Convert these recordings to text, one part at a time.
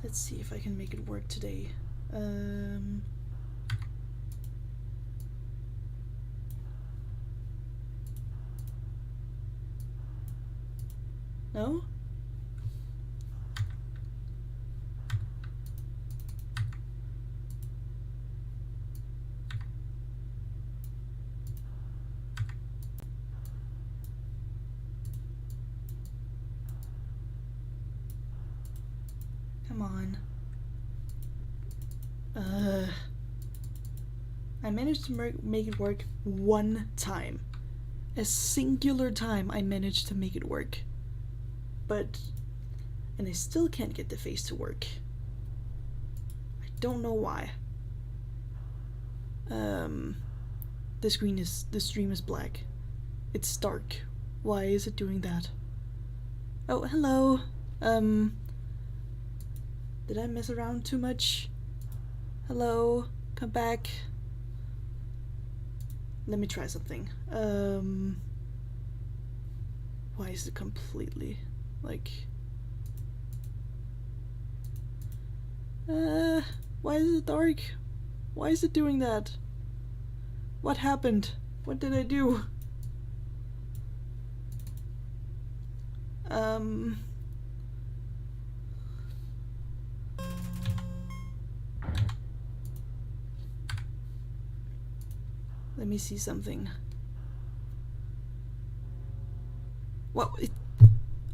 Let's see if I can make it work today. No? Come on. I managed to make it work one time. A singular time I managed to make it work. And I still can't get the face to work. I don't know why. The stream is black. It's dark. Why is it doing that? Oh, hello. Did I mess around too much? Hello, come back. Let me try something. Why is it completely like? Why is it dark? Why is it doing that? What happened? What did I do? Let me see something. What?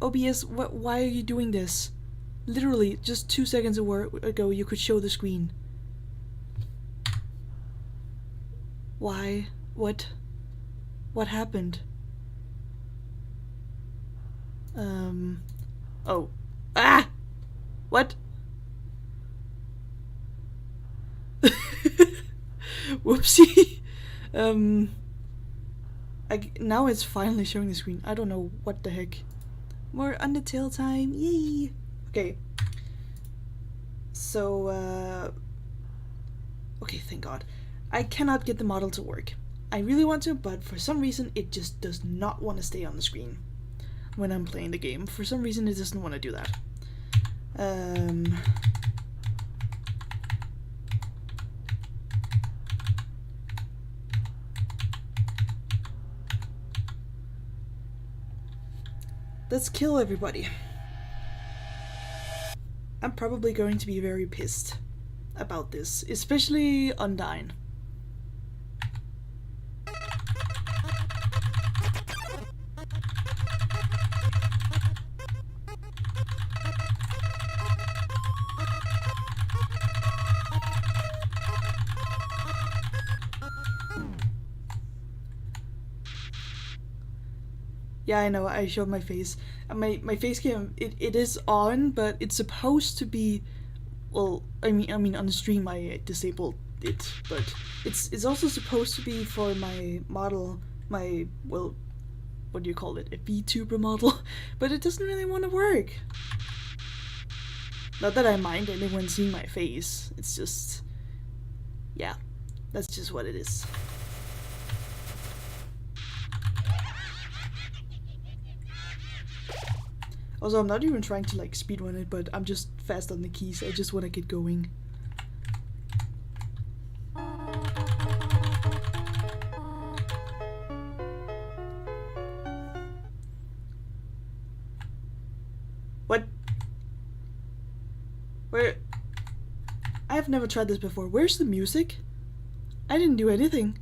OBS, why are you doing this? Literally, just 2 seconds ago you could show the screen. Why? What happened? Oh. Ah! What? Whoopsie. Now it's finally showing the screen. I don't know what the heck. More Undertale time. Yay! Okay. So, okay, thank God. I cannot get the model to work. I really want to, but for some reason it just does not want to stay on the screen when I'm playing the game. For some reason it doesn't want to do that. Let's kill everybody. I'm probably going to be very pissed about this, especially Undyne. Yeah, I know, I showed my face. My face cam, it is on, but it's supposed to be, well, I mean on the stream I disabled it, but it's also supposed to be for my model, well, what do you call it, a VTuber model, but it doesn't really want to work. Not that I mind anyone seeing my face, it's just, yeah, that's just what it is. Also, I'm not even trying to like speedrun it, but I'm just fast on the keys. I just want to get going. What? Where? I have never tried this before. Where's the music? I didn't do anything.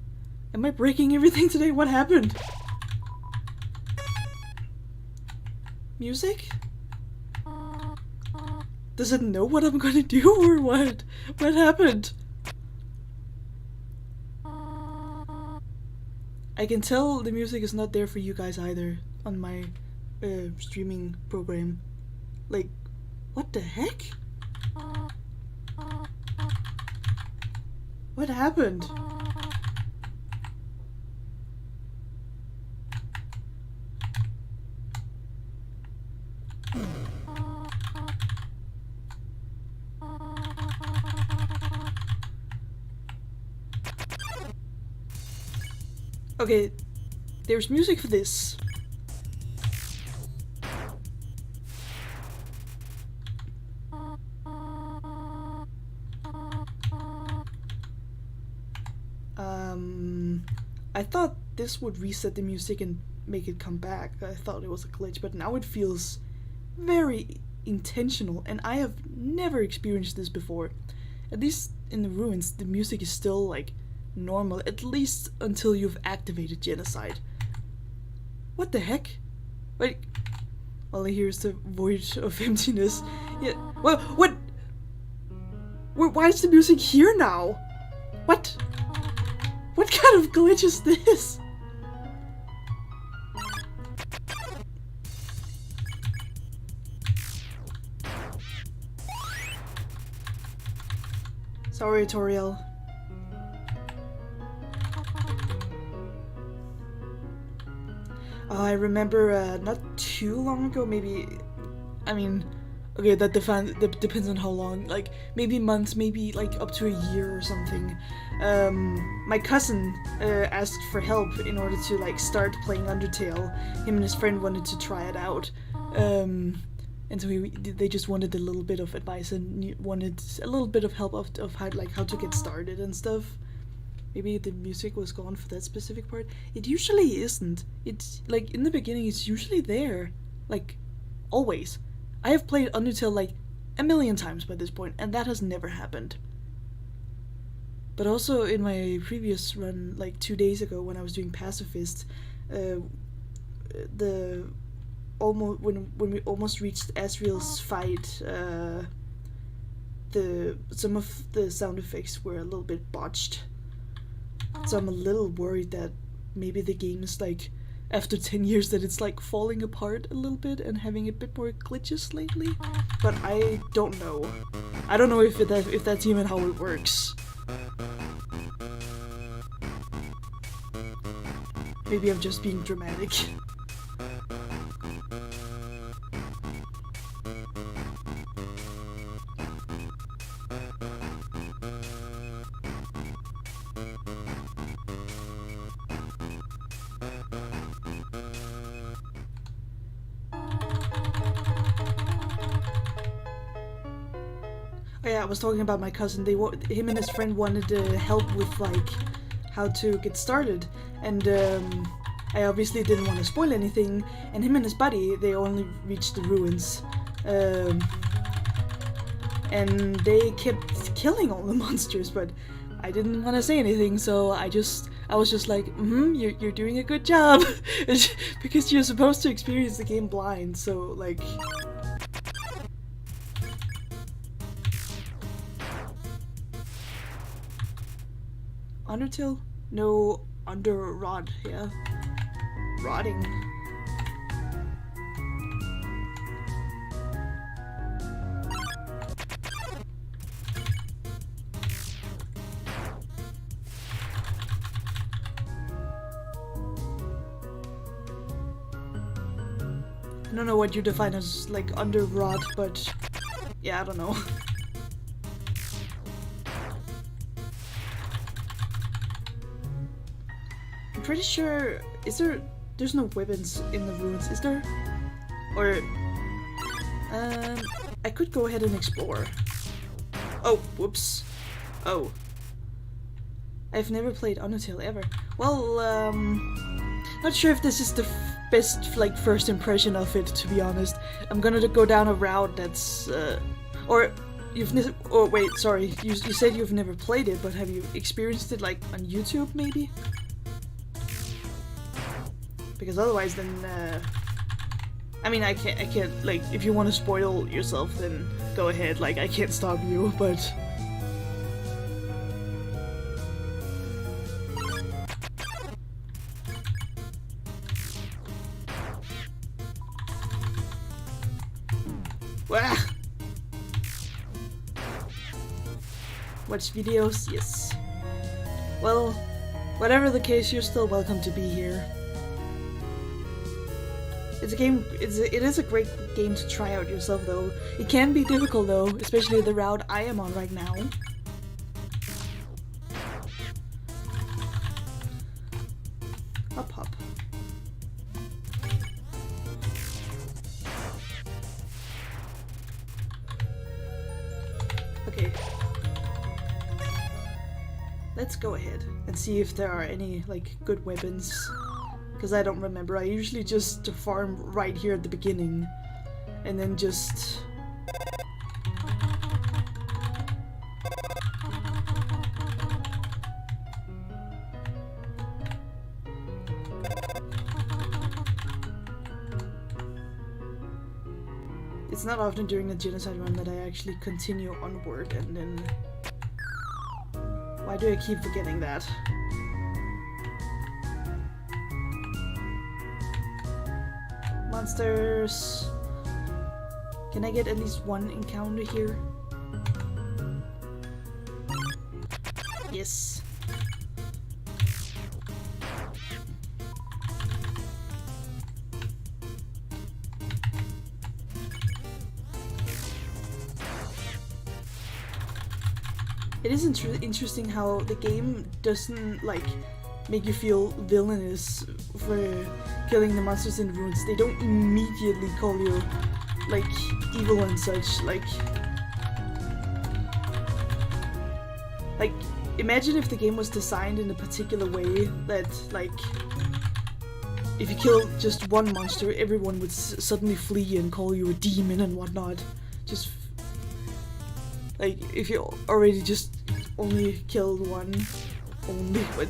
Am I breaking everything today? What happened? Music? Does it know what I'm gonna do or what? What happened? I can tell the music is not there for you guys either on my streaming program. Like, what the heck? What happened? Okay, there's music for this. I thought this would reset the music and make it come back. I thought it was a glitch, but now it feels very intentional, and I have never experienced this before. At least in the ruins, the music is still like normal, at least until you've activated Genocide. What the heck? Wait. All I hear is the void of emptiness. Yeah. Well, what? Why is the music here now? What? What kind of glitch is this? Sorry, Toriel. I remember not too long ago, maybe, I mean, okay, that depends on how long, like, maybe months, maybe, like, up to a year or something. My cousin asked for help in order to, like, start playing Undertale. Him and his friend wanted to try it out. And so they just wanted a little bit of advice and wanted a little bit of help of how, like, how to get started and stuff. Maybe the music was gone for that specific part. It usually isn't. It's, like, in the beginning, it's usually there. Like, always. I have played Undertale, like, a million times by this point, and that has never happened. But also, in my previous run, like, 2 days ago, when I was doing Pacifist, when we almost reached Asriel's fight, some of the sound effects were a little bit botched. So I'm a little worried that maybe the game is like, after 10 years, that it's like falling apart a little bit and having a bit more glitches lately. But I don't know. I don't know if that's even how it works. Maybe I'm just being dramatic. Oh yeah, I was talking about my cousin. Him and his friend wanted help with like how to get started, and I obviously didn't want to spoil anything. And him and his buddy, they only reached the ruins, and they kept killing all the monsters. But I didn't want to say anything, so I was just like, you're doing a good job, because you're supposed to experience the game blind. So like. Undertale? No, under rod, yeah. Rotting. I don't know what you define as like under rod, but yeah, I don't know. I'm pretty sure, there's no weapons in the ruins, is there? Or, I could go ahead and explore. Oh, whoops. Oh. I've never played Undertale ever. Well, not sure if this is the best, like, first impression of it, to be honest. I'm gonna go down a route that's, oh wait, sorry, you said you've never played it, but have you experienced it, like, on YouTube, maybe? Because otherwise, then, I mean, I can't, like, if you want to spoil yourself, then go ahead, like, I can't stop you, but... Wah! Watch videos? Yes. Well, whatever the case, you're still welcome to be here. It's a game, it is a great game to try out yourself though. It can be difficult though, especially the route I am on right now. Hop hop. Okay. let's go ahead and see if there are any like good weapons. Because I don't remember. I usually just farm right here at the beginning. And then just... It's not often during the genocide run that I actually continue onward and then... Why do I keep forgetting that? Monsters... Can I get at least one encounter here? Yes. It is interesting how the game doesn't like make you feel villainous for killing the monsters in the ruins. They don't immediately call you like evil and such. Like imagine if the game was designed in a particular way that like if you kill just one monster, everyone would suddenly flee and call you a demon and whatnot. Just like if you already just only killed one, but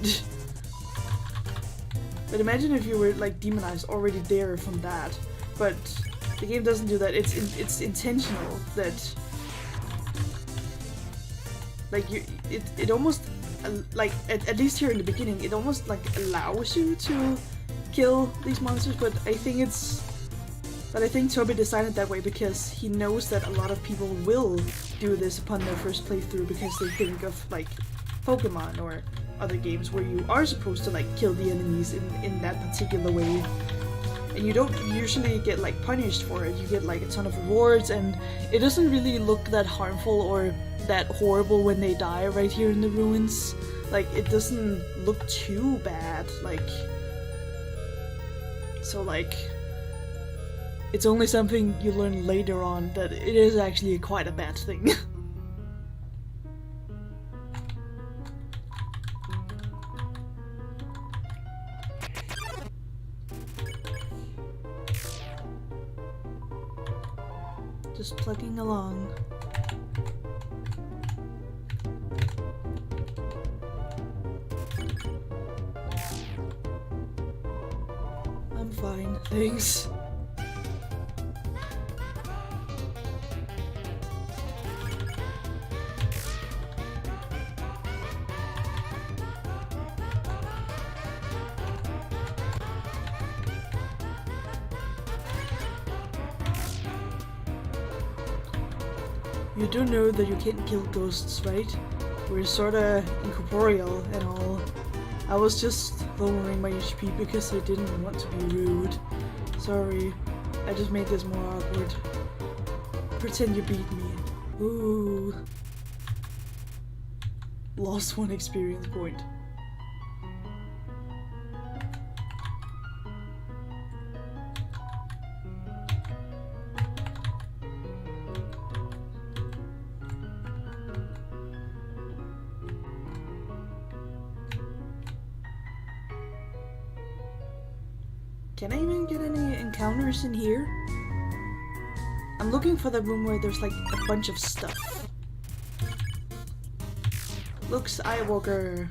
imagine if you were like demonized already there from that. But the game doesn't do that. It's intentional that like it almost like at least here in the beginning it almost like allows you to kill these monsters. But I think Toby designed it that way because he knows that a lot of people will do this upon their first playthrough because they think of like Pokemon or other games where you are supposed to like kill the enemies in that particular way. And you don't usually get like punished for it. You get like a ton of rewards and it doesn't really look that harmful or that horrible when they die right here in the ruins. Like it doesn't look too bad. Like so like it's only something you learn later on that it is actually quite a bad thing. Just plugging along. I'm fine, thanks. You do know that you can't kill ghosts, right? We're sorta incorporeal and all. I was just lowering my HP because I didn't want to be rude. Sorry, I just made this more awkward. Pretend you beat me. Ooh. Lost one experience point. Can I even get any encounters in here? I'm looking for the room where there's like a bunch of stuff. Looks Eyewalker.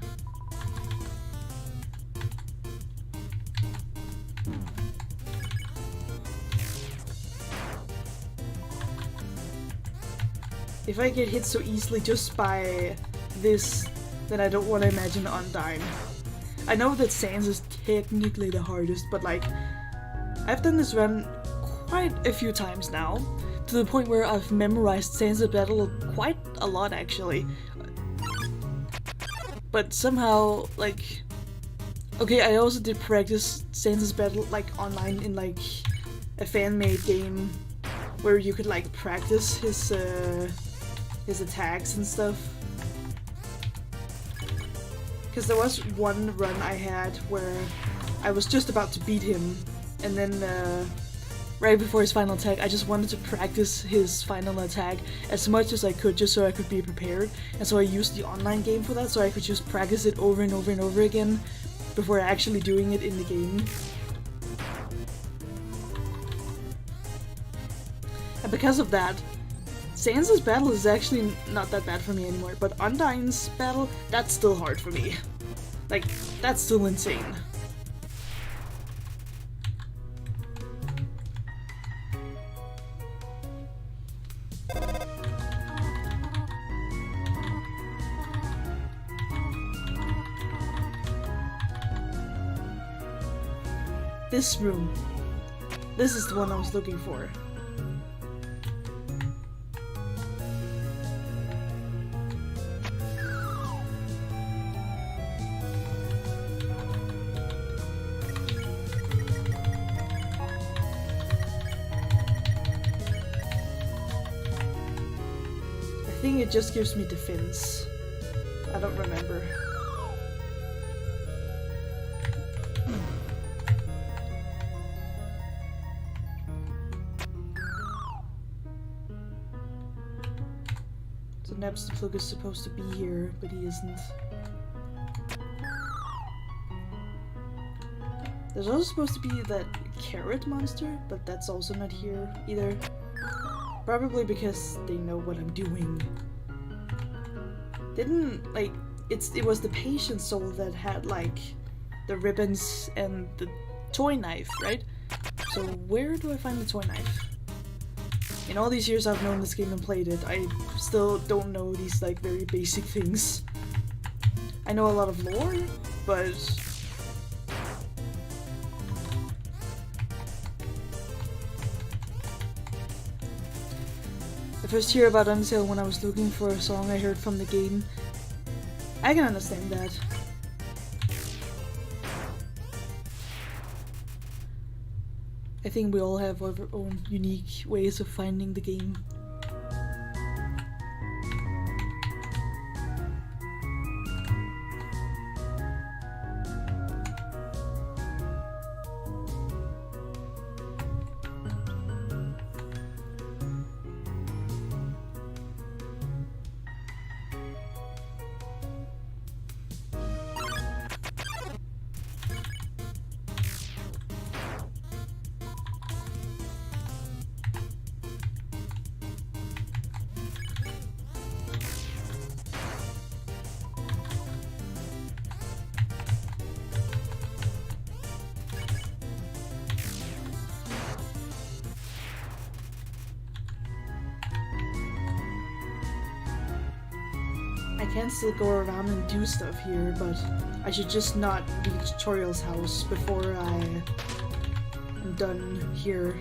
If I get hit so easily just by this, then I don't want to imagine Undyne. I know that Sans is technically the hardest, but like, I've done this run quite a few times now, to the point where I've memorized Sans' battle quite a lot actually. But somehow, like, okay, I also did practice Sans' battle like online in like a fan-made game where you could like practice his attacks and stuff. Because there was one run I had where I was just about to beat him, and then right before his final attack, I just wanted to practice his final attack as much as I could, just so I could be prepared. And so I used the online game for that, so I could just practice it over and over and over again before actually doing it in the game. And because of that, Sans' battle is actually not that bad for me anymore, but Undyne's battle, that's still hard for me. Like, that's still insane. This room. This is the one I was looking for. I think it just gives me defense. I don't remember. So Napstablook is supposed to be here, but he isn't. There's also supposed to be that carrot monster, but that's also not here either. Probably because they know what I'm doing. Didn't, like, it was the patient soul that had, like, the ribbons and the toy knife, right? So where do I find the toy knife? In all these years I've known this game and played it, I still don't know these, like, very basic things. I know a lot of lore, but I first hear about Undertale when I was looking for a song I heard from the game. I can understand that. I think we all have our own unique ways of finding the game. I can still go around and do stuff here, but I should just not reach Toriel's house before I am done here.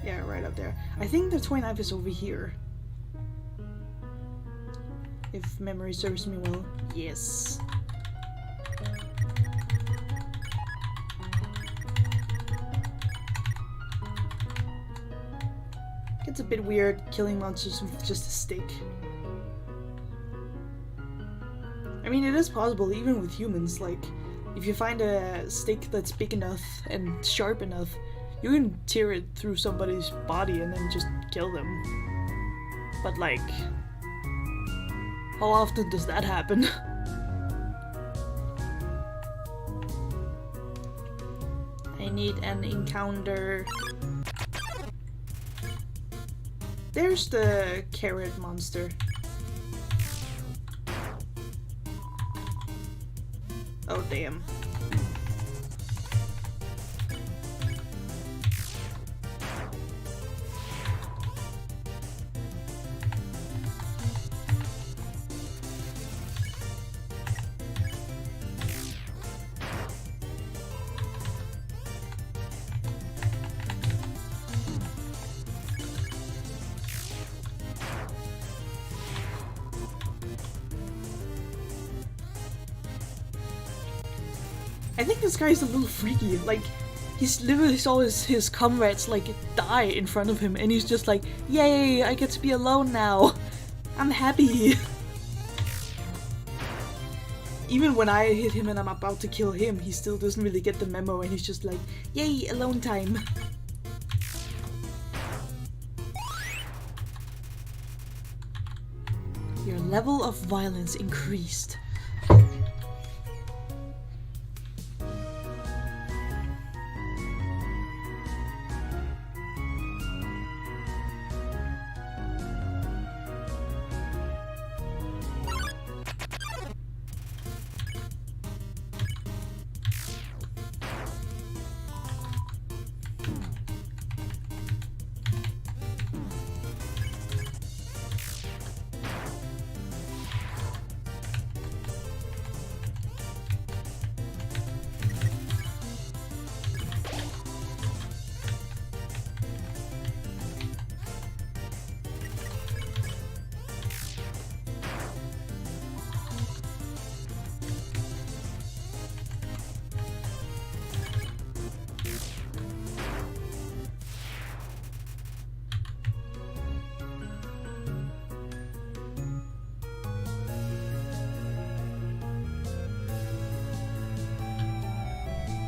Yeah, right up there. I think the toy knife is over here. If memory serves me well. Yes. It's a bit weird killing monsters with just a stick. I mean, it is possible even with humans, like, if you find a stick that's big enough and sharp enough, you can tear it through somebody's body and then just kill them. But like, how often does that happen? I need an encounter. There's the carrot monster. Oh damn. I think this guy's a little freaky. Like, he's literally saw his comrades like die in front of him, and he's just like, "Yay! I get to be alone now. I'm happy." Even when I hit him and I'm about to kill him, he still doesn't really get the memo, and he's just like, "Yay! Alone time." Your level of violence increased.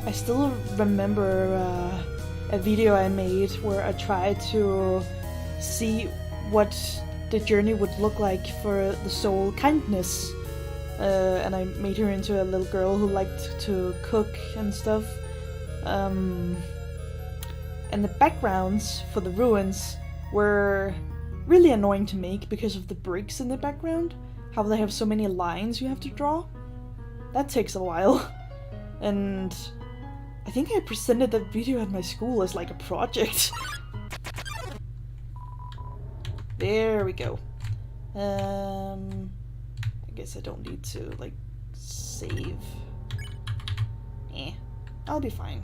I still remember a video I made where I tried to see what the journey would look like for the soul kindness, and I made her into a little girl who liked to cook and stuff, and the backgrounds for the ruins were really annoying to make because of the bricks in the background, how they have so many lines you have to draw. That takes a while. And I think I presented that video at my school as like a project. There we go. I guess I don't need to like save. I'll be fine.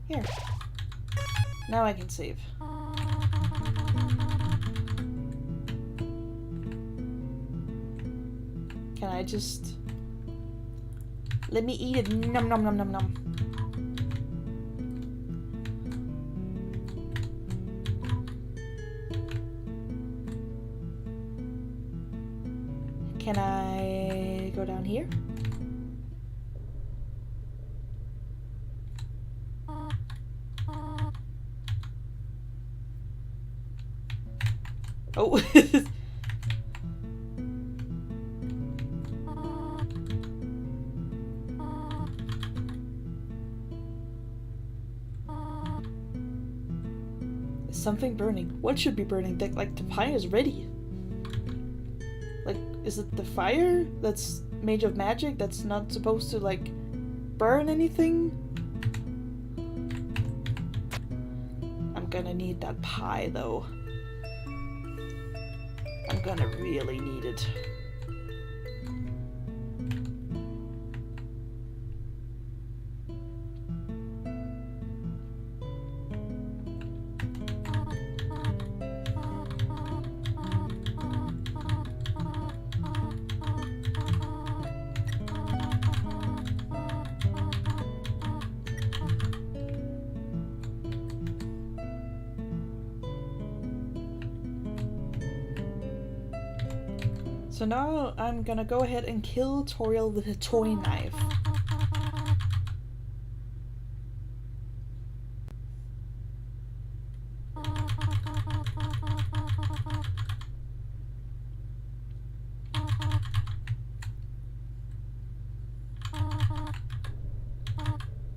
Here. Now I can save. Can I just... Let me eat it. Nom nom nom nom nom. Can I go down here? Oh. Is something burning? What should be burning? Like the pie is ready. Like, is it the fire that's made of magic that's not supposed to like burn anything? I'm gonna need that pie though. I'm gonna really need it. So now I'm gonna go ahead and kill Toriel with a toy knife.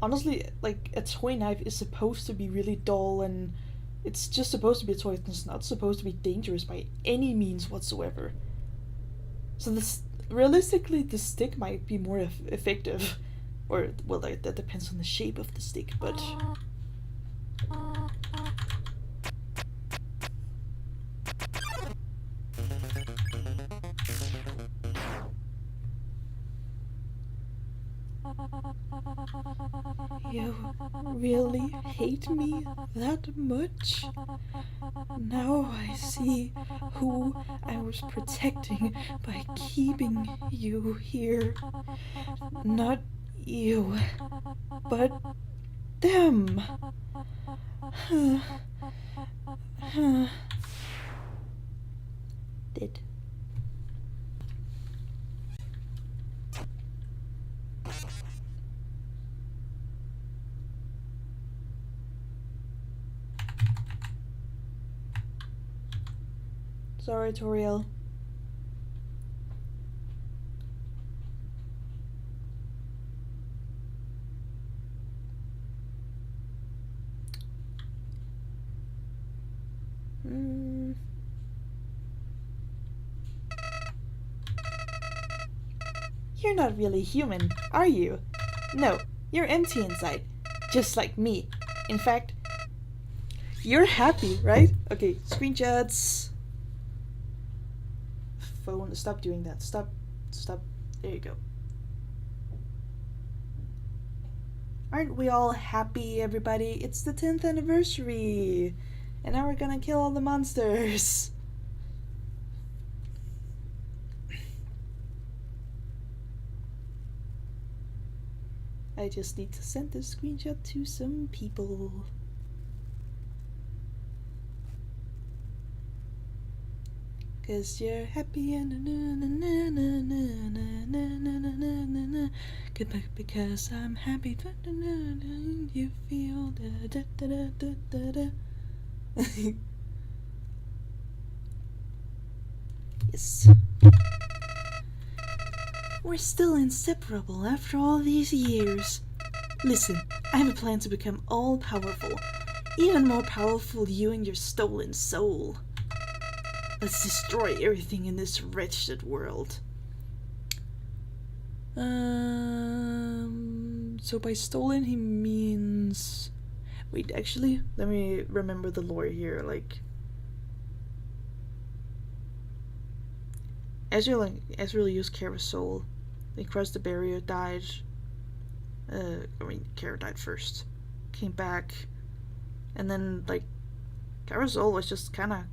Honestly, like, a toy knife is supposed to be really dull, and it's just supposed to be a toy. It's not supposed to be dangerous by any means whatsoever. So this, realistically, the stick might be more effective. Or, well, that depends on the shape of the stick, but... You really hate me that much? Now I see who I was protecting by keeping you here. Not you, but them. Did. Sorry, Toriel. You're not really human, are you? No, you're empty inside, just like me. In fact, you're happy, right? Okay, screenshots. Phone, stop doing that. Stop. There you go. Aren't we all happy, everybody? It's the 10th anniversary! And now we're gonna kill all the monsters! I just need to send this screenshot to some people. Cause you're happy and because I'm happy. You feel Yes. We're still inseparable after all these years. Listen, I have a plan to become all-powerful. Even more powerful you and your stolen soul. Let's destroy everything in this wretched world. So by stolen he means... Wait, actually, let me remember the lore here, like... Ezreal used Kara's soul. They crossed the barrier, died. Kara died first. Came back. And then, like, Kara's soul was just kinda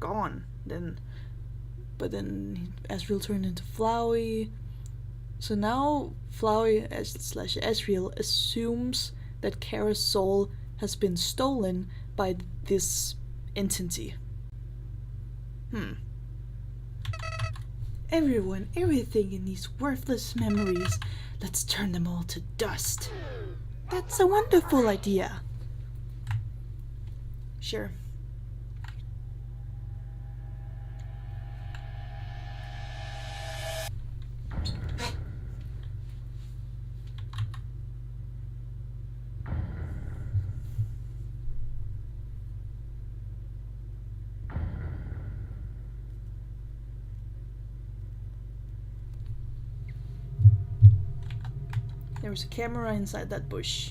gone. But then Ezreal turned into Flowey. So now Flowey / Ezreal assumes that Kara's soul has been stolen by this entity. Everyone, everything in these worthless memories, let's turn them all to dust. That's a wonderful idea. Sure. There was a camera inside that bush.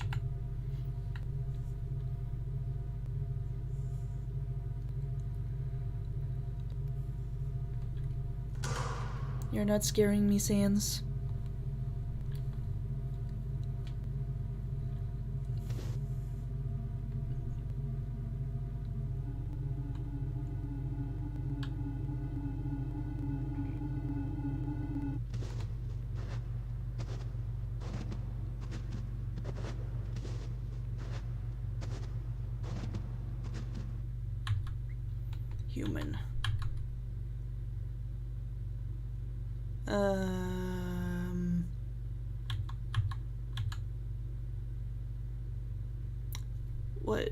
You're not scaring me, Sans. Human. What?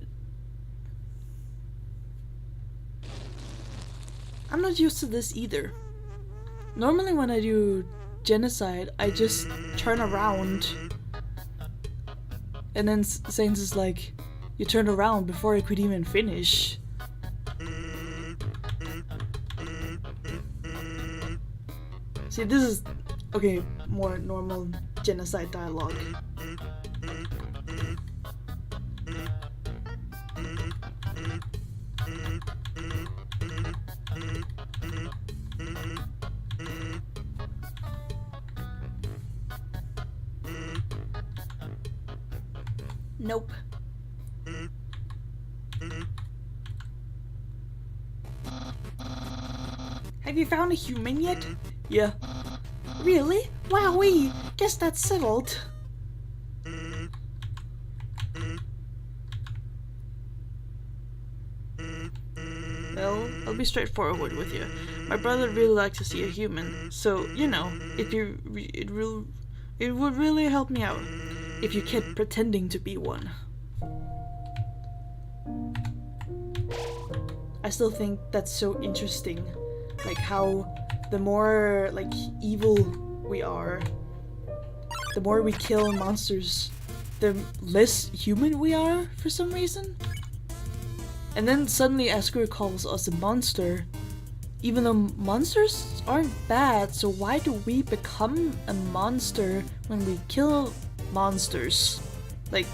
I'm not used to this either. Normally when I do genocide, I just turn around. And then Saints is like, you turned around before I could even finish. See, this is, okay, more normal genocide dialogue. Nope. Have you found a human yet? Yeah. Really? Wowee! Guess that's settled. Well, I'll be straightforward with you. My brother really likes to see a human, so you know, it would really help me out if you kept pretending to be one. I still think that's so interesting, like how the more like evil we are, the more we kill monsters, the less human we are for some reason. And then suddenly Asgore calls us a monster, even though monsters aren't bad, so why do we become a monster when we kill monsters? Like,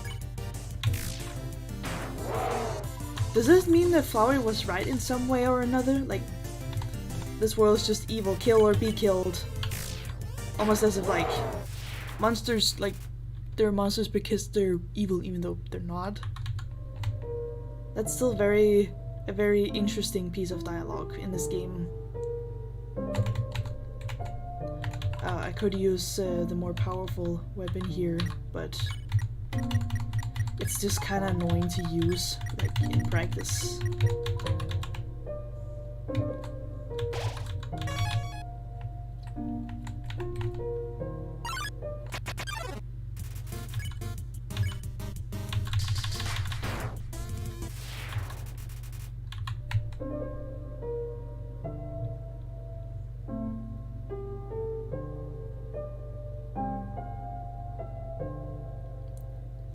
does this mean that Flowey was right in some way or another? Like, this world is just evil, kill or be killed. Almost as if like, monsters, like, they're monsters because they're evil even though they're not. That's still a very interesting piece of dialogue in this game. I could use the more powerful weapon here, but it's just kind of annoying to use, like, in practice.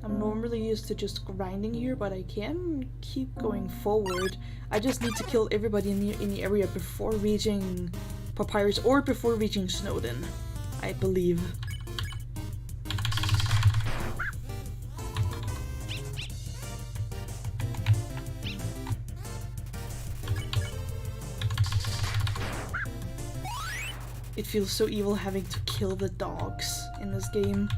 I'm normally used to just grinding here, but I can keep going forward. I just need to kill everybody in the area before reaching Papyrus or before reaching Snowden, I believe. It feels so evil having to kill the dogs in this game.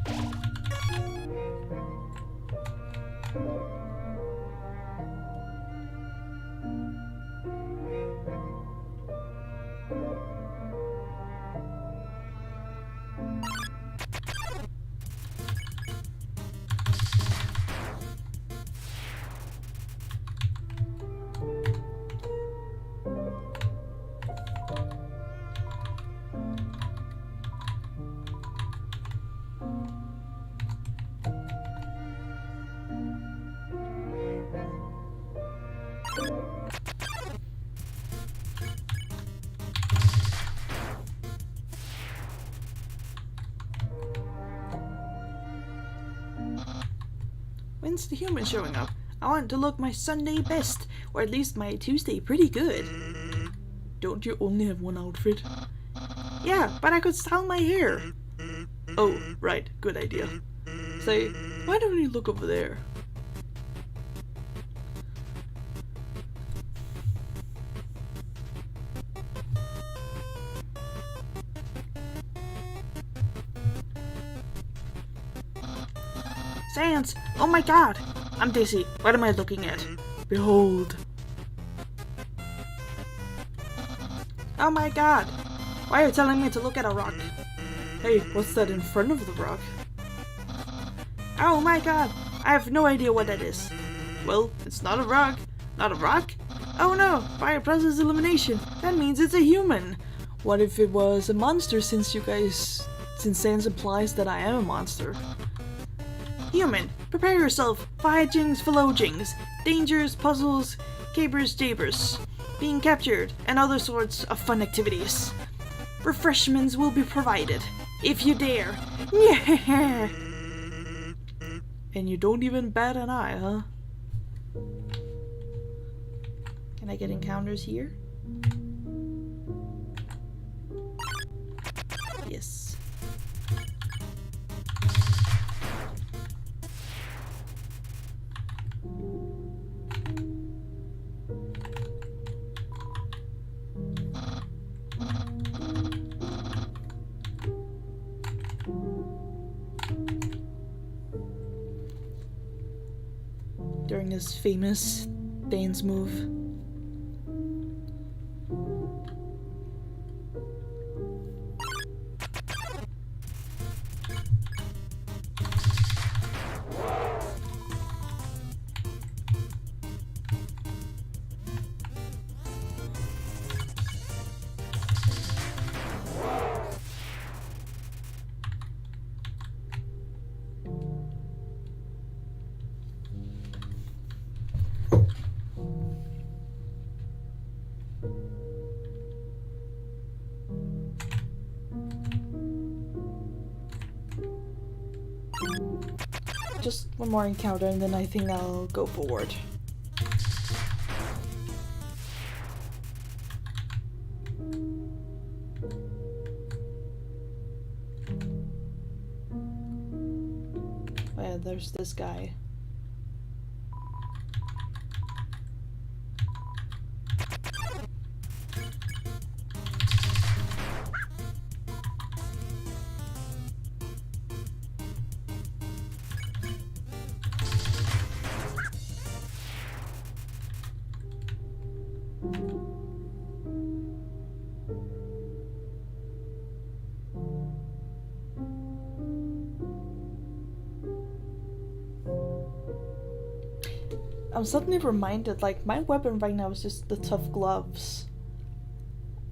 When's the human showing up? I want to look my Sunday best, or at least my Tuesday pretty good. Don't you only have one outfit? Yeah, but I could style my hair. Oh, right, good idea. Say, why don't you look over there? Sans! Oh my god! I'm dizzy. What am I looking at? Behold. Oh my god! Why are you telling me to look at a rock? Hey, what's that in front of the rock? Oh my god! I have no idea what that is. Well, it's not a rock. Not a rock? Oh no! Fire process elimination! That means it's a human! What if it was a monster since Sans implies that I am a monster? Human, prepare yourself for hijinks, philogings, dangers, puzzles, capers, jabers, being captured, and other sorts of fun activities. Refreshments will be provided, if you dare. Yeah. And you don't even bat an eye, huh? Can I get encounters here? Yes. during this famous dance move. Just one more encounter and then I think I'll go forward. Oh yeah, there's this guy. I'm suddenly reminded, like, my weapon right now is just the tough gloves.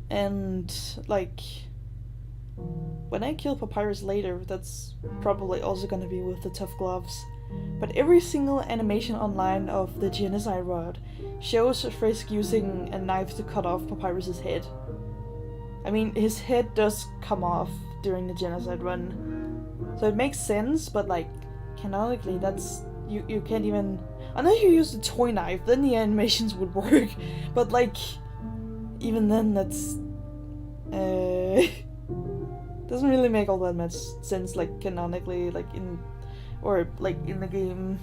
And, like, when I kill Papyrus later, that's probably also gonna be with the tough gloves. But every single animation online of the genocide rod shows Frisk using a knife to cut off Papyrus's head. I mean, his head does come off during the genocide run. So it makes sense, but, like, canonically, that's... You can't even... Unless you use the toy knife, then the animations would work. But, like, even then, that's... doesn't really make all that much sense, like, canonically, like, in... Or, like, in the game.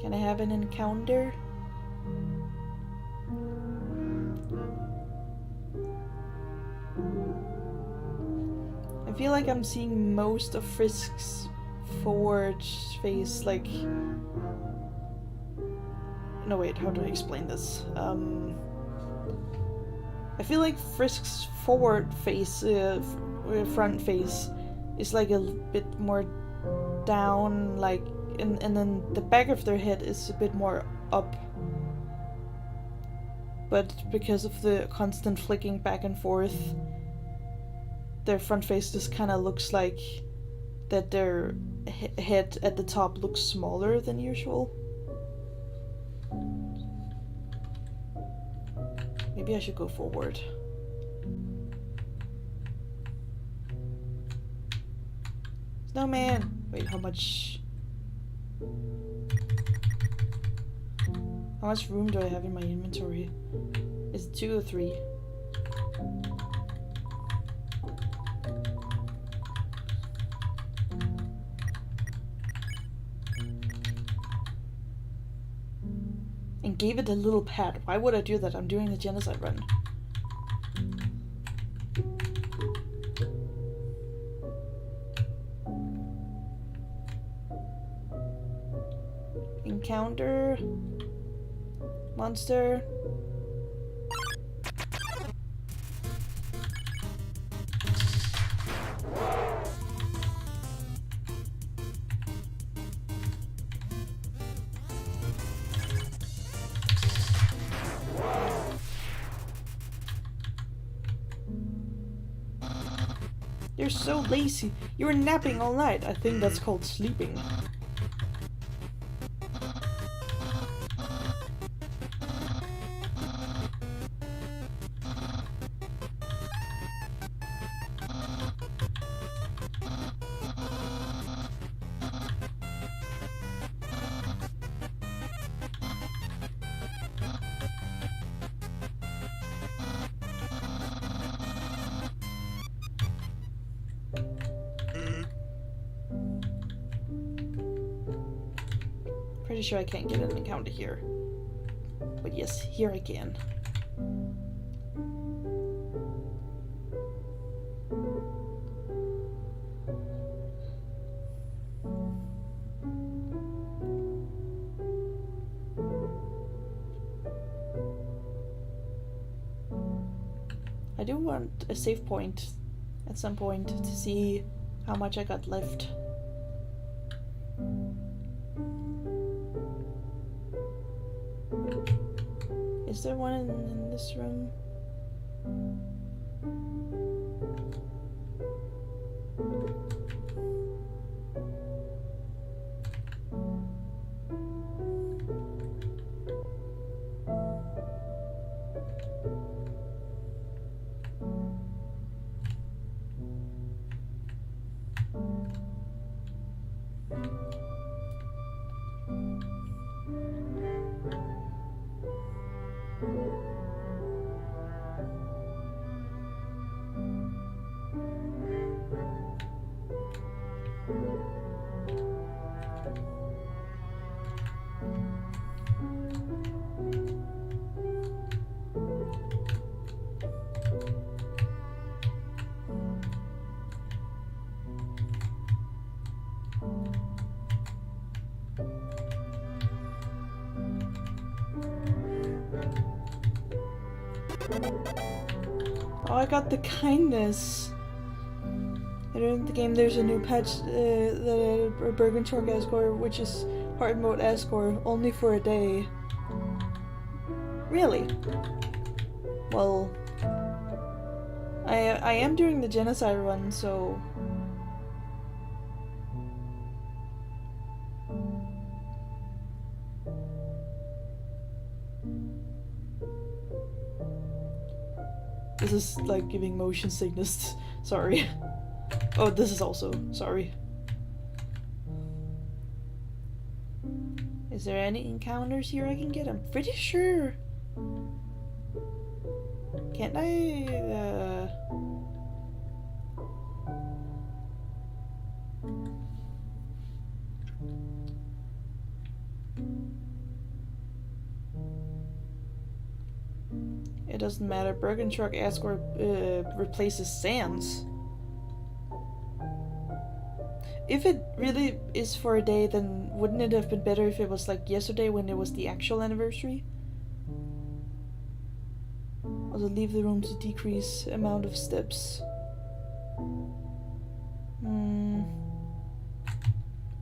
Can I have an encounter? I feel like I'm seeing most of Frisk's forward face, like... No, wait, how do I explain this? I feel like Frisk's forward face, front face, is like a bit more down, like, and then the back of their head is a bit more up. But because of the constant flicking back and forth, their front face just kind of looks like that their head at the top looks smaller than usual. Maybe I should go forward. Snowman! Wait, how much... How much room do I have in my inventory? Is it 2 or 3? And gave it a little pat. Why would I do that? I'm doing the genocide run. Encounter. Monster. You're so lazy. You were napping all night. I think that's called sleeping. Pretty sure I can't get an encounter here. But yes, here I can. I do want a save point at some point to see how much I got left. Is there one in this room? Oh, I got the kindness. In the game, there's a new patch, the Bergentorg Asgore, which is hard mode Asgore, only for a day. Really? Well, I am doing the genocide run, so. This is like giving motion sickness. Sorry. Oh, this is also. Sorry. Is there any encounters here I can get? I'm pretty sure. Can't I? It doesn't matter. Bergentorg Asgore replaces Sans. If it really is for a day, then wouldn't it have been better if it was like yesterday when it was the actual anniversary? Also leave the room to decrease amount of steps.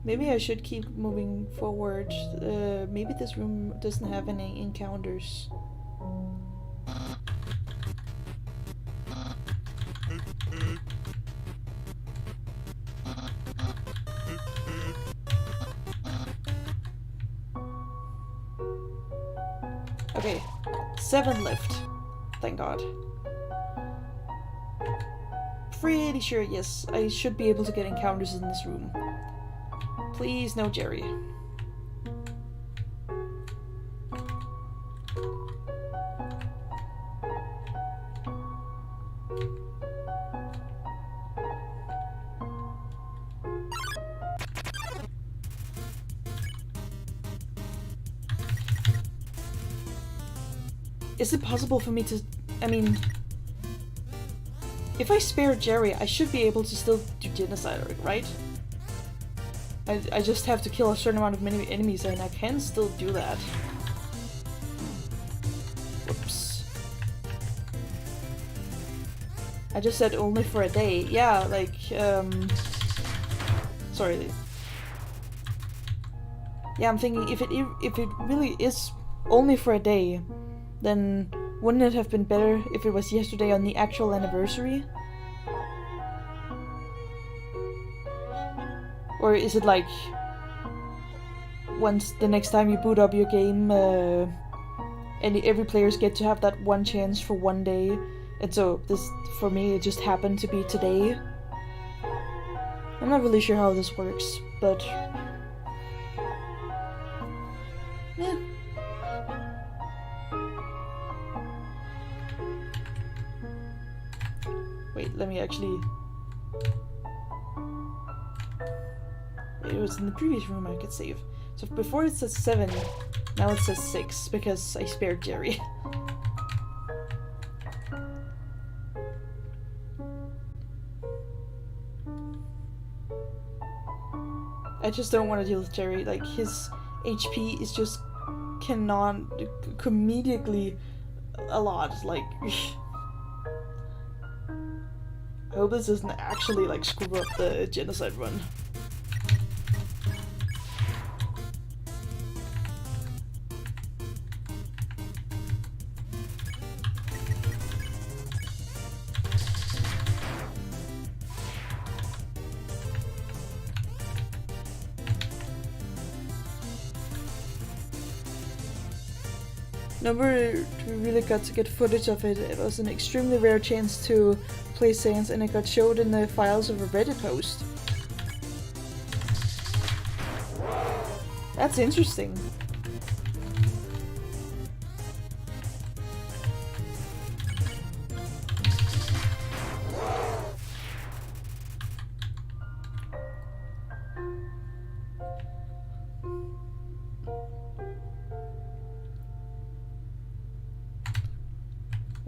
Maybe I should keep moving forward. Maybe this room doesn't have any encounters. Okay, 7 left. Thank God. Pretty sure, yes, I should be able to get encounters in this room. Please, no Jerry. Is it possible for me to... I mean... If I spare Jerry, I should be able to still do genocide, right? I just have to kill a certain amount of enemies and I can still do that. Whoops. I just said only for a day. Yeah, like, sorry. Yeah, I'm thinking if it really is only for a day, then wouldn't it have been better if it was yesterday on the actual anniversary? Or is it like once the next time you boot up your game, and every players get to have that one chance for one day, and so this, for me, it just happened to be today? I'm not really sure how this works, but yeah. Wait, let me actually... It was in the previous room I could save. So before it says 7, now it says 6, because I spared Jerry. I just don't want to deal with Jerry. Like, his HP is just cannot... comedically a lot, like... I hope this doesn't actually like screw up the genocide run. Never really got to get footage of it. It was an extremely rare chance to play Sans, and it got showed in the files of a Reddit post. That's interesting.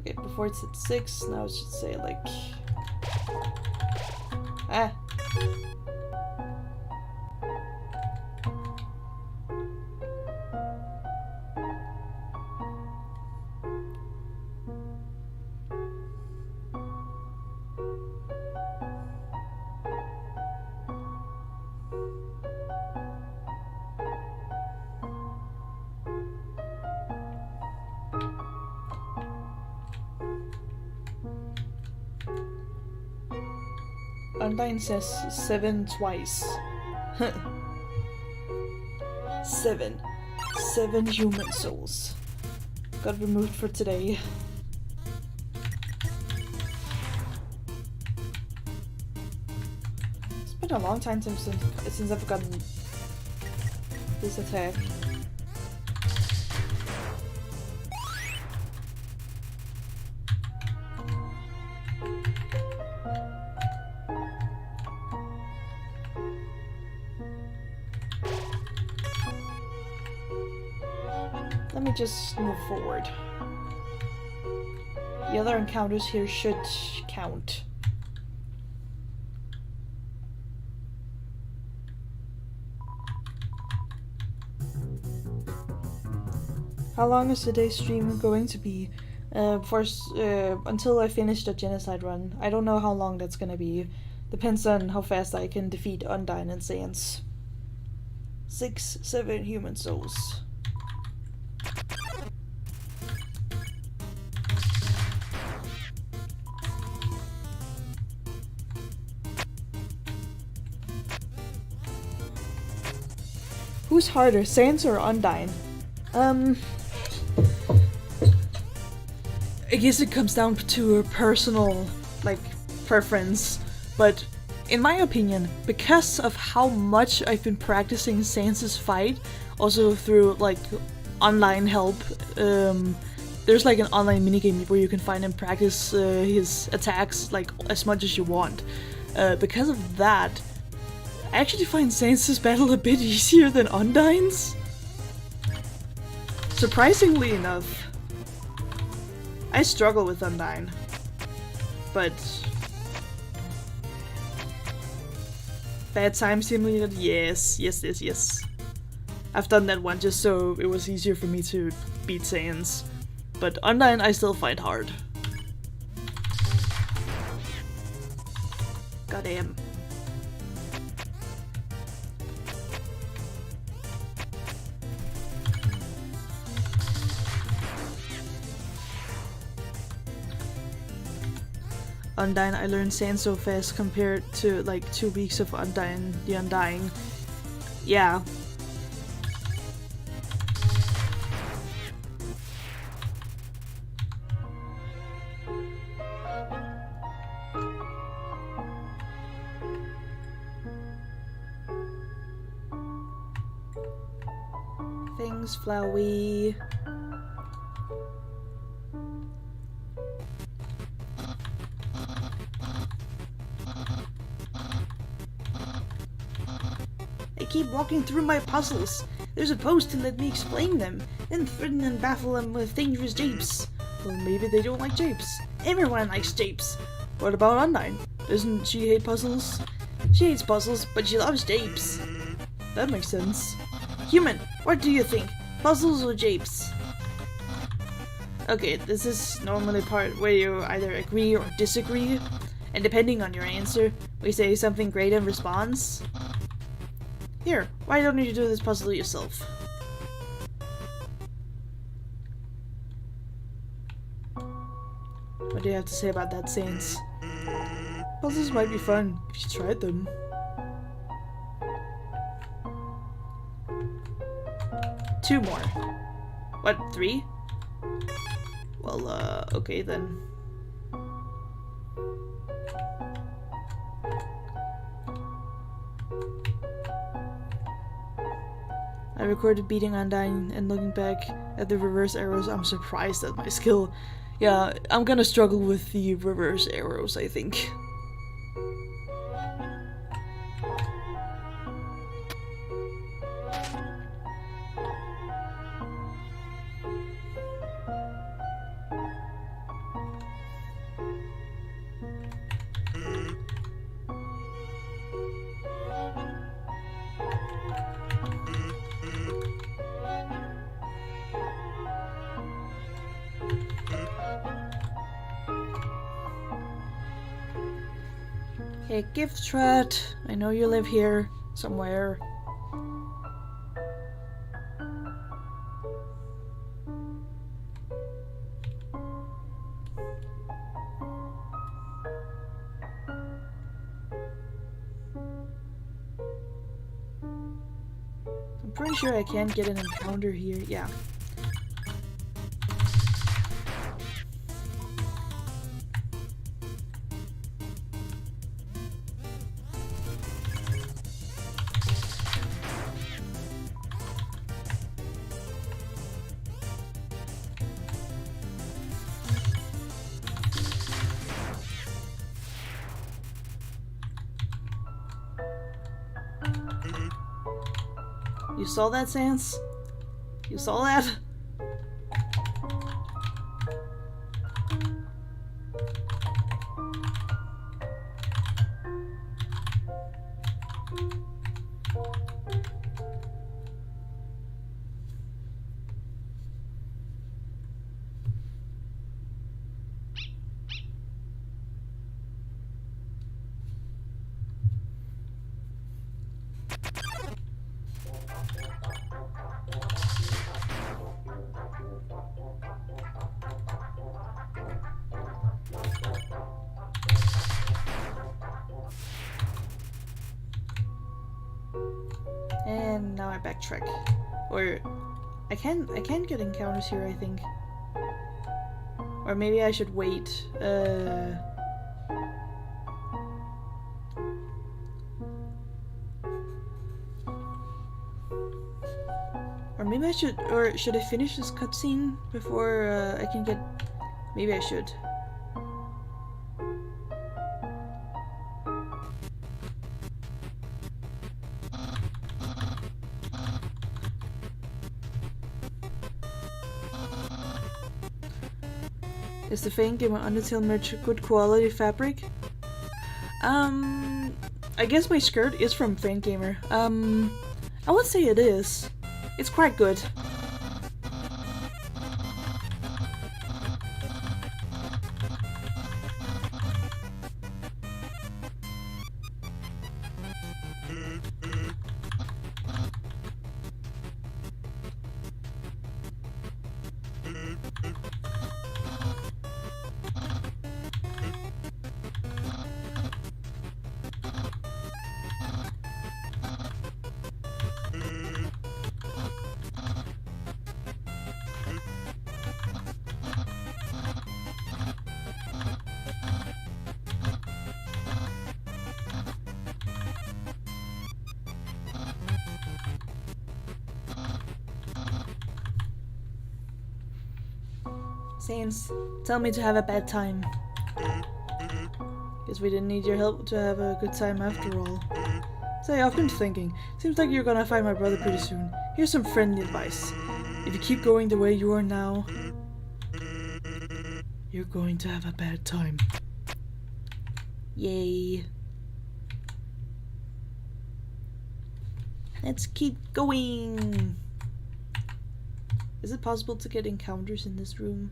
Okay, before it said 6, now it should say like... Ah! Undyne says 7 twice. 7. 7 human souls. Got removed for today. It's been a long time since I've gotten this attack. Let me just move forward. The other encounters here should count. How long is today's stream going to be? Until I finish the genocide run. I don't know how long that's gonna be. Depends on how fast I can defeat Undyne and Sans. 6, 7 human souls. Who's harder, Sans or Undyne? I guess it comes down to a personal, like, preference, but in my opinion, because of how much I've been practicing Sans's fight, also through, like, online help, there's, like, an online minigame where you can find and practice his attacks, like, as much as you want. Because of that, I actually find Sans's battle a bit easier than Undyne's. Surprisingly enough. I struggle with Undyne, but bad time simulator, yes. I've done that one just so it was easier for me to beat Sans, but Undyne I still find hard. Goddamn. Undyne, I learned Sans so fast compared to like 2 weeks of Undyne, the Undying. Yeah. Things flowy. I keep walking through my puzzles. They're supposed to let me explain them, then threaten and baffle them with dangerous japes. Well, maybe they don't like japes. Everyone likes japes. What about Undyne? Doesn't she hate puzzles? She hates puzzles, but she loves japes. That makes sense. Human, what do you think? Puzzles or japes? Okay, this is normally part where you either agree or disagree. And depending on your answer, we say something great in response. Here, why don't you do this puzzle yourself? What do you have to say about that, Sans? Puzzles might be fun if you tried them. Two more. What, 3? Well, okay then. I recorded beating Undyne, and looking back at the reverse arrows, I'm surprised at my skill. Yeah, I'm gonna struggle with the reverse arrows, I think. Hey, Gift Strat, I know you live here somewhere. I'm pretty sure I can get an encounter here. Yeah. You saw that, Sans? You saw that? And now I backtrack. Or I can get encounters here, I think. Or maybe I should wait. Or maybe I should, or should I finish this cutscene before I can get, maybe I should. Is the Fangamer Undertale merch good quality fabric? I guess my skirt is from Fangamer. I would say it is. It's quite good. Sans, tell me to have a bad time. Guess we didn't need your help to have a good time after all. Say, I've been thinking. Seems like you're gonna find my brother pretty soon. Here's some friendly advice. If you keep going the way you are now, you're going to have a bad time. Yay. Let's keep going. Is it possible to get encounters in this room?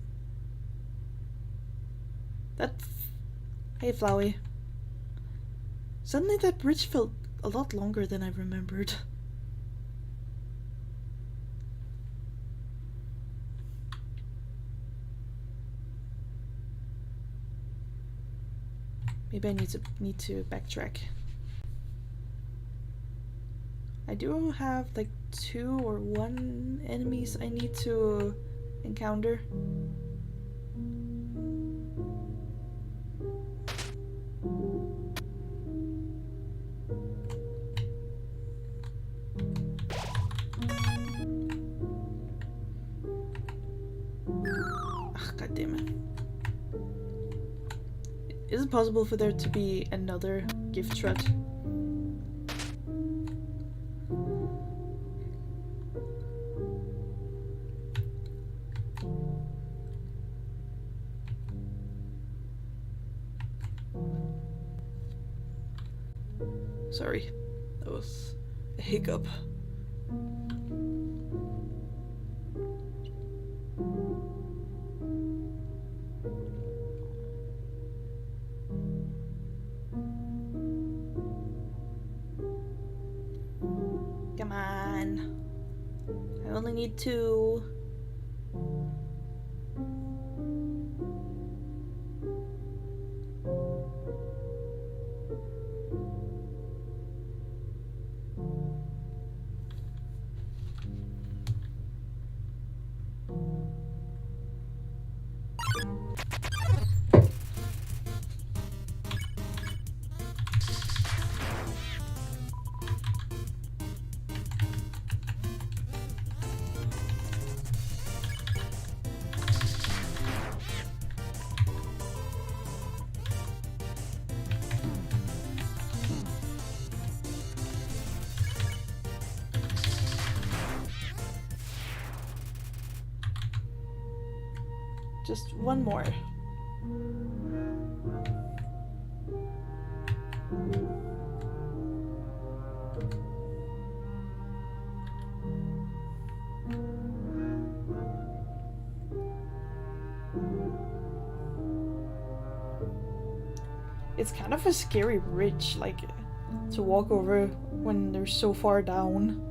Hey, Flowey. Suddenly that bridge felt a lot longer than I remembered. Maybe I need to backtrack. I do have like 2 or 1 enemies I need to encounter. God damn it. Is it possible for there to be another gift shred? Sorry, that was a hiccup. Come on. I only need 2. Just 1 more. It's kind of a scary bridge, like, to walk over when they're so far down.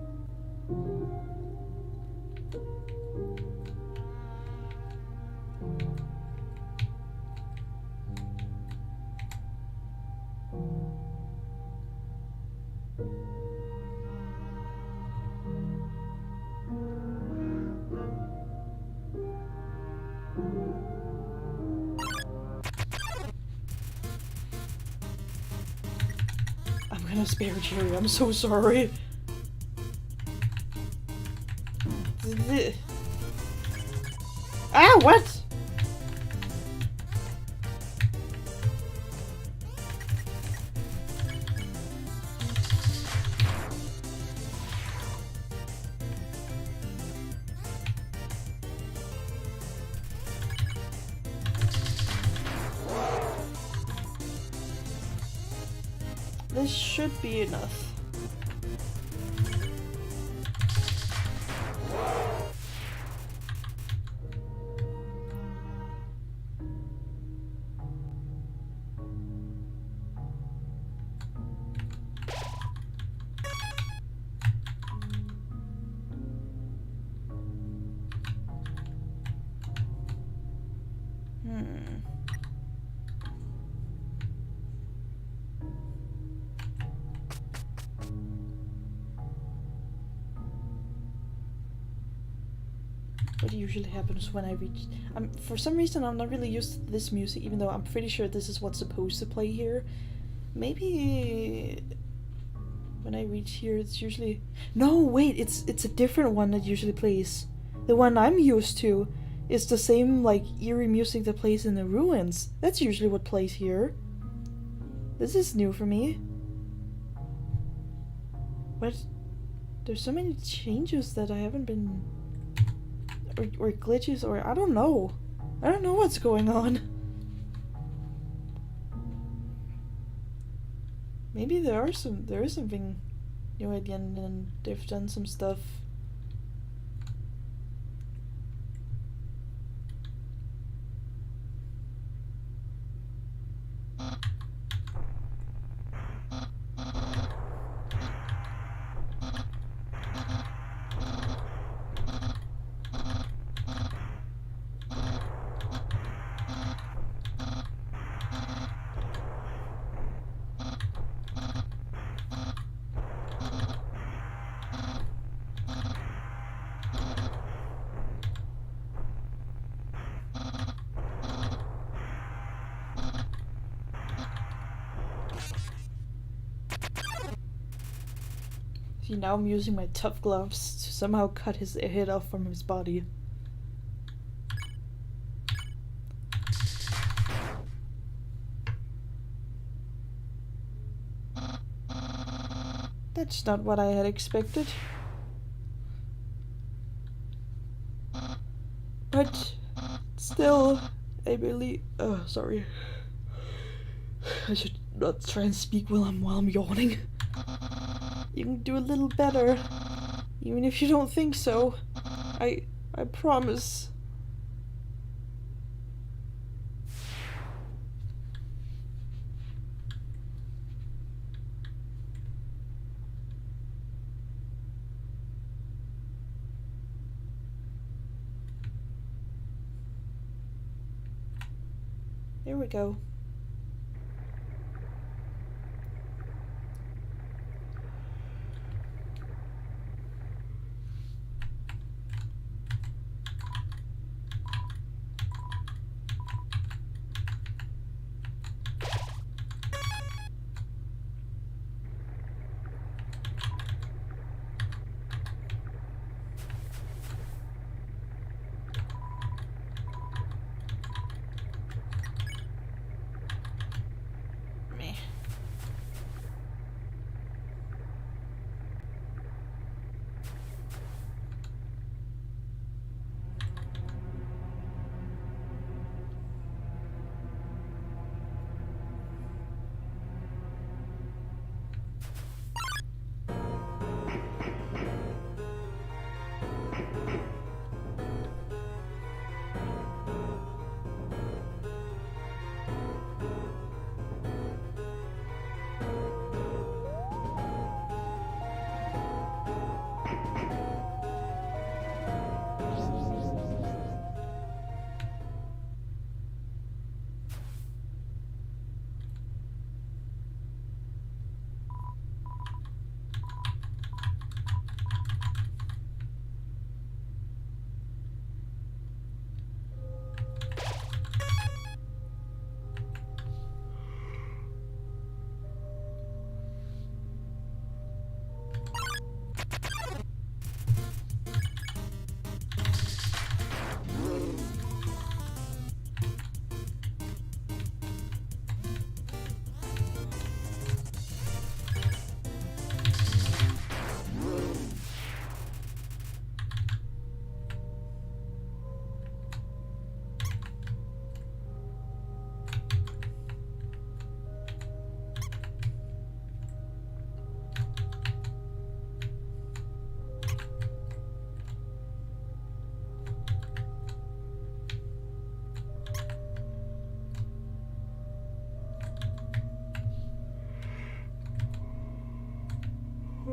I'm gonna spare Jerry, I'm so sorry. Ah, what? This should be enough. What usually happens when I reach... for some reason I'm not really used to this music, even though I'm pretty sure this is what's supposed to play here. Maybe... when I reach here it's usually... No, wait, it's a different one that usually plays. The one I'm used to is the same, like, eerie music that plays in the ruins. That's usually what plays here. This is new for me. But there's so many changes that I haven't been... Or glitches, or I don't know. I don't know what's going on. Maybe there is something new at the end and they've done some stuff. See, now I'm using my tough gloves to somehow cut his head off from his body. That's not what I had expected. But still, I believe. Oh, sorry. I should not try and speak while I'm yawning. You can do a little better, even if you don't think so. I promise. There we go.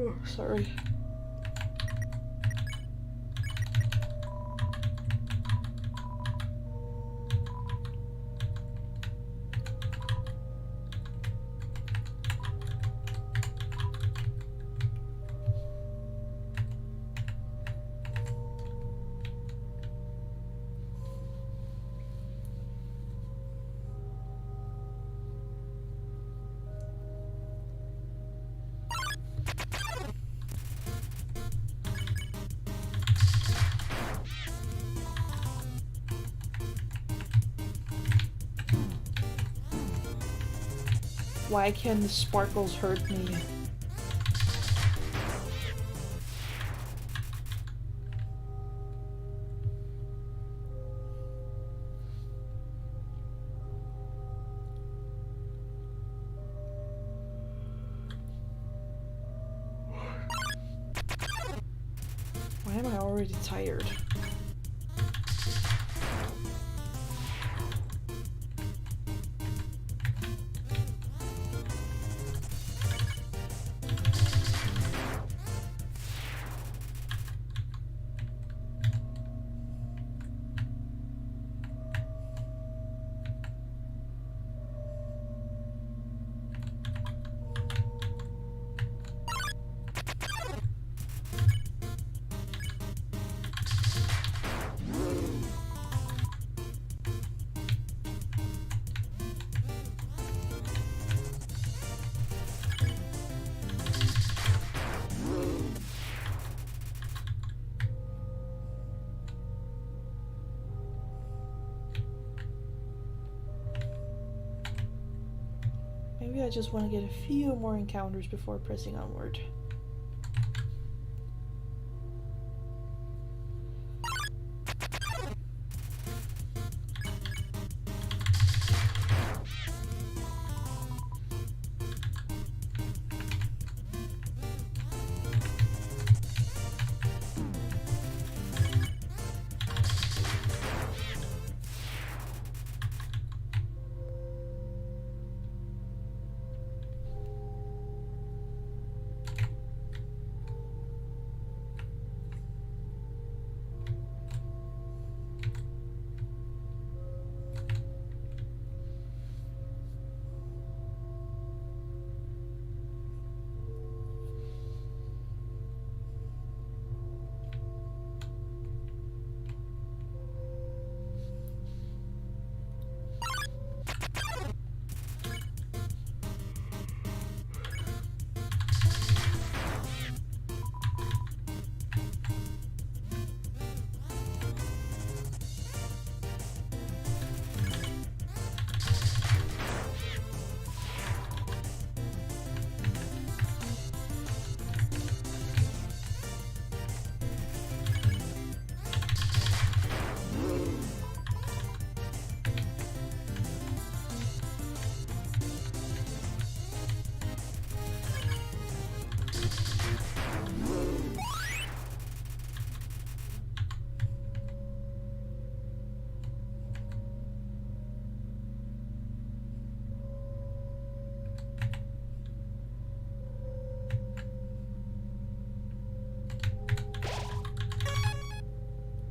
Oh, sorry. Why can the sparkles hurt me? Why am I already tired? Maybe I just want to get a few more encounters before pressing onward.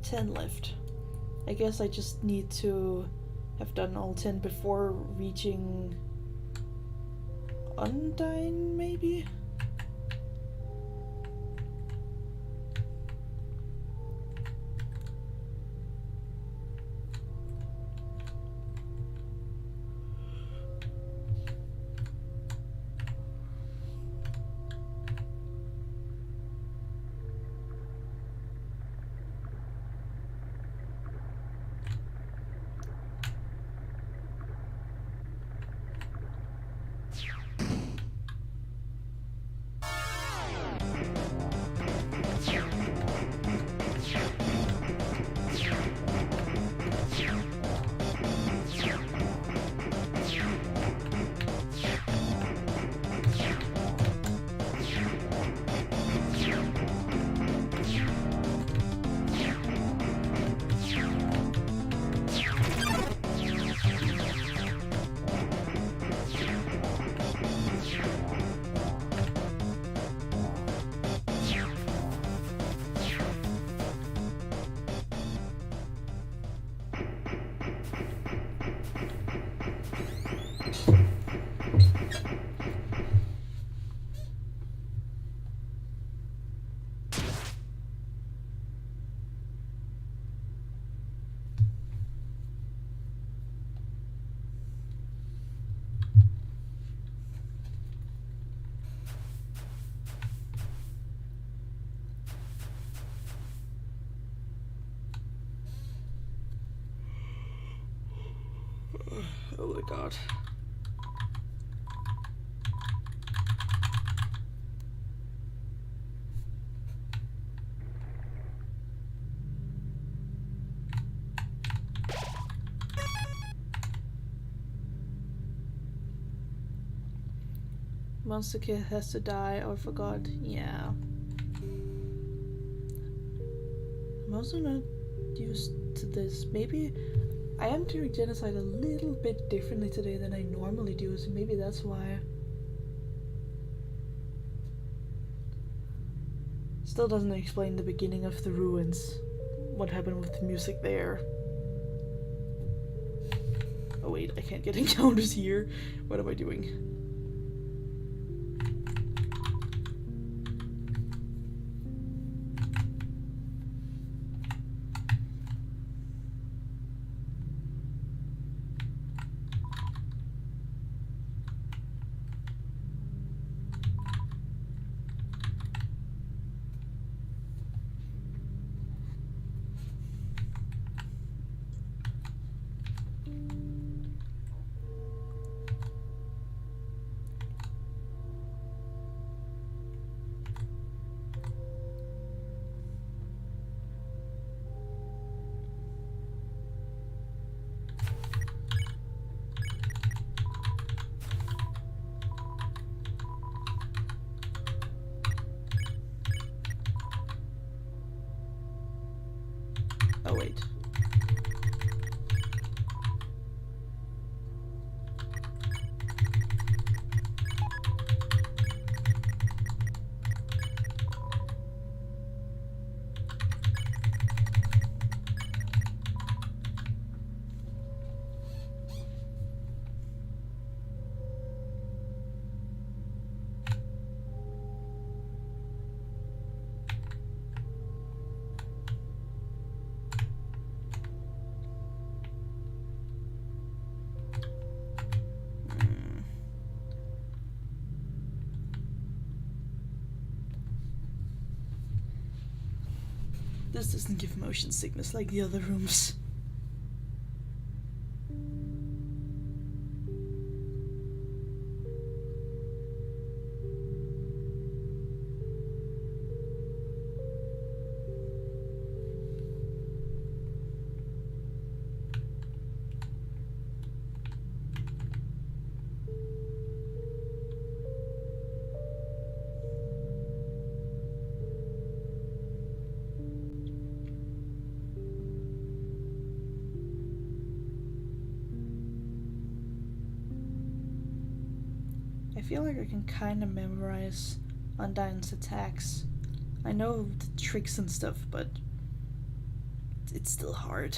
Ten left. I guess I just need to have done all 10 before reaching Undyne, maybe? Oh my god. Monster Kid has to die, or forgot. Yeah. I'm also not used to this. Maybe I am doing genocide a little bit differently today than I normally do, so maybe that's why. Still doesn't explain the beginning of the ruins. What happened with the music there. Oh wait, I can't get encounters here. What am I doing? This doesn't give motion sickness like the other rooms. I feel like I can kind of memorize Undyne's attacks. I know the tricks and stuff, but it's still hard.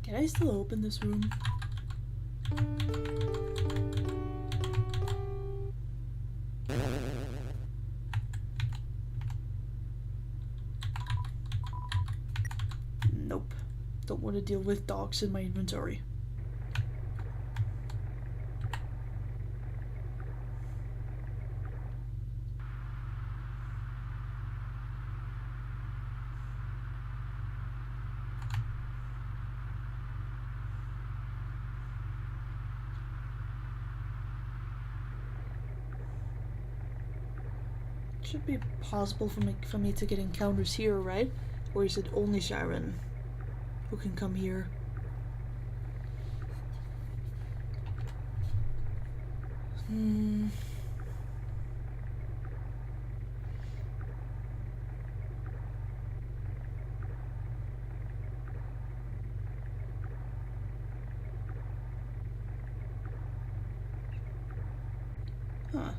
Can I still open this room? Nope. Don't want to deal with dogs in my inventory. Should be possible for me to get encounters here, right? Or is it only Sharon who can come here? Huh.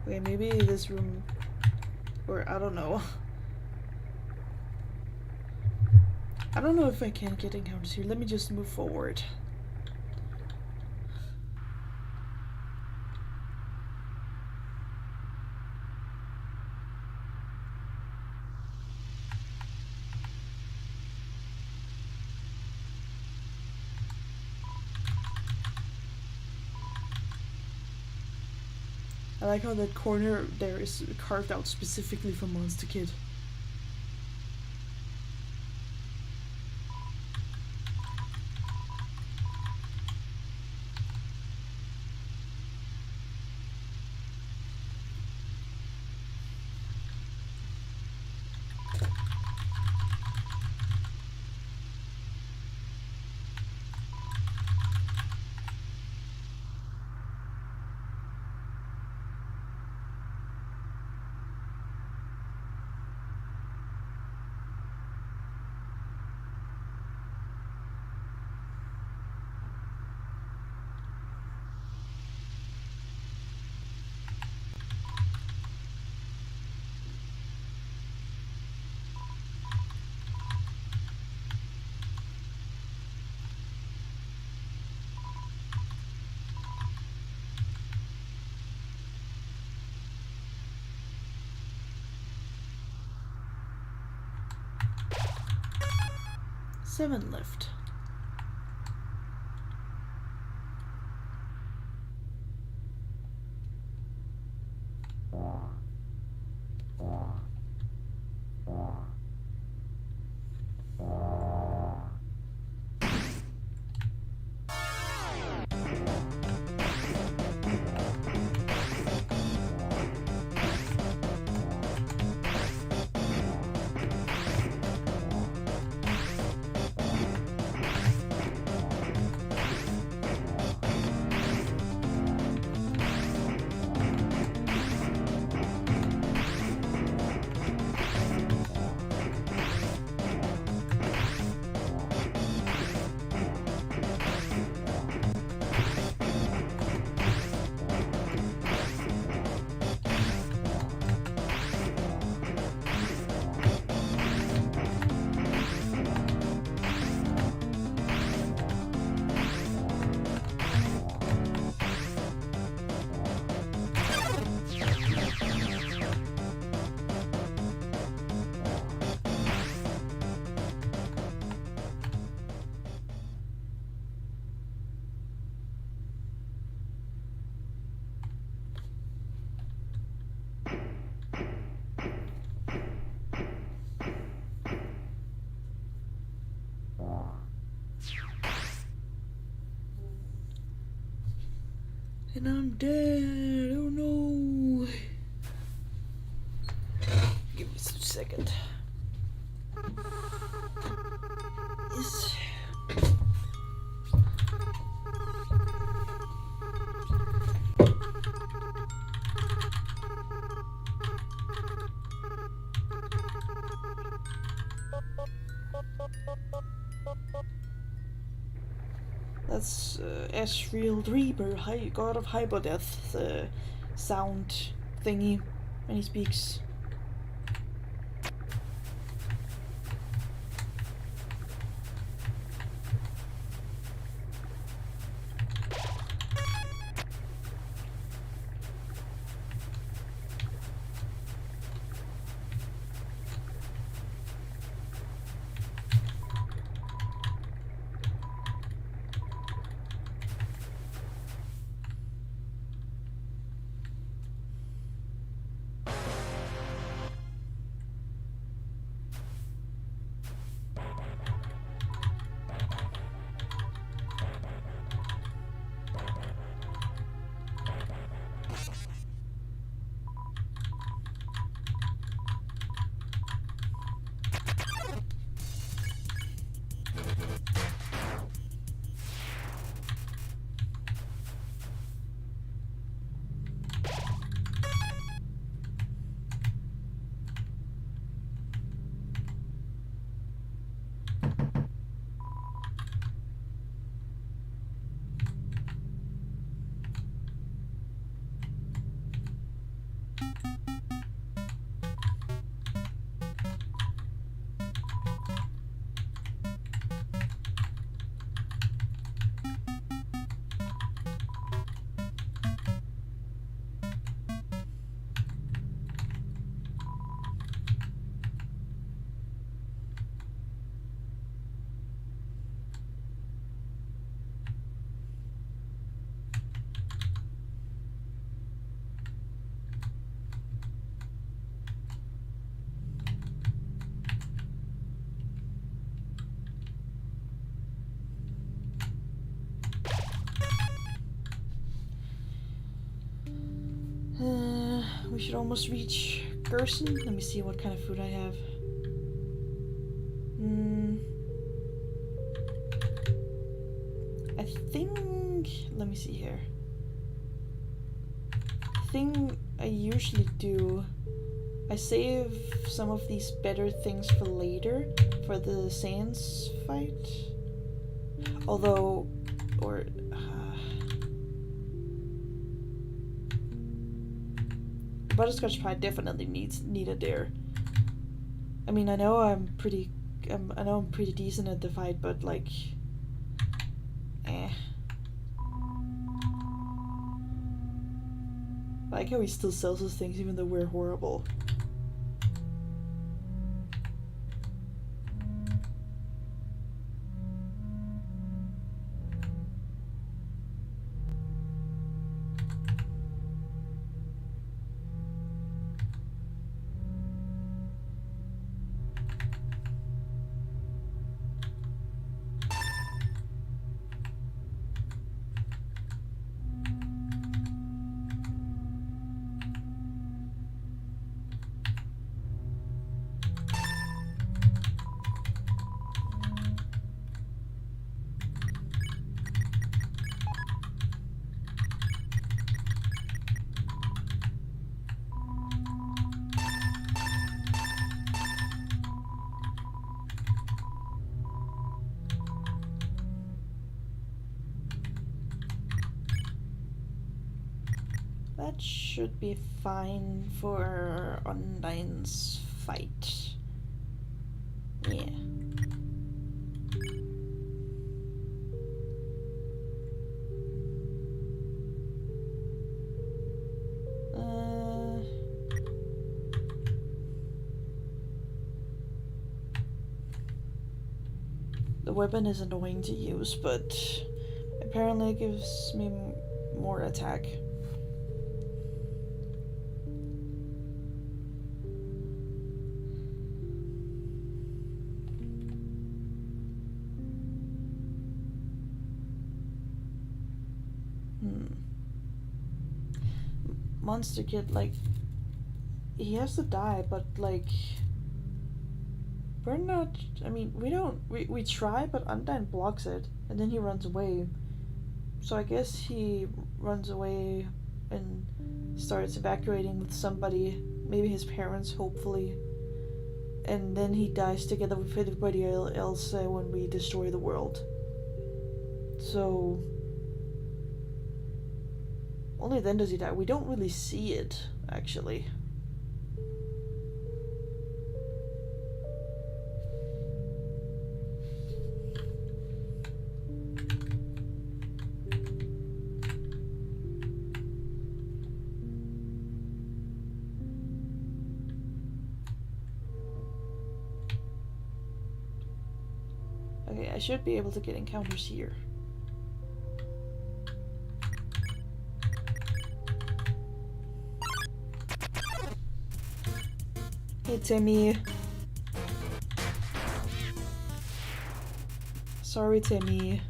Okay, maybe this room, or I don't know. I don't know if I can get encounters here. Let me just move forward. I like how that corner there is carved out specifically for Monster Kid. 7 left. And I'm dead. Oh no. Give me a second. Yes. That's Asriel Reaper, god of Hyperdeath, the sound thingy when he speaks. We should almost reach Gerson. Let me see what kind of food I have. I think... Let me see here. The thing I usually do... I save some of these better things for later. For the Sans fight. Although... Or... Butterscotch pie definitely needed there. I mean, I know I'm pretty decent at the fight, but like, I like how he still sells us things even though we're horrible. That should be fine for Undyne's fight. Yeah. The weapon is annoying to use, but apparently it gives me more attack. Monster Kid, like, he has to die, but like, we're not, I mean, we try, but Undyne blocks it, and then he runs away. So I guess he runs away and starts evacuating with somebody, maybe his parents, hopefully. And then he dies together with everybody else when we destroy the world. So only then does he die. We don't really see it, actually. Okay, I should be able to get encounters here. Hey, Timmy. Sorry, Timmy.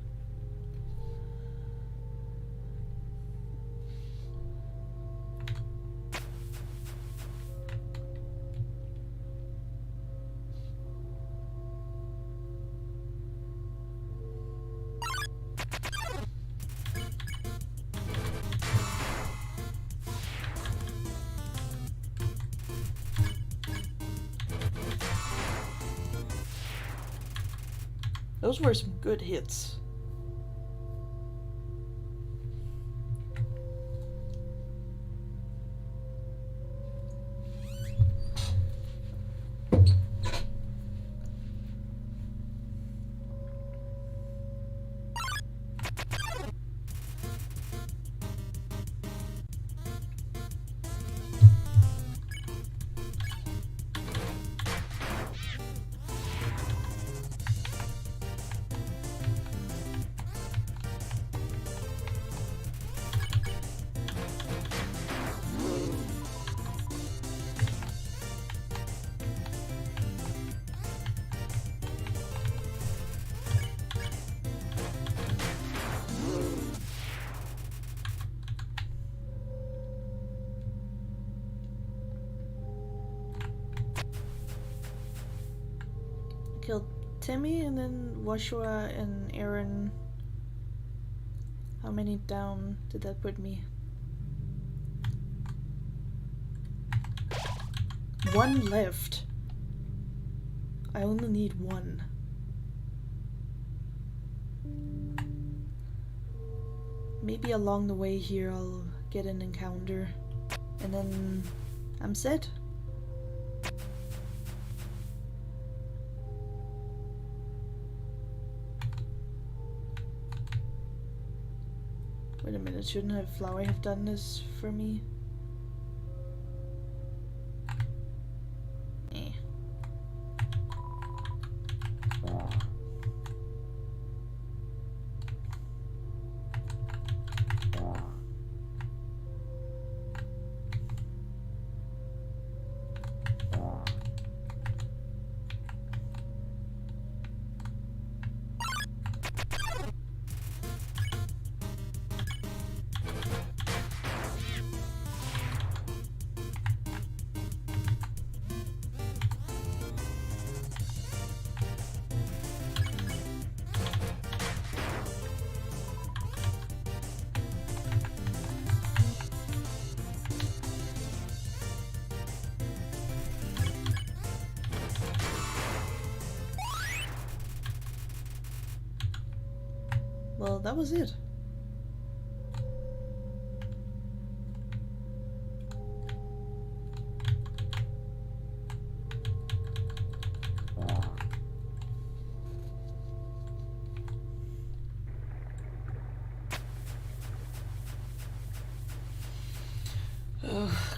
Those were some good hits. Killed Timmy and then Washua and Aaron. How many down did that put me? 1 left. I only need 1. Maybe along the way here I'll get an encounter and then I'm set. Wait a minute, shouldn't have Flower have done this for me? Eh. Well, that was it.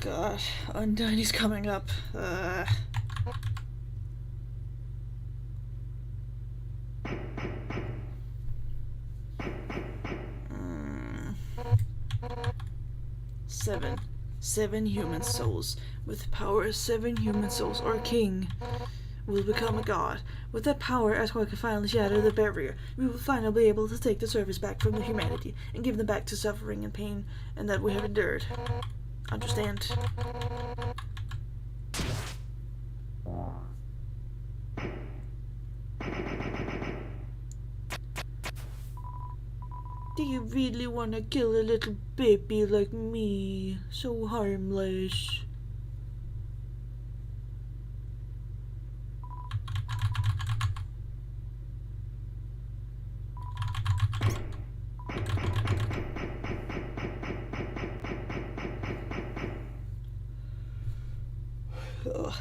God, Undyne's coming up. Seven human souls. With the power of 7 human souls, our king will become a god. With that power, Asgore can finally shatter the barrier. We will finally be able to take the service back from the humanity and give them back to suffering and pain and that we have endured. Understand? Do you really want to kill a little baby like me? So harmless. Ugh.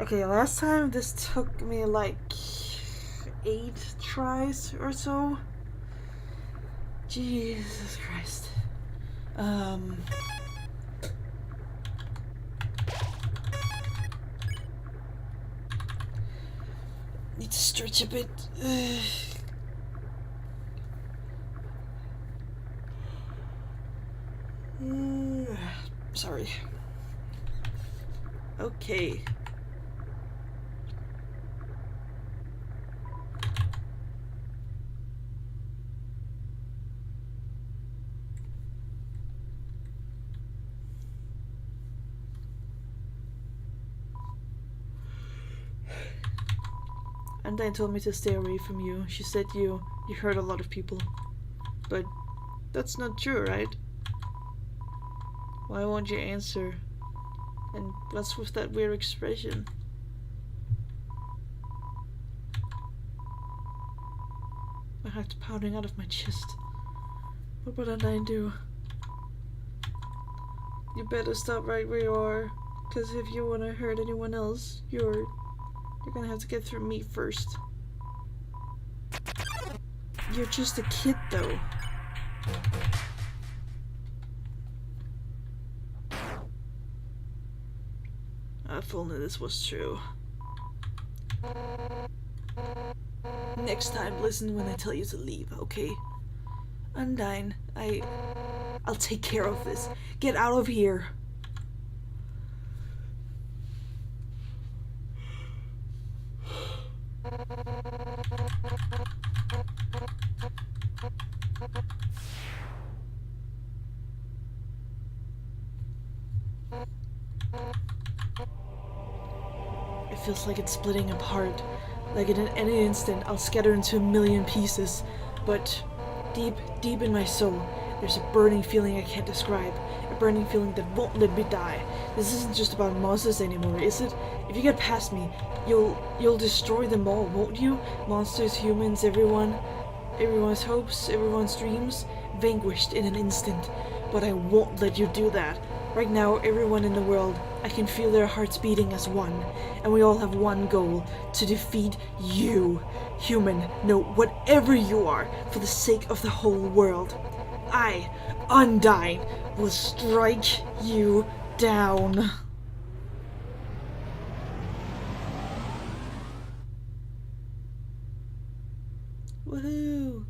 Okay, last time this took me like 8 tries or so. Jesus Christ. Need to stretch a bit. Sorry. Okay. Undyne told me to stay away from you. She said you hurt a lot of people. But that's not true, right? Why won't you answer? And what's with that weird expression? My heart's pounding out of my chest. What would Undyne do? You better stop right where you are. Cause if you wanna hurt anyone else, you're gonna have to get through me first. You're just a kid, though. If only this was true. Next time, listen when I tell you to leave, okay? Undyne, I'll take care of this. Get out of here. It feels like it's splitting apart. Like in any instant, I'll scatter into a million pieces. But deep in my soul, there's a burning feeling I can't describe. A burning feeling that won't let me die. This isn't just about monsters anymore, is it? If you get past me, you'll destroy them all, won't you? Monsters, humans, everyone. Everyone's hopes, everyone's dreams, vanquished in an instant. But I won't let you do that. Right now, everyone in the world, I can feel their hearts beating as one, and we all have one goal, to defeat you. Human, no, whatever you are, for the sake of the whole world. I, Undyne, will strike you down. Woohoo!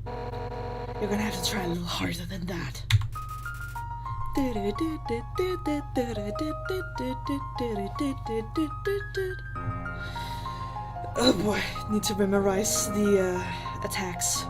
You're gonna have to try a little harder than that. Oh boy, need to memorize the attacks.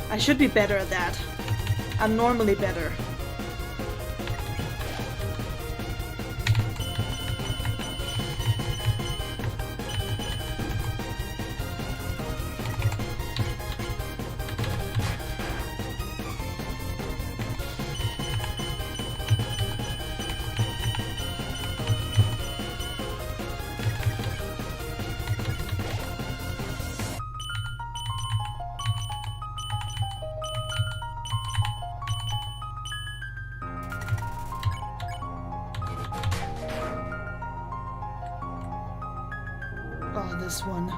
I should be better at that. I'm normally better. Oh, this one.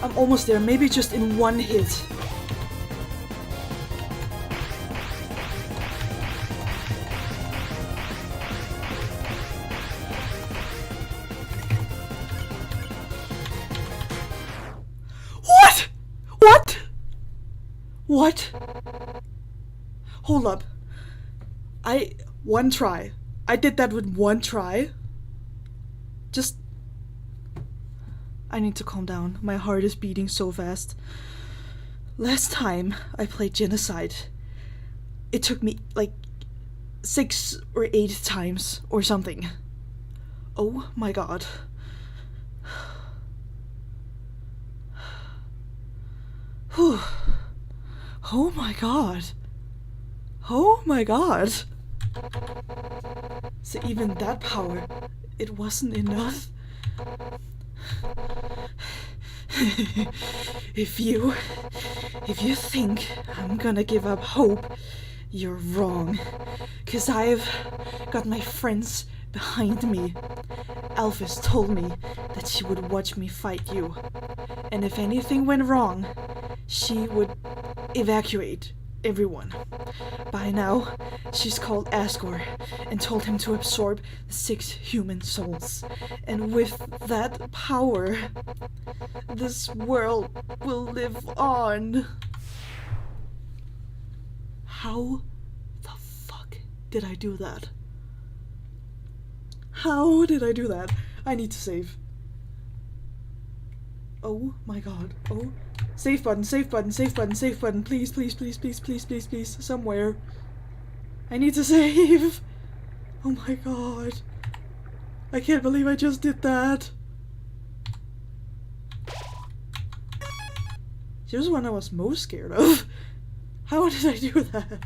I'm almost there, maybe just in one hit. What? What? What? Hold up. One try. I did that with one try. Just... I need to calm down. My heart is beating so fast. Last time I played Genocide, it took me like 6 or 8 times or something. Oh my god. Whew. Oh my god. Oh my god. So even that power, it wasn't enough. If you think I'm gonna give up hope, you're wrong. 'Cause I've got my friends behind me. Alphys told me that she would watch me fight you. And if anything went wrong, she would evacuate everyone. By now, she's called Asgore and told him to absorb the 6 human souls. And with that power, this world will live on. How the fuck did I do that? How did I do that? I need to save. Oh my god. Oh. Save button, save button, save button, save button. Please, please, please, please, please, please, please. Somewhere. I need to save. Oh my god. I can't believe I just did that. She was the one I was most scared of. How did I do that?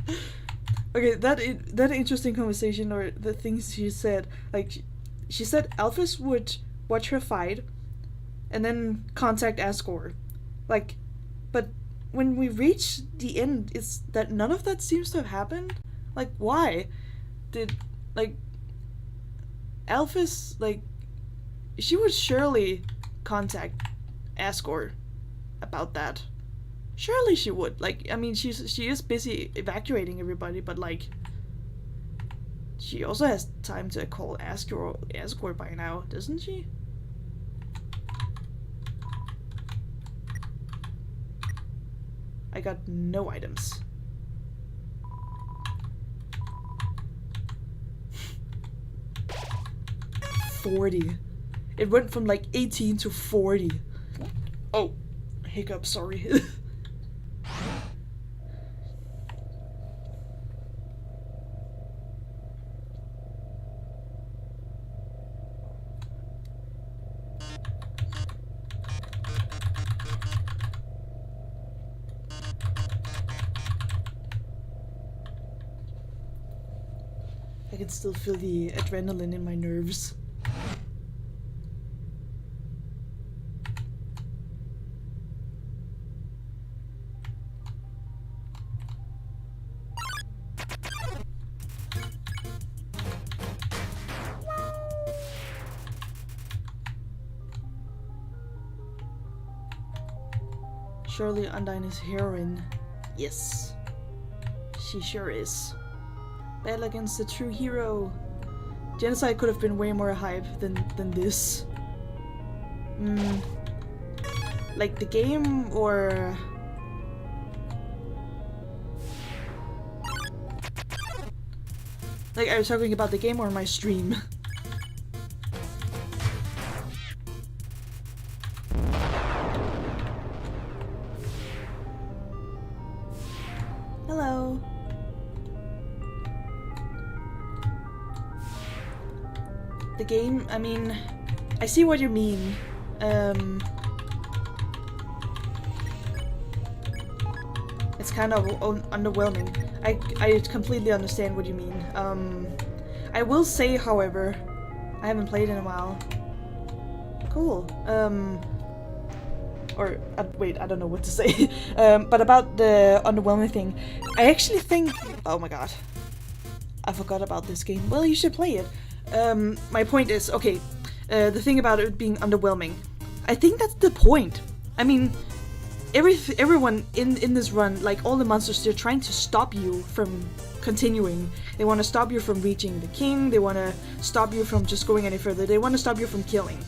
Okay, that interesting conversation, or the things she said, like, she said Alphys would watch her fight and then contact Asgore. Like, but when we reach the end, it's that none of that seems to have happened. Like, why? Did, like, Alphys, like, she would surely contact Asgore about that. Surely she would. Like, I mean, she is busy evacuating everybody, but like, she also has time to call escort by now, doesn't she? I got no items. $40. It went from like 18 to 40. Oh, hiccup, sorry. I can still feel the adrenaline in my nerves. Surely Undyne is heroine. Yes. She sure is. Battle against the true hero. Genocide could have been way more hype than this. Like the game, or... Like, I was talking about the game or my stream. Hello. The game, I mean, I see what you mean. It's kind of underwhelming. I completely understand what you mean. I will say, however, I haven't played in a while. Cool. Wait, I don't know what to say. But about the underwhelming thing, I actually think... Oh my god. I forgot about this game. Well, you should play it. My point is, okay, the thing about it being underwhelming, I think that's the point. I mean, everyone in this run, like all the monsters, they're trying to stop you from continuing. They want to stop you from reaching the king, they want to stop you from just going any further, they want to stop you from killing.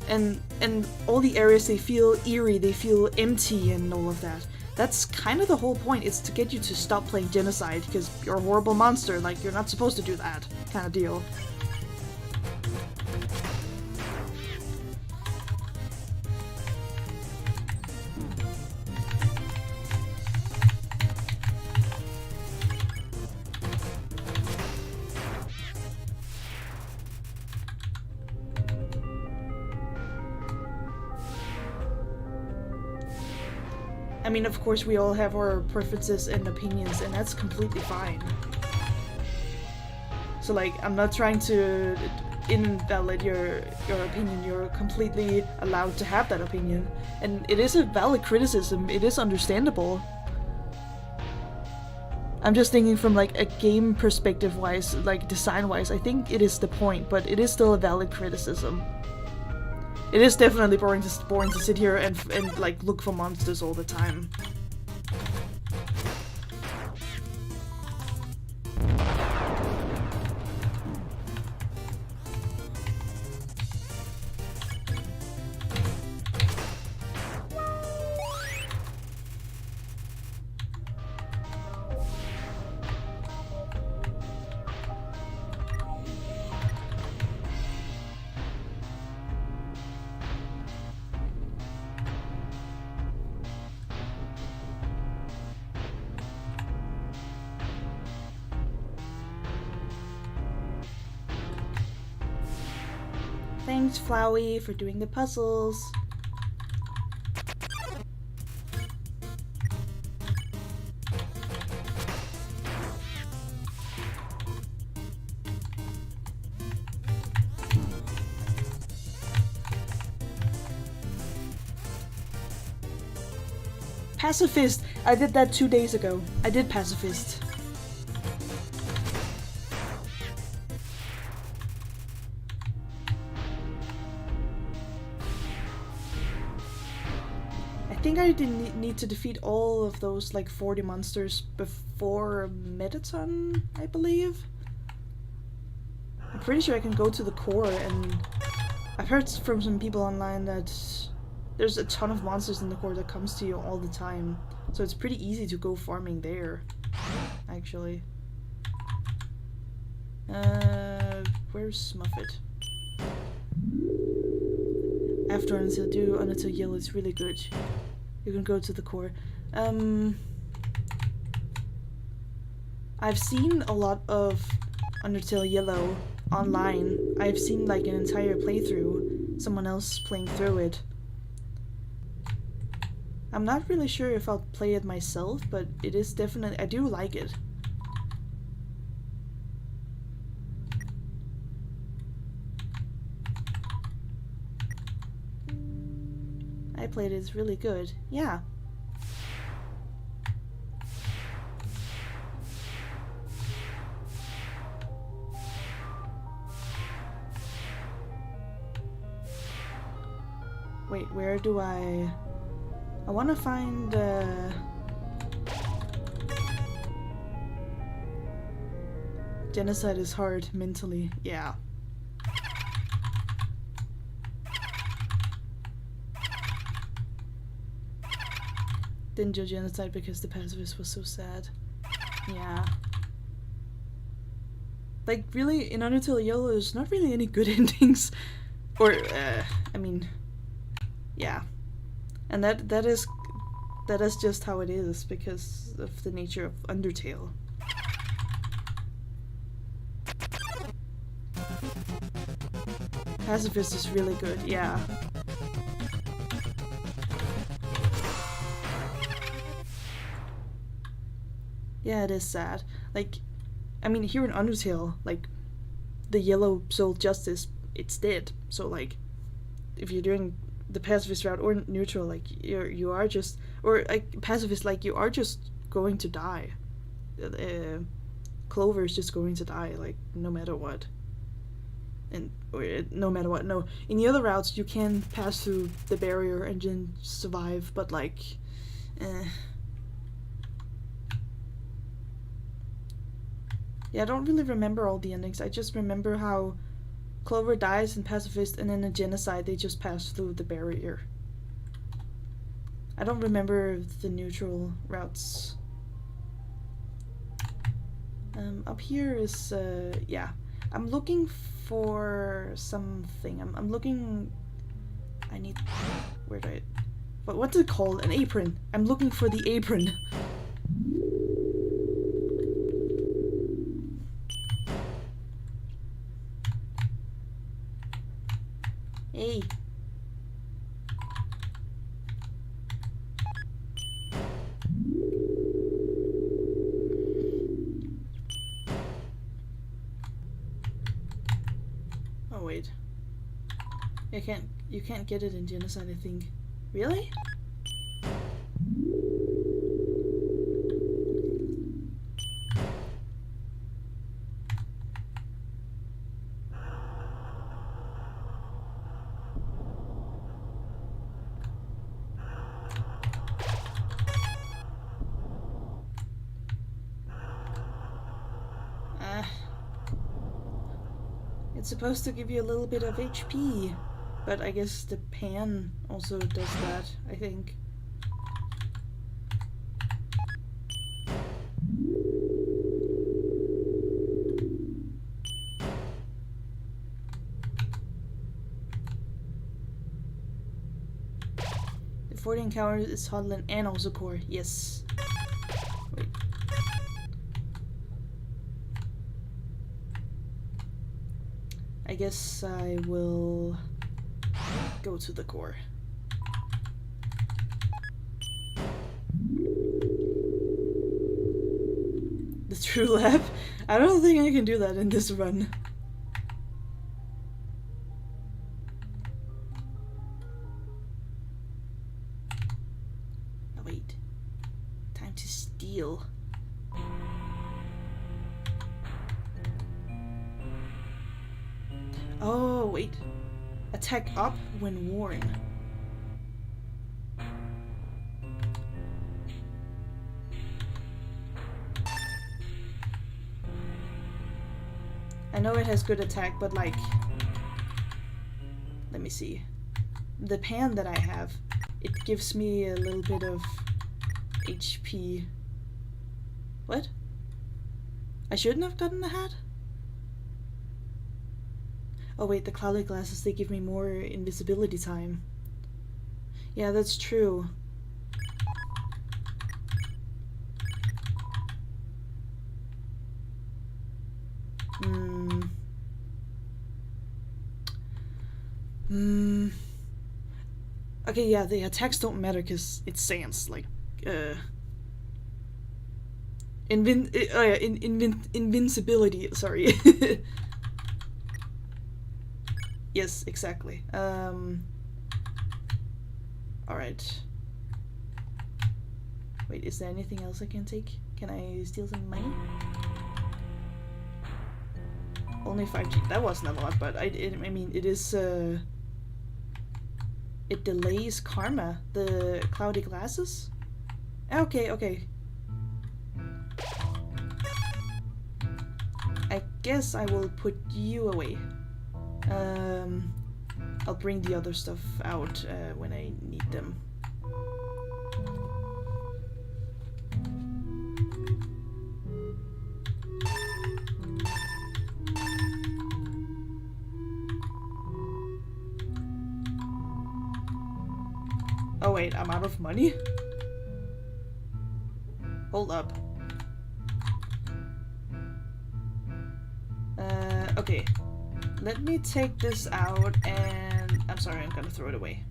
And all the areas, they feel eerie, they feel empty and all of that. That's kind of the whole point, is to get you to stop playing Genocide, because you're a horrible monster, like you're not supposed to do that kind of deal. I mean, of course, we all have our preferences and opinions, and that's completely fine. So, like, I'm not trying to invalidate your opinion. You're completely allowed to have that opinion. And it is a valid criticism. It is understandable. I'm just thinking from, like, a game perspective-wise, like, design-wise, I think it is the point, but it is still a valid criticism. It is definitely boring to sit here and like look for monsters all the time. Thanks, Flowey, for doing the puzzles. Pacifist! I did that 2 days ago. I did Pacifist. I think I didn't need to defeat all of those like 40 monsters before Metaton, I believe. I'm pretty sure I can go to the core, and I've heard from some people online that there's a ton of monsters in the core that comes to you all the time. So it's pretty easy to go farming there, actually. Where's Smuffet? After Undertale Yellow is really good. You can go to the core. I've seen a lot of Undertale Yellow online. I've seen like an entire playthrough, someone else playing through it. I'm not really sure if I'll play it myself, but it is definitely, I do like it. I played it, it's really good. Yeah. Wait, where do I want to find, Genocide is hard mentally, yeah. Didn't do Genocide because the pacifist was so sad. Yeah. Like, really, in Undertale Yellow, there's not really any good endings. Or, I mean, yeah. And that is just how it is because of the nature of Undertale. Pacifist is really good, yeah. Yeah, it is sad. Like, I mean, here in Undertale, like, the yellow soul justice, it's dead. So, like, if you're doing the pacifist route or neutral, like, you are just, or like pacifist, like, you are just going to die. Clover is just going to die, like, no matter what. And or no matter what. No, in the other routes you can pass through the barrier and then survive, but like, yeah, I don't really remember all the endings. I just remember how Clover dies in Pacifist, and then in Genocide they just pass through the barrier. I don't remember the neutral routes. Up here is, yeah. I'm looking for something. I'm looking... I need... Where do I... What's it called? An apron. I'm looking for the apron. Hey. Oh wait. You can't get it in Genocide, I think. Really? It's supposed to give you a little bit of HP, but I guess the pan also does that, I think. The 40 encounters is Hotland and also core, yes. Wait. I guess I will go to the core. The true lab? I don't think I can do that in this run. Oh wait. Time to steal. Oh, wait. Attack up when worn. I know it has good attack, but like, let me see. The pan that I have, it gives me a little bit of HP. What? I shouldn't have gotten the hat? Oh wait, the cloudy glasses, they give me more invisibility time. Yeah, that's true. Okay, yeah, the attacks don't matter because it's sans, like, invincibility, sorry. Yes, exactly. Alright. Wait, is there anything else I can take? Can I steal some money? Only 5G. That wasn't a lot, but I mean, it is, it delays karma. The cloudy glasses? Okay, okay. I guess I will put you away. I'll bring the other stuff out when I need them. Oh wait, I'm out of money? Hold up. Okay. Let me take this out and... I'm sorry, I'm gonna throw it away.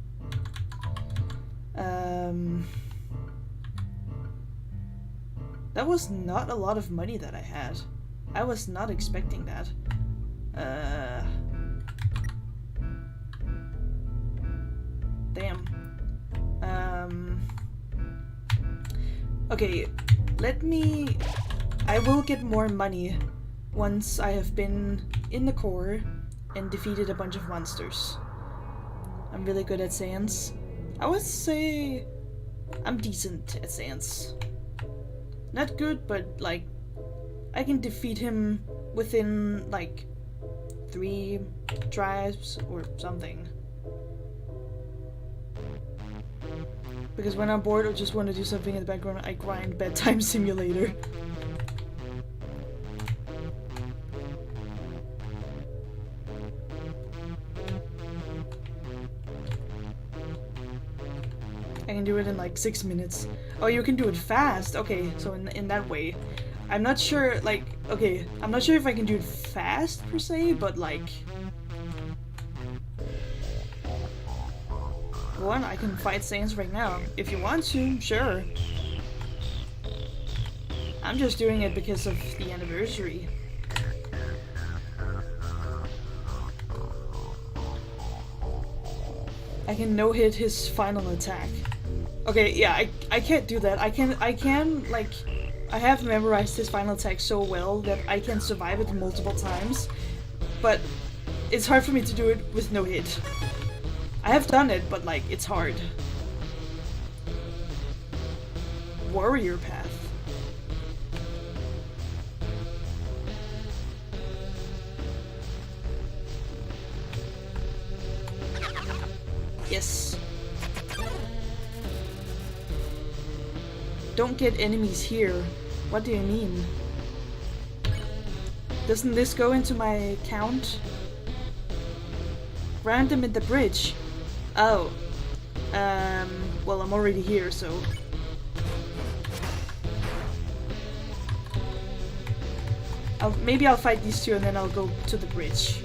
That was not a lot of money that I had. I was not expecting that. Damn. Okay, let me... I will get more money once I have been in the core and defeated a bunch of monsters. I'm really good at sans. I would say I'm decent at sans. Not good, but like I can defeat him within like 3 tries or something. Because when I'm bored or just want to do something in the background, I grind Bedtime Simulator. I can do it in like 6 minutes. Oh, you can do it fast. Okay, so in that way. I'm not sure, like, okay, I'm not sure if I can do it fast per se, but like... One, I can fight Sans right now. If you want to, sure. I'm just doing it because of the anniversary. I can no-hit his final attack. Okay, yeah, I can't do that. I can, like, I have memorized his final attack so well that I can survive it multiple times, but it's hard for me to do it with no hit. I have done it, but like, it's hard. Warrior path. Yes. Don't get enemies here. What do you mean? Doesn't this go into my count? Random in the bridge. Oh. Well, I'm already here, so... maybe I'll fight these two and then I'll go to the bridge.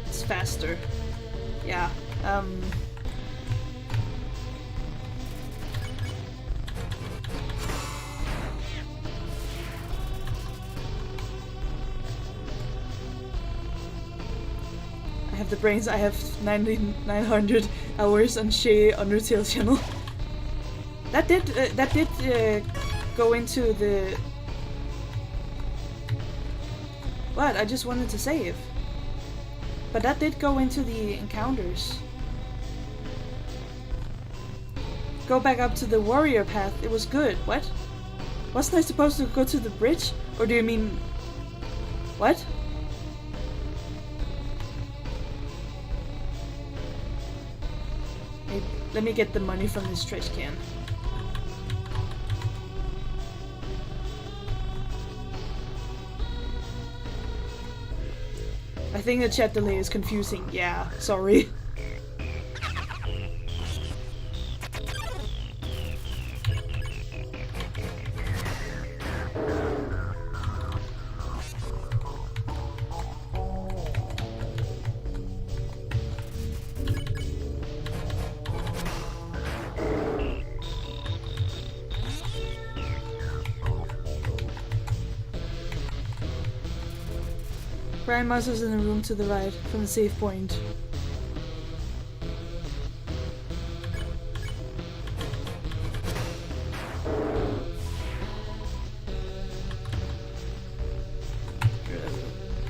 It's faster. Yeah, I have the brains. I have 900 hours on Shay Undertale channel. That did go into the... What? I just wanted to save. But that did go into the encounters. go back up to the warrior path. It was good. What? Wasn't I supposed to go to the bridge? Or do you mean... What? Hey, let me get the money from this trash can. I think the chat delay is confusing. Yeah, sorry. Brian Monster's in the room to the right from the save point.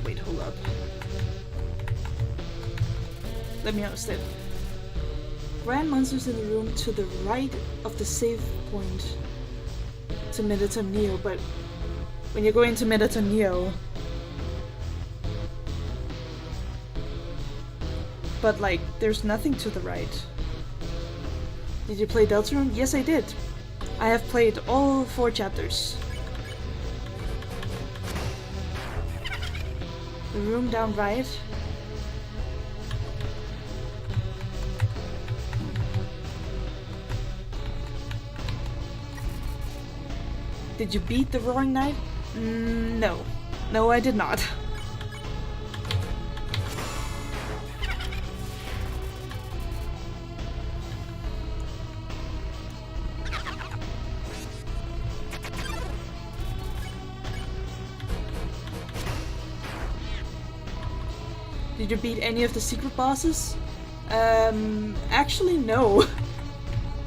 Wait, hold up. Let me understand. Brian Monster's in the room to the right of the save point to Mettaton Neo, but when you're going to Mettaton Neo, but like, there's nothing to the right. Did you play Deltarune? Yes, I did. I have played all 4 chapters. The room down right. Did you beat the Roaring Knight? No. No, I did not. Did you beat any of the secret bosses? Actually no.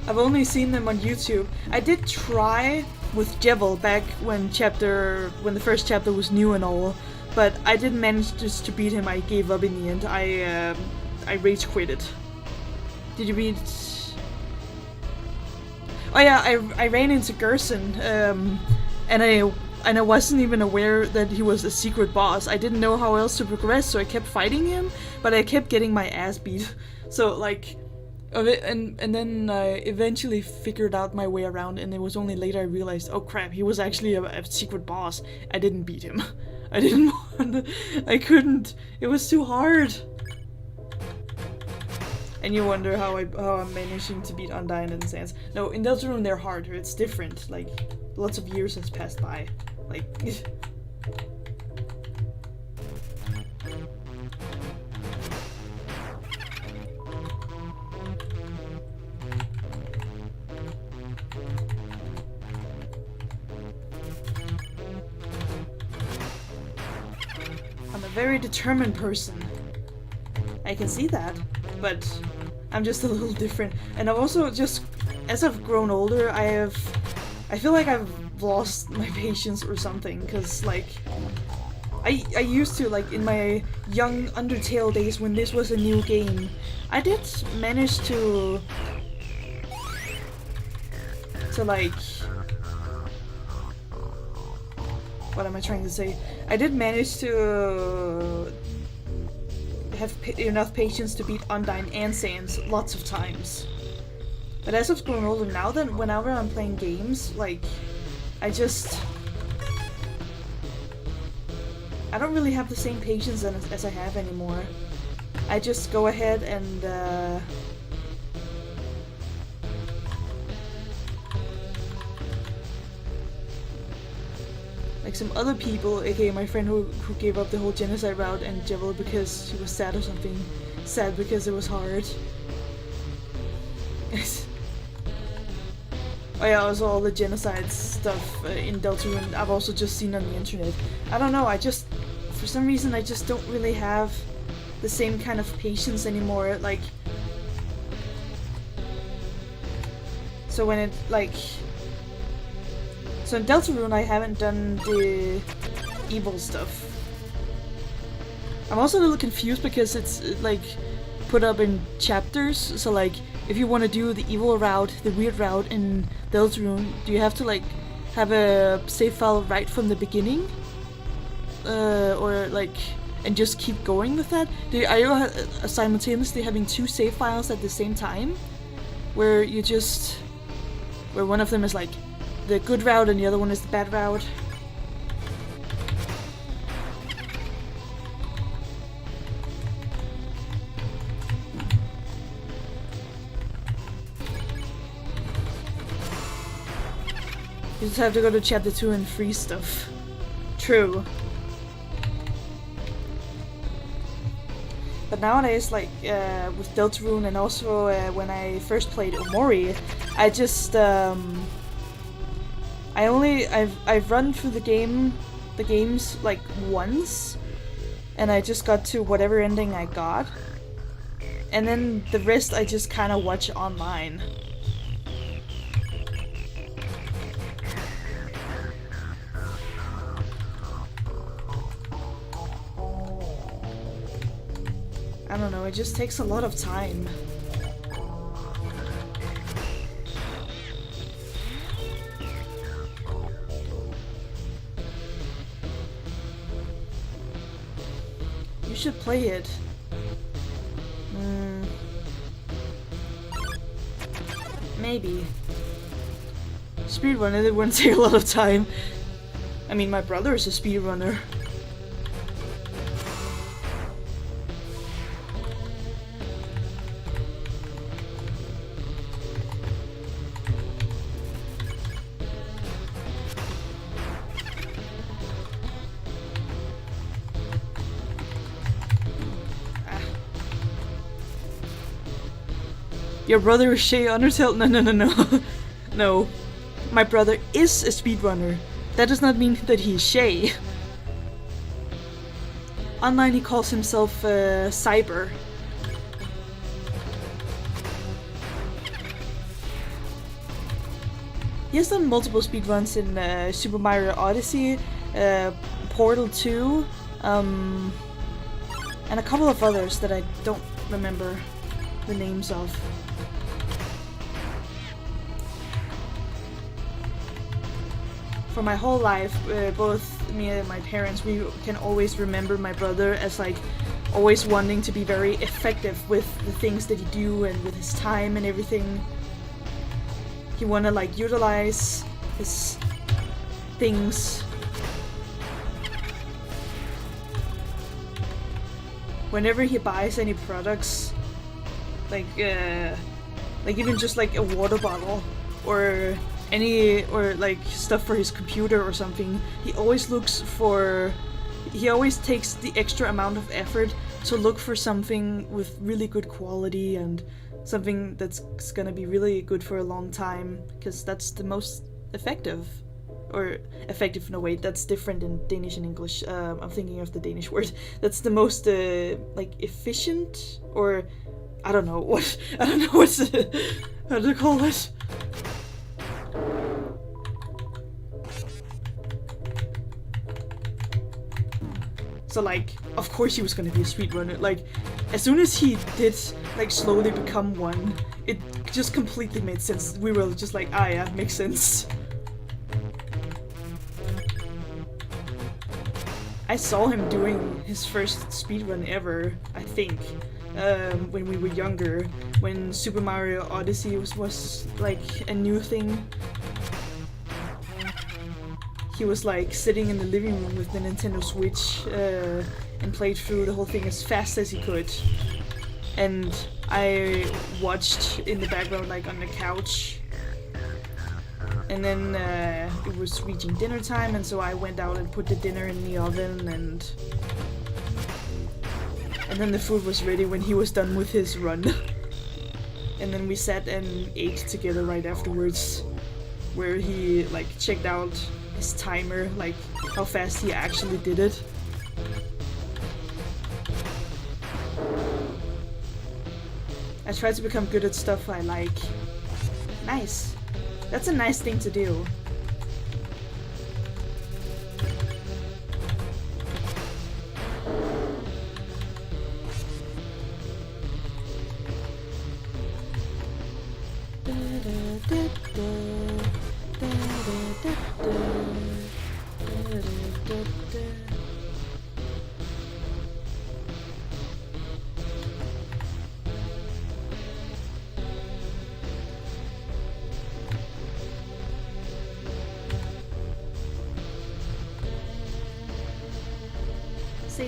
I've only seen them on YouTube. I did try with Jevil back when the first chapter was new and all, but I didn't manage just to beat him. I gave up in the end. I rage quitted. Did you beat... Oh yeah, I ran into Gerson, and I wasn't even aware that he was a secret boss. I didn't know how else to progress, so I kept fighting him, but I kept getting my ass beat. So like, and then I eventually figured out my way around, and it was only later I realized, oh crap, he was actually a secret boss. I didn't beat him. I didn't want to, I couldn't. It was too hard. And you wonder how I'm managing to beat Undyne and Sans. No, in Deltarune they're harder. It's different. Like, lots of years has passed by. Like... I'm a very determined person. I can see that, but I'm just a little different. And I've also just, as I've grown older, I feel like I've lost my patience or something, because like, I used to, like, in my young Undertale days when this was a new game, I did manage to like, what am I trying to say? I did manage to have enough patience to beat Undyne and Sans lots of times. But as I've grown older now, then whenever I'm playing games, like, I don't really have the same patience as I have anymore. I just go ahead and like some other people, aka my friend who gave up the whole genocide route and Jevil because she was sad or something. Sad because it was hard. Oh yeah, also all the genocide stuff in Deltarune I've also just seen on the internet. I don't know, for some reason I just don't really have the same kind of patience anymore, like... So when it, like... So in Deltarune I haven't done the evil stuff. I'm also a little confused because it's like put up in chapters, so like if you want to do the evil route, the weird route in Deltarune, do you have to like have a save file right from the beginning, or like, and just keep going with that? Are you simultaneously having 2 save files at the same time, where one of them is like the good route and the other one is the bad route? You just have to go to chapter 2 and free stuff. True. But nowadays, like, with Deltarune and also when I first played Omori, I just, I've run through the games like once, and I just got to whatever ending I got. And then the rest I just kinda watch online. I don't know, it just takes a lot of time. You should play it. Maybe. Speedrunner, it wouldn't take a lot of time. I mean, my brother is a speedrunner. Your brother is Shay Undertale? No. No. My brother is a speedrunner. That does not mean that he is Shay. Online he calls himself Cyber. He has done multiple speedruns in Super Mario Odyssey, Portal 2, and a couple of others that I don't remember the names of. For my whole life, both me and my parents, we can always remember my brother as like always wanting to be very effective with the things that he do and with his time and everything. He wanna like utilize his things. Whenever he buys any products, like even just like a water bottle or like stuff for his computer or something, he always takes the extra amount of effort to look for something with really good quality and something that's gonna be really good for a long time, because that's the most effective. Or effective in a way that's different in Danish and English. I'm thinking of the Danish word. That's the most like efficient, or I don't know what how to call it. So like, of course he was gonna be a speedrunner. Like, as soon as he did like slowly become one, it just completely made sense. We were just like, ah yeah, makes sense. I saw him doing his first speedrun ever, I think, when we were younger, when Super Mario Odyssey was like a new thing. He was like sitting in the living room with the Nintendo Switch and played through the whole thing as fast as he could. And I watched in the background, like on the couch. And then it was reaching dinner time, and so I went out and put the dinner in the oven, and then the food was ready when he was done with his run. And then we sat and ate together right afterwards, where he like checked out his timer, like how fast he actually did it. I try to become good at stuff I like. Nice. That's a nice thing to do.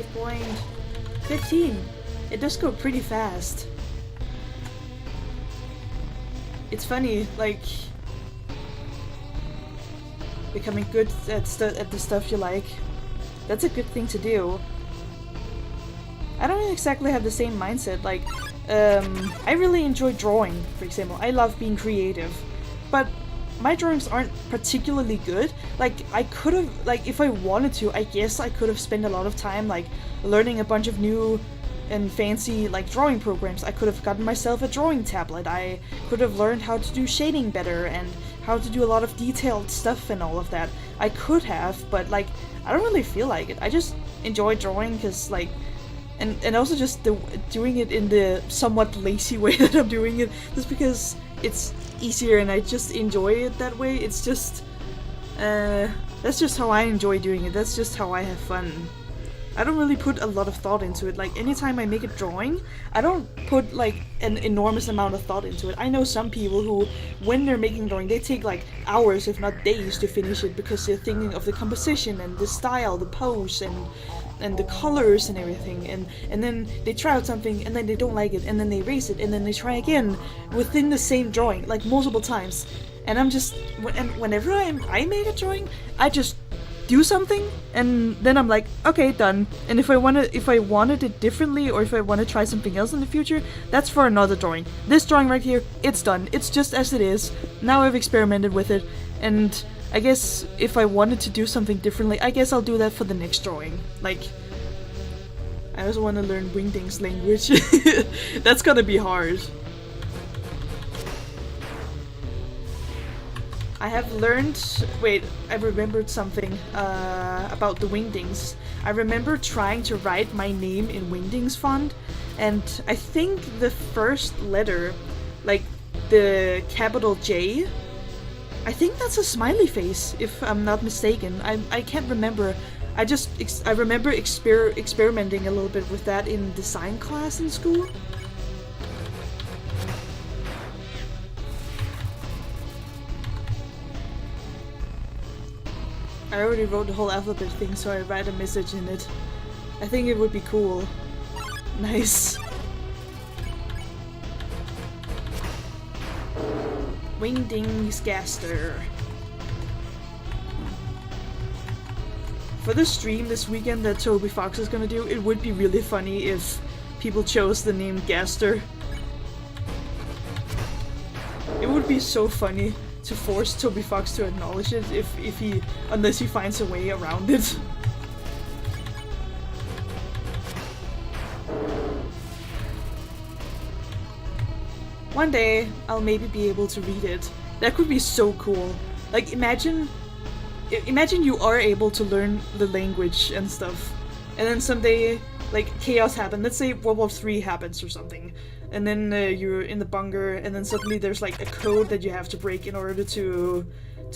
5.15. It does go pretty fast. It's funny, like, becoming good at the stuff you like. That's a good thing to do. I don't exactly have the same mindset. Like, I really enjoy drawing, for example. I love being creative, but my drawings aren't particularly good. Like, I could have, like, if I wanted to, I guess I could have spent a lot of time, like, learning a bunch of new and fancy, like, drawing programs. I could have gotten myself a drawing tablet. I could have learned how to do shading better and how to do a lot of detailed stuff and all of that. I could have, but, like, I don't really feel like it. I just enjoy drawing because, like, and also just doing it in the somewhat lazy way that I'm doing it, just because it's easier and I just enjoy it that way. It's just, that's just how I enjoy doing it. That's just how I have fun. I don't really put a lot of thought into it. Like, anytime I make a drawing, I don't put, like, an enormous amount of thought into it. I know some people who, when they're making a drawing, they take, like, hours, if not days, to finish it because they're thinking of the composition and the style, the pose, and the colors and everything, and then they try out something and then they don't like it, and then they erase it, and then they try again within the same drawing, like, multiple times. And I'm just, whenever I make a drawing, I just do something, and then I'm like, okay, done. And if I wanted it differently, or if I want to try something else in the future, that's for another drawing. This drawing right here, it's done. It's just as it is. Now I've experimented with it, and I guess if I wanted to do something differently, I guess I'll do that for the next drawing. Like, I also want to learn Wingding's language. That's gonna be hard. I have learned... Wait, I remembered something about the Wingdings. I remember trying to write my name in Wingdings font, and I think the first letter, like the capital J, I think that's a smiley face, if I'm not mistaken. I can't remember. I remember experimenting a little bit with that in design class in school. I already wrote the whole alphabet thing, so I write a message in it. I think it would be cool. Nice. Wingdings Gaster. For the stream this weekend that Toby Fox is gonna do, it would be really funny if people chose the name Gaster. It would be so funny to force Toby Fox to acknowledge it unless he finds a way around it. One day, I'll maybe be able to read it. That could be so cool. Like, imagine you are able to learn the language and stuff, and then someday, like, chaos happens. Let's say World War III happens or something, and then you're in the bunker, and then suddenly there's, like, a code that you have to break in order to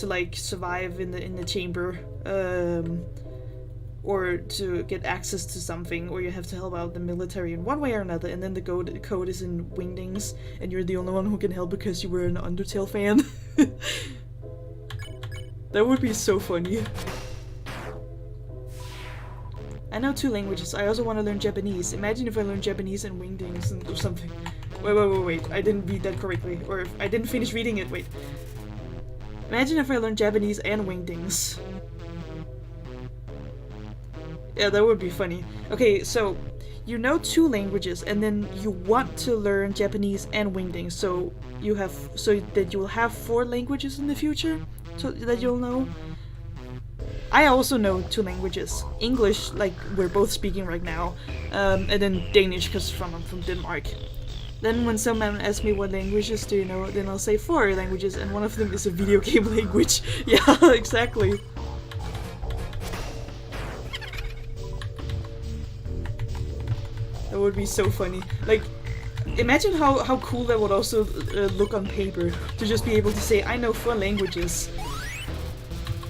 like, survive in the chamber, or to get access to something, or you have to help out the military in one way or another, and then the code is in Wingdings, and you're the only one who can help because you were an Undertale fan. That would be so funny. I know 2 languages. I also want to learn Japanese. Imagine if I learned Japanese and Wingdings or something. Wait. I didn't read that correctly. Or if I didn't finish reading it. Wait. Imagine if I learned Japanese and Wingdings. Yeah, that would be funny. Okay, so you know 2 languages, and then you want to learn Japanese and Wingdings, so that you will have 4 languages in the future, so that you'll know. I also know 2 languages. English, like we're both speaking right now, and then Danish, because I'm from Denmark. Then when someone asks me what languages do you know, then I'll say 4 languages, and one of them is a video game language. Yeah, exactly. That would be so funny. Like, imagine how cool that would also look on paper, to just be able to say, I know 4 languages.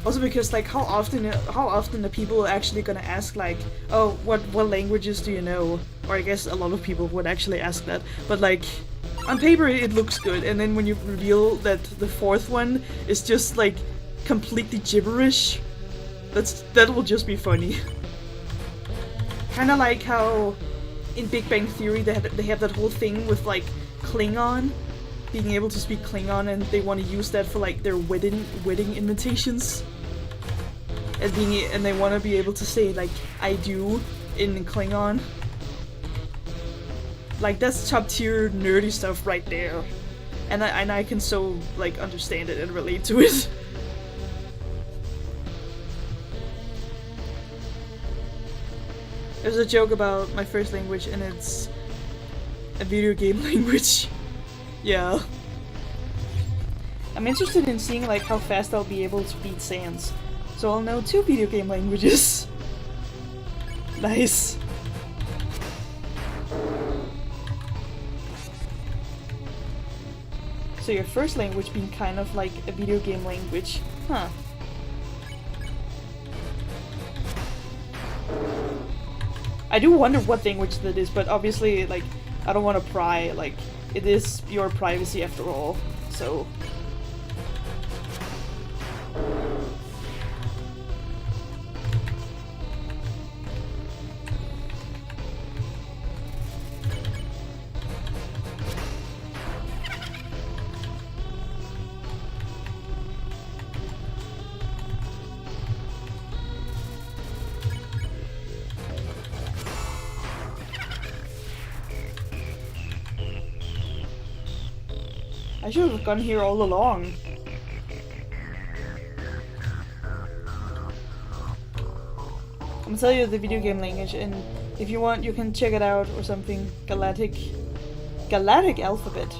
Also because, like, how often are people actually gonna ask, like, oh, what languages do you know? Or I guess a lot of people would actually ask that. But, like, on paper it looks good, and then when you reveal that the 4th one is just, like, completely gibberish, that will just be funny. kind of like how in Big Bang Theory they have that whole thing with like Klingon, being able to speak Klingon, and they want to use that for like their wedding invitations, and they want to be able to say like "I do" in Klingon. Like that's top tier nerdy stuff right there, and I can so like understand it and relate to it. There's a joke about my first language, and it's a video game language. Yeah. I'm interested in seeing like how fast I'll be able to beat Sans, so I'll know 2 video game languages. Nice. So your first language being kind of like a video game language, huh? I do wonder what language that is, but obviously, like, I don't want to pry, like, it is your privacy after all, so... I should have gone here all along. I'm gonna tell you the video game language, and if you want, you can check it out or something. Galactic alphabet.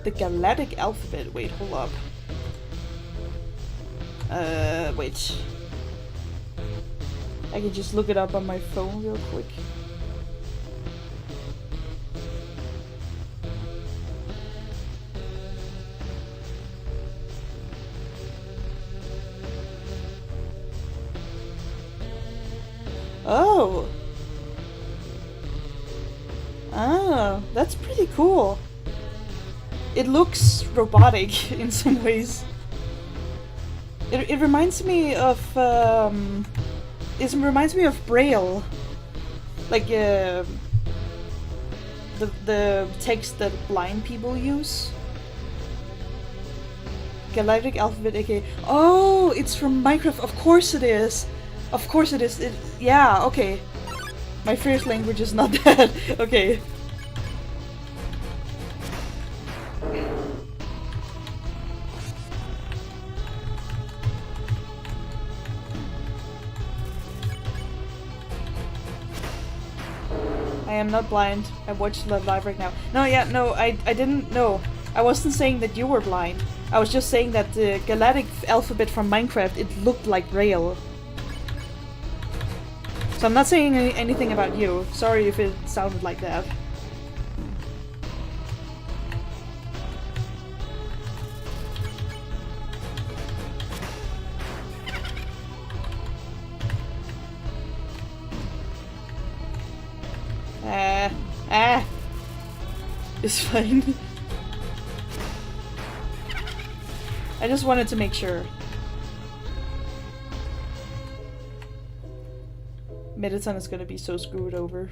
The Galactic alphabet. Wait, hold up. Wait. I can just look it up on my phone real quick. Oh! Ah, that's pretty cool. It looks robotic in some ways. It reminds me of it reminds me of Braille, like the text that blind people use. Galactic alphabet, aka oh, it's from Minecraft. Of course it is. Of course it is. Yeah, okay. My first language is not that. Okay. I am not blind. I watched the live right now. No, yeah, no, I didn't know. I wasn't saying that you were blind. I was just saying that the Galactic alphabet from Minecraft, it looked like Braille. So I'm not saying anything about you. Sorry if it sounded like that. It's fine. I just wanted to make sure. Mediton is gonna be so screwed over.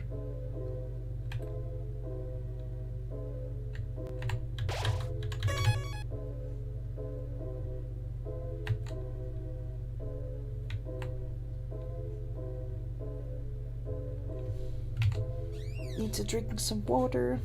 Need to drink some water.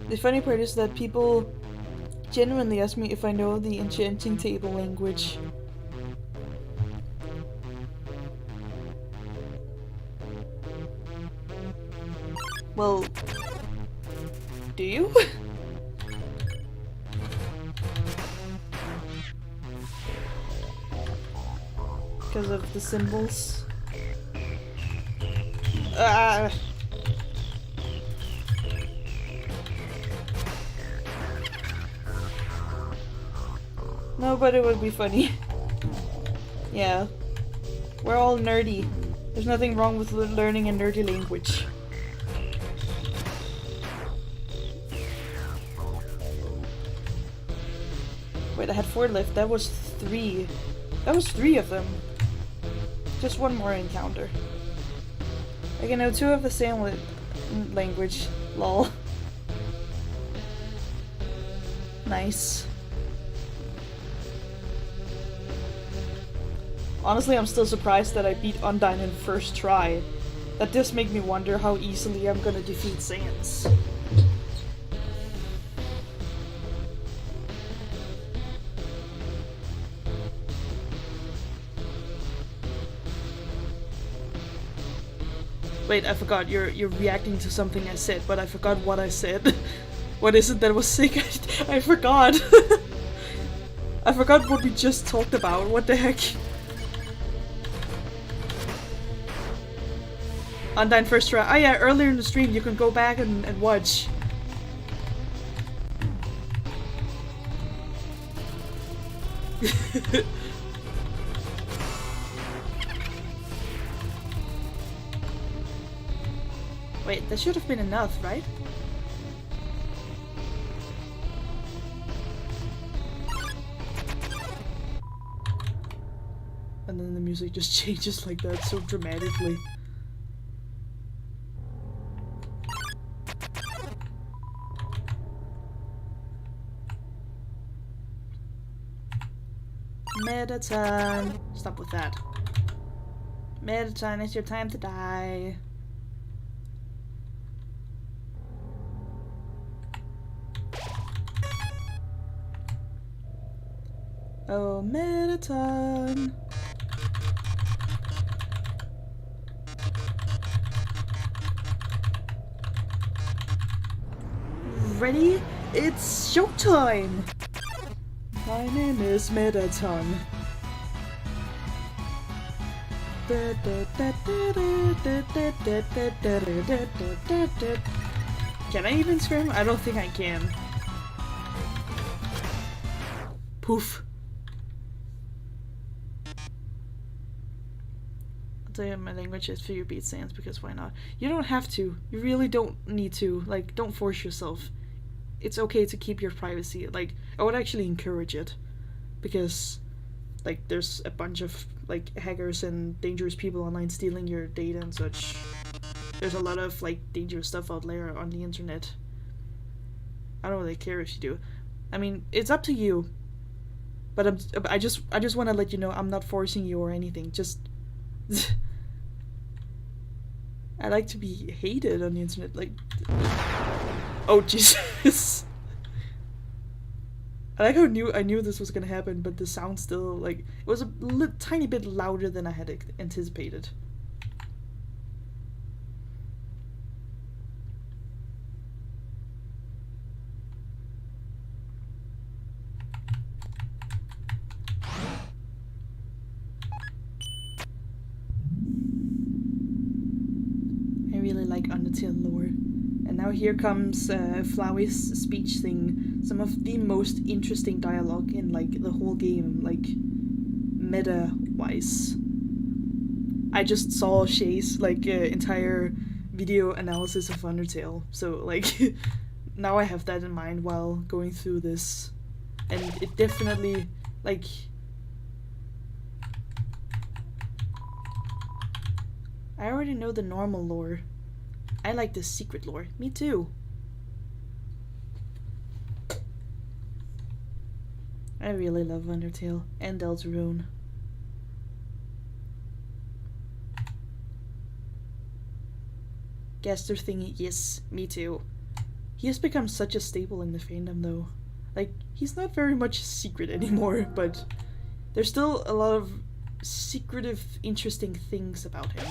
The funny part is that people genuinely ask me if I know the enchanting table language. Well, do you? Because of the symbols. No, but it would be funny. Yeah. We're all nerdy. There's nothing wrong with learning a nerdy language. Wait, I had 4 left. That was 3. That was 3 of them. Just one more encounter. I can know 2 of the same language. Lol. Nice. Honestly, I'm still surprised that I beat Undyne in first try. That does make me wonder how easily I'm gonna defeat Sans. Wait, I forgot. You're reacting to something I said, but I forgot what I said. What is it that was sick? I forgot. I forgot what we just talked about. What the heck? Undyne first try. Oh yeah, earlier in the stream you can go back and watch. Wait, that should have been enough, right? And then the music just changes like that so dramatically. Mettaton. Stop with that. Mettaton, it's your time to die. Oh, Mettaton. Ready? It's showtime! My name is Mettaton. Can I even scream? I don't think I can. Poof. I'll tell you my language is for you beat Sans because why not? You don't have to. You really don't need to. Like, don't force yourself. It's okay to keep your privacy. Like, I would actually encourage it. Because, like, there's a bunch of, like, hackers and dangerous people online stealing your data and such. There's a lot of, like, dangerous stuff out there on the internet. I don't really care if you do. I mean, it's up to you. But I just want to let you know I'm not forcing you or anything. Just... I like to be hated on the internet, like... Oh, Jesus. I like how I knew this was gonna happen, but the sound still, like... It was a tiny bit louder than I had anticipated. I really like Undertale lore. And now here comes Flowey's speech thing. Some of the most interesting dialogue in, like, the whole game, like, meta-wise. I just saw Shay's, like, entire video analysis of Undertale, so, like, now I have that in mind while going through this. And it definitely, like... I already know the normal lore. I like the secret lore. Me too. I really love Undertale and Deltarune. Gaster thingy, yes, me too. He has become such a staple in the fandom though. Like, he's not very much secret anymore, but there's still a lot of secretive, interesting things about him.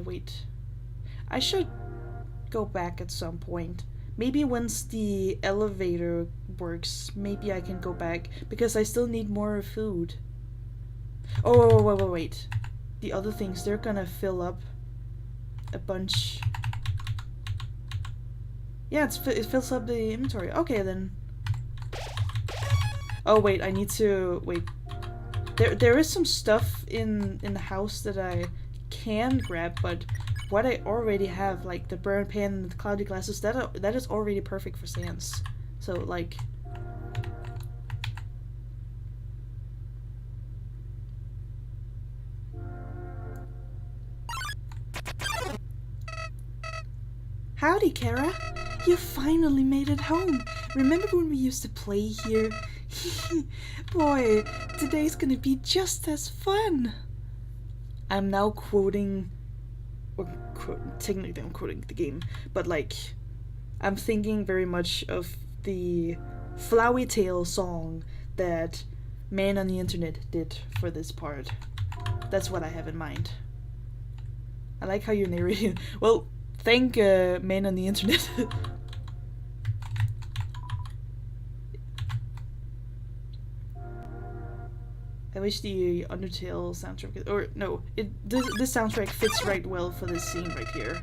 Wait. I should go back at some point. Maybe once the elevator works, maybe I can go back, because I still need more food. Oh, wait. The other things, they're gonna fill up a bunch. Yeah, it fills up the inventory. Okay, then. Oh, wait, I need to... Wait. there is some stuff in the house that I can grab, but what I already have, like the burn pan and the cloudy glasses, that is already perfect for Sans. So like. Howdy, Kara. You finally made it home. Remember when we used to play here? Boy, today's gonna be just as fun. I'm now quoting, or technically I'm quoting the game, but like, I'm thinking very much of the Flowey Tale song that Man on the Internet did for this part. That's what I have in mind. I like how you narrate. Well, thank Man on the Internet. I wish the Undertale soundtrack, or no, this soundtrack fits right well for this scene right here.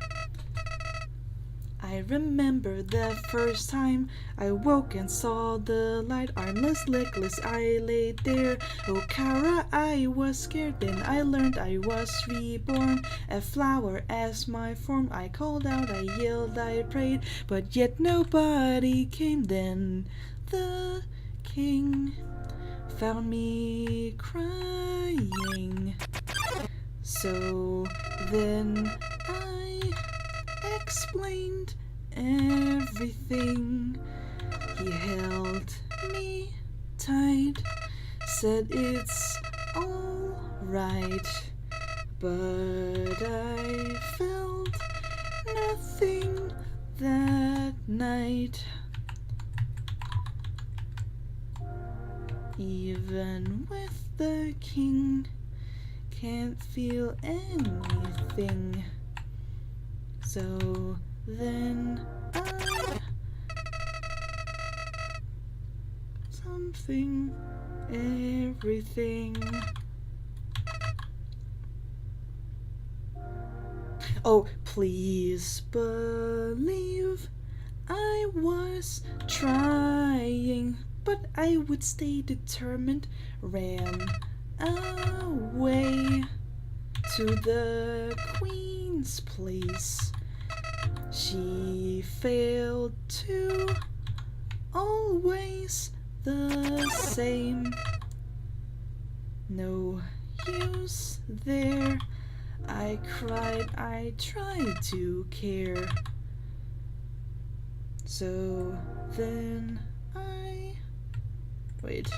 I remember the first time I woke and saw the light, armless, legless, I laid there. Oh, Kara, I was scared, then I learned I was reborn. A flower as my form, I called out, I yelled, I prayed, but yet nobody came. Then the king found me crying. So then I explained everything. He held me tight, said it's all right, but I felt nothing that night. Even with the king, can't feel anything. So then I something, everything. Oh, please believe I was trying, but I would stay determined. Ran away to the queen's place. She failed to, always the same. No use there. I cried, I tried to care. So then I... wait.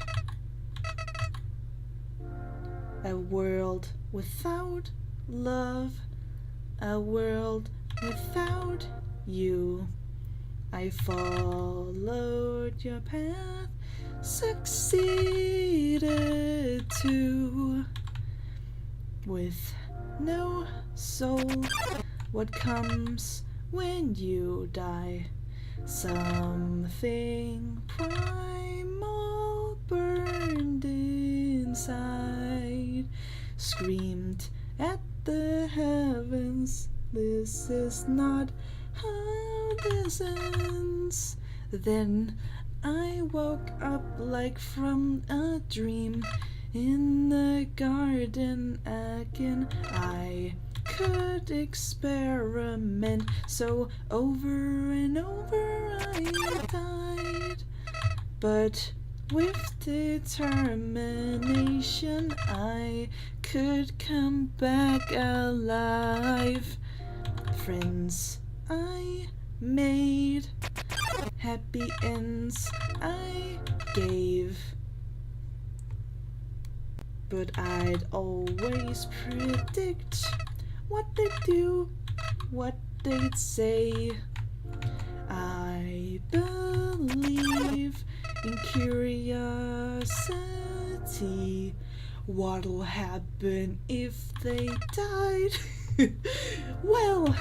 A world without love, a world without you. I followed your path, succeeded too. With no soul, what comes when you die? Something primal burned inside, screamed at the heavens, this is not how this ends. Then I woke up like from a dream, in the garden again. I could experiment, so over and over I died. But with determination I could come back alive. Friends I made, happy ends I gave, but I'd always predict what they'd do, what they'd say. I believe in curiosity. What'll happen if they died? Well,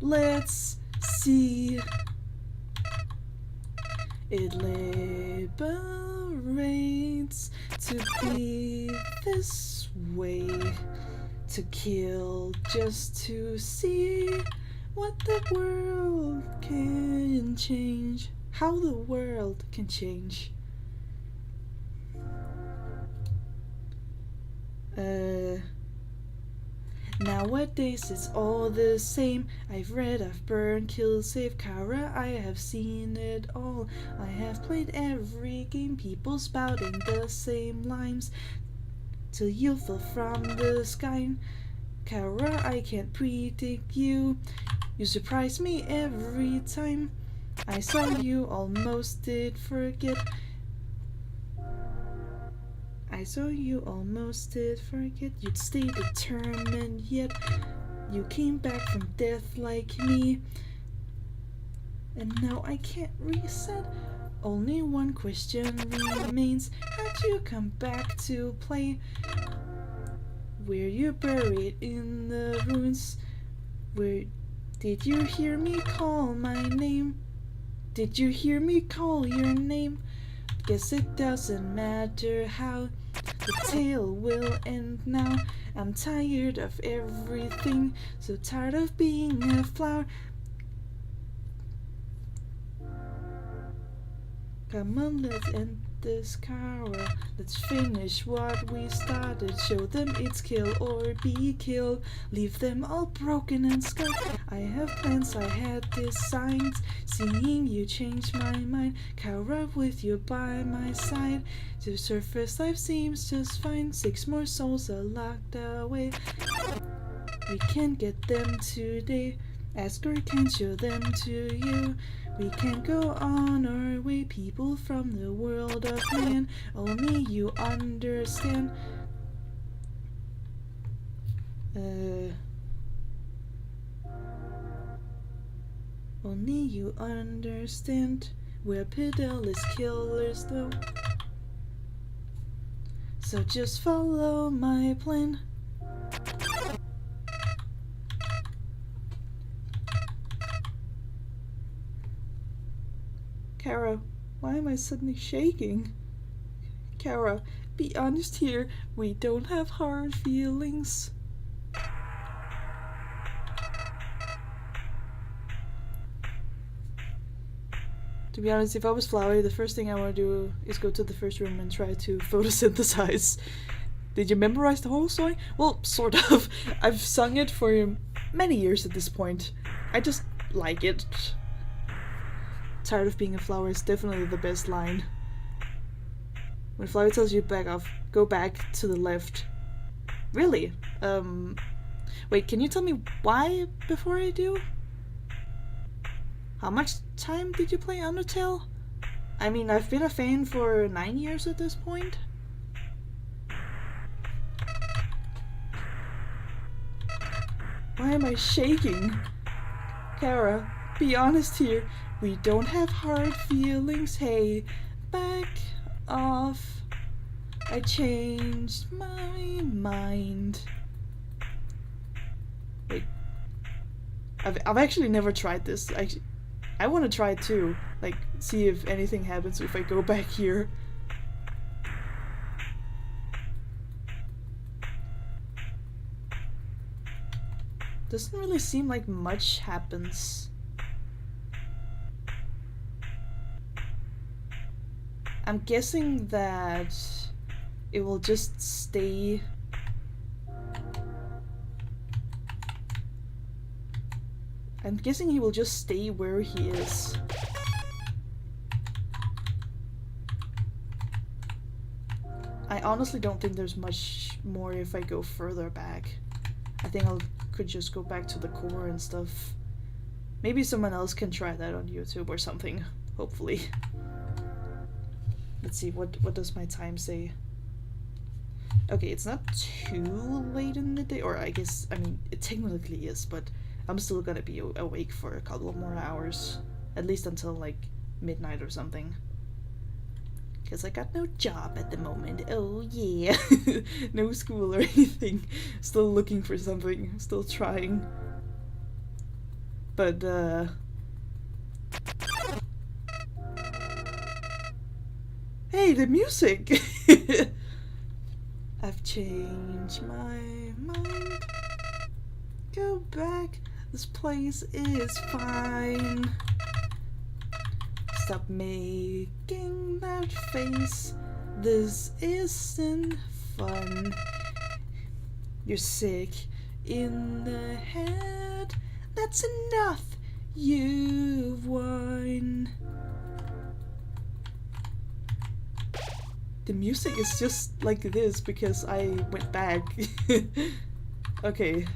let's see. It liberates to be this way, to kill just to see what the world can change, how the world can change. Nowadays it's all the same. I've read, I've burned, killed, saved Kara. I have seen it all. I have played every game. People spouting the same lines till you fell from the sky. Kara, I can't predict you. You surprise me every time. I saw you, almost did forget. I saw you, almost did forget. You'd stay determined, yet you came back from death like me. And now I can't reset. Only one question remains. How'd you come back to play? Were you buried in the ruins? Where did you hear me call my name? Did you hear me call your name? Guess it doesn't matter how the tale will end now. I'm tired of everything, so tired of being a flower. Come on, let's end this carol. Let's finish what we started. Show them it's kill or be killed. Leave them all broken and scarred. I have plans, I had designs. Seeing you change my mind. Kara with you by my side. To surface life seems just fine. 6 more souls are locked away. We can't get them today. Ask or can show them to you. We can't go on our way, people from the world of man. Only you understand. Only you understand. We're pitiless killers though. So just follow my plan. Kara, why am I suddenly shaking? Kara, be honest here. We don't have hard feelings. To be honest, if I was Flowery, the first thing I want to do is go to the first room and try to photosynthesize. Did you memorize the whole song? Well, sort of. I've sung it for many years at this point. I just like it. Tired of being a flower is definitely the best line. When Flower tells you back off, go back to the left. Really? Wait, can you tell me why before I do? How much time did you play Undertale? I mean, I've been a fan for 9 years at this point. Why am I shaking? Kara, be honest here. We don't have hard feelings, hey, back off. I changed my mind. Wait. I've actually never tried this. I want to try it too. Like, see if anything happens if I go back here. Doesn't really seem like much happens. I'm guessing that it will just stay. I'm guessing he will just stay where he is. I honestly don't think there's much more if I go further back. I think could just go back to the core and stuff. Maybe someone else can try that on YouTube or something, hopefully. Let's see, what does my time say? Okay, it's not too late in the day, or I guess, I mean, it technically is, but I'm still gonna be awake for a couple more hours. At least until, like, midnight or something. Because I got no job at the moment. Oh, yeah. No school or anything. Still looking for something. Still trying. But, hey, the music! I've changed my mind. Go back. This place is fine. Stop making that face. This isn't fun. You're sick in the head. That's enough. You've won. The music is just like this because I went back. Okay.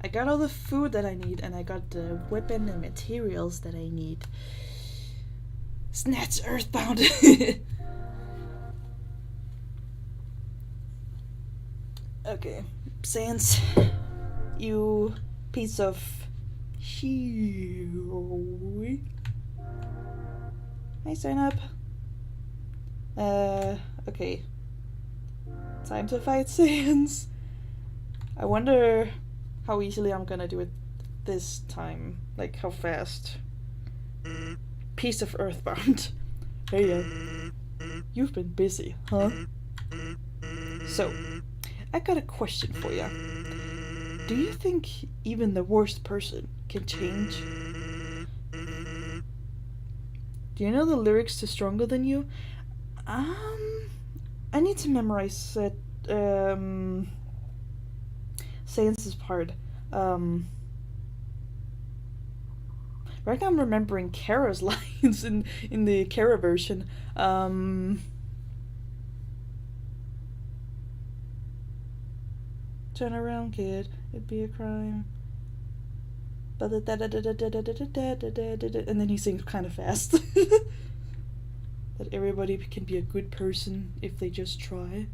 I got all the food that I need, and I got the weapon and materials that I need. Snatch Earthbound! Okay. Sans, you piece of shit. Hi, sign up. Okay. Time to fight Sans. I wonder how easily I'm gonna do it this time. Like, how fast. Piece of Earthbound. Hey, you've been busy, huh? So, I got a question for you. Do you think even the worst person can change? Do you know the lyrics to Stronger Than You? I need to memorize it, Sans's part. Right now I'm remembering Kara's lines in the Kara version. Turn around, kid. It'd be a crime. And then he sings kind of fast. That everybody can be a good person if they just try.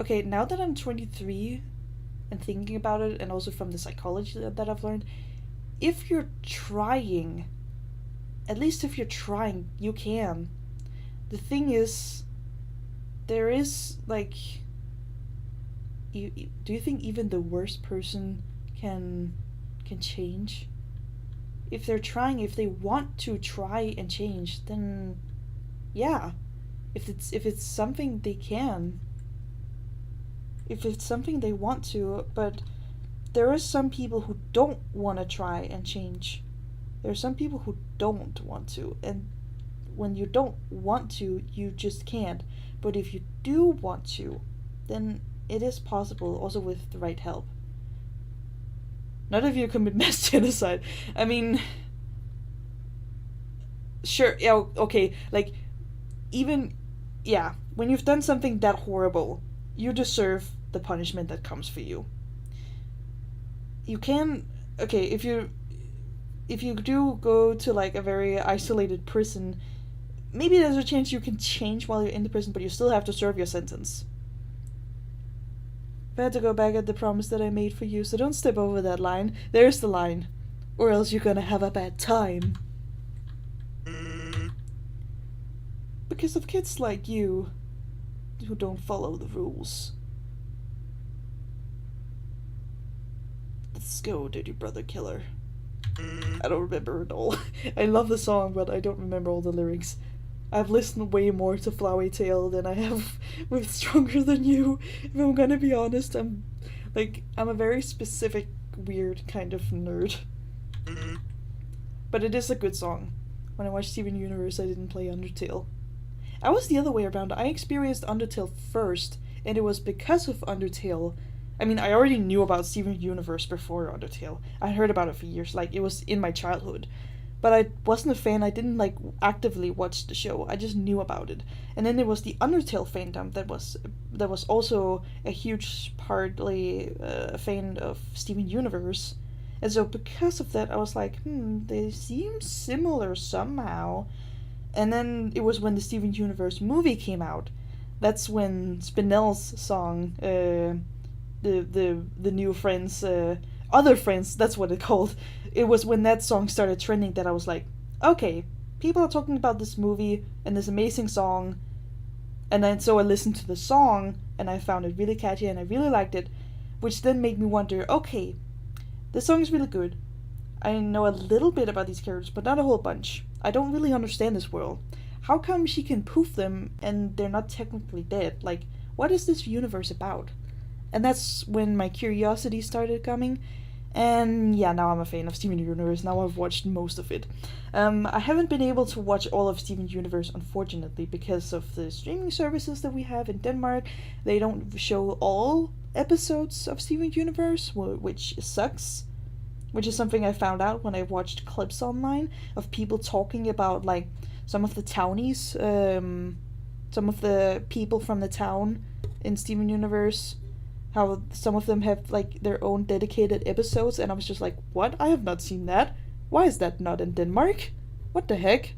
Okay, now that I'm 23 and thinking about it, and also from the psychology that I've learned, if you're trying, at least if you're trying, you can. The thing is, there is, like, do you think even the worst person can change? If they're trying, if they want to try and change, then yeah. If it's something they can. If it's something they want to, but there are some people who don't want to try and change. There are some people who don't want to, and when you don't want to, you just can't. But if you do want to, then it is possible, also with the right help. Not if you commit mass genocide. I mean, sure, yeah, okay, like, even, yeah, when you've done something that horrible, you deserve the punishment that comes for you. You can, okay, if you do go to, like, a very isolated prison, maybe there's a chance you can change while you're in the prison, but you still have to serve your sentence. I had to go back at the promise that I made for you, so don't step over that line. There's the line. Or else you're gonna have a bad time. Because of kids like you, who don't follow the rules. Let's go, dirty brother killer. I don't remember it all. I love the song, but I don't remember all the lyrics. I've listened way more to Flowery Tale than I have with Stronger Than You. If I'm gonna be honest, I'm a very specific, weird kind of nerd. But it is a good song. When I watched Steven Universe, I didn't play Undertale. I was the other way around. I experienced Undertale first, and it was because of Undertale. I mean, I already knew about Steven Universe before Undertale. I heard about it for years, like, it was in my childhood. But I wasn't a fan, I didn't, like, actively watch the show, I just knew about it. And then there was the Undertale fandom that was also a huge partly fan of Steven Universe. And so because of that, I was like, they seem similar somehow. And then it was when the Steven Universe movie came out. That's when Spinell's song, the new friends, other friends, that's what it called. It was when that song started trending that I was like, okay, people are talking about this movie and this amazing song. And then so I listened to the song and I found it really catchy and I really liked it, which then made me wonder, okay, the song is really good. I know a little bit about these characters, but not a whole bunch. I don't really understand this world. How come she can poof them and they're not technically dead? Like, what is this universe about? And that's when my curiosity started coming. And yeah, now I'm a fan of Steven Universe. Now I've watched most of it. I haven't been able to watch all of Steven Universe, unfortunately, because of the streaming services that we have in Denmark. They don't show all episodes of Steven Universe, which sucks. Which is something I found out when I watched clips online of people talking about, like, some of the townies, some of the people from the town in Steven Universe, how some of them have, like, their own dedicated episodes, and I was just like, what? I have not seen that. Why is that not in Denmark? What the heck?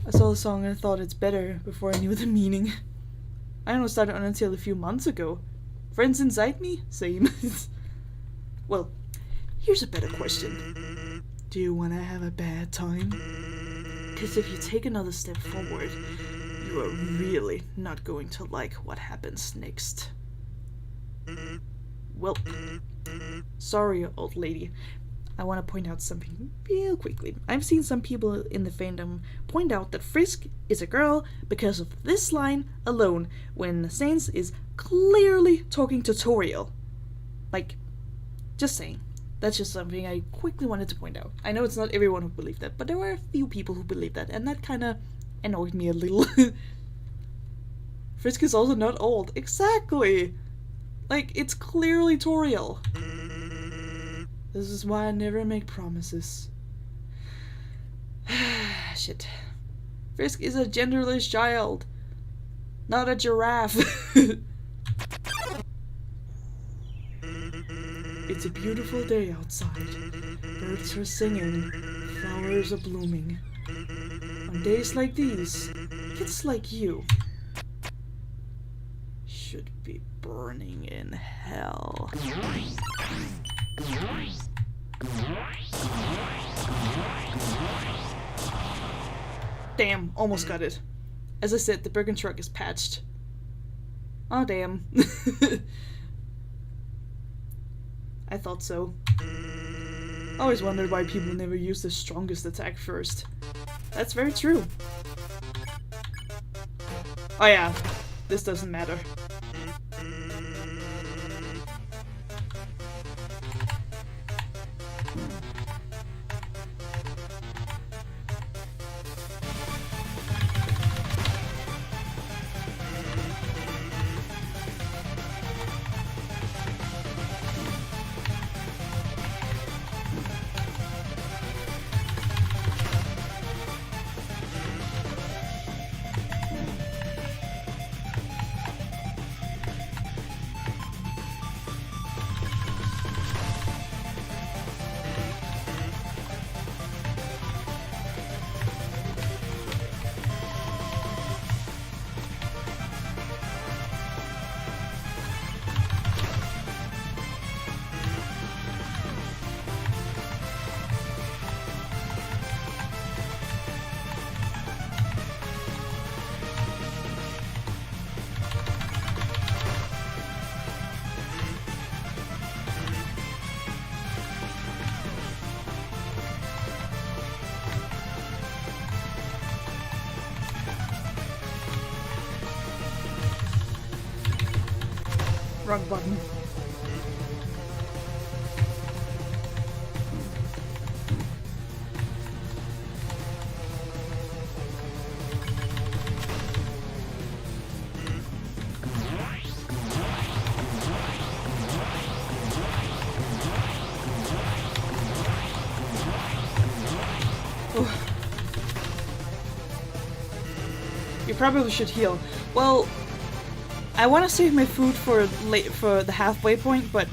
I saw the song and I thought it's better before I knew the meaning. I only started Undertale a few months ago. Friends inside me? Same. Well, here's a better question. Do you want to have a bad time? Because if you take another step forward, you are really not going to like what happens next. Well, sorry, old lady. I want to point out something real quickly. I've seen some people in the fandom point out that Frisk is a girl because of this line alone, when Sans is clearly talking to Toriel. Like, just saying. That's just something I quickly wanted to point out. I know it's not everyone who believed that, but there were a few people who believed that, and that kind of annoyed me a little. Frisk is also not old. Exactly! Like, it's clearly Toriel. This is why I never make promises. Shit. Frisk is a genderless child. Not a giraffe. It's a beautiful day outside. Birds are singing. Flowers are blooming. On days like these, kids like you should be burning in hell. Damn, almost got it. As I said, the Birkin truck is patched. Oh, damn. I thought so. I always wondered why people never use the strongest attack first. That's very true. Oh yeah, this doesn't matter. Wrong button. Oh. You probably should heal. Well, I want to save my food for the halfway point, but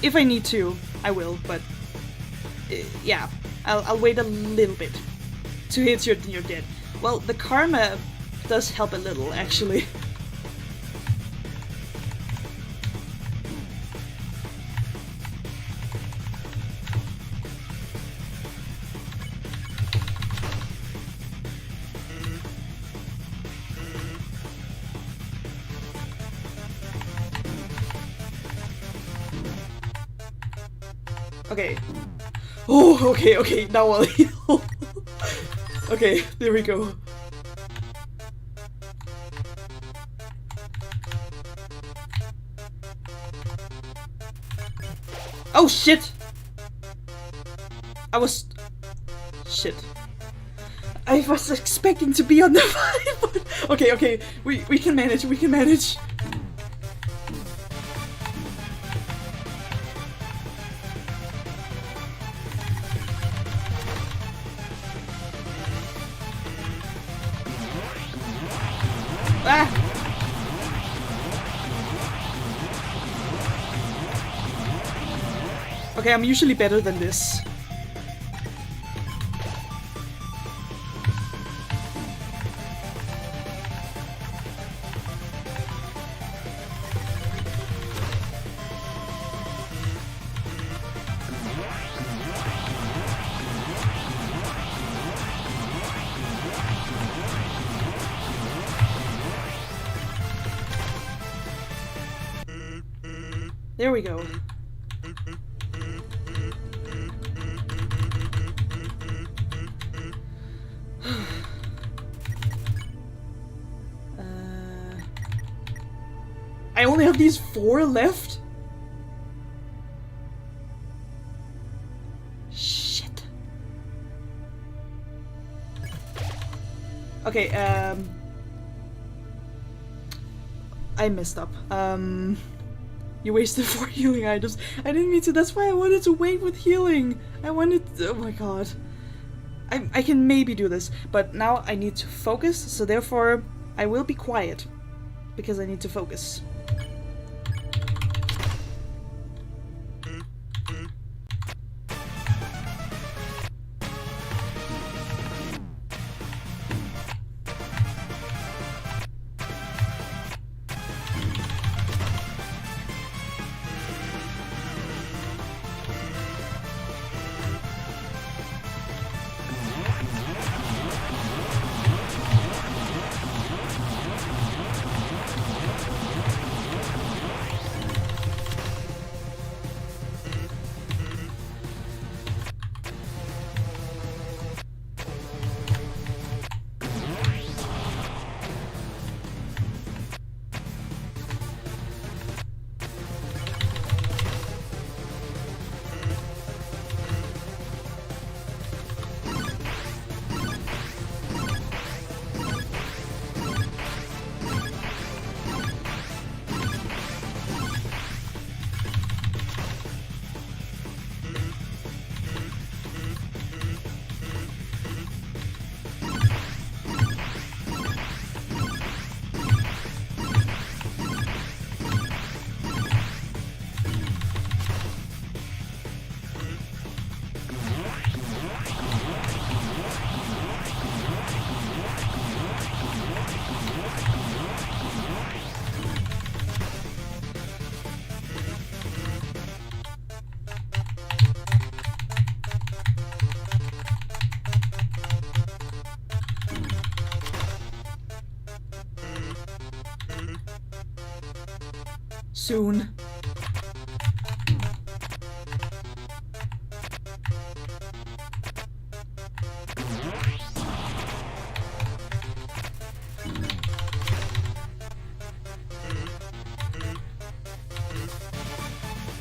if I need to, I will. But yeah, I'll wait a little bit to hit your dead. Well, the karma does help a little, actually. Okay. Oh, okay, now I'll heal. Okay, there we go. Oh shit! I was... Shit. I was expecting to be on the 5. Okay, okay, we can manage, we can manage. Ah! Okay, I'm usually better than this. There we go. I only have these 4 left? Shit. Okay, I messed up. You wasted 4 healing items. I didn't mean to, that's why I wanted to wait with healing. I wanted, oh my god. I can maybe do this, but now I need to focus, so therefore I will be quiet. Because I need to focus. Soon.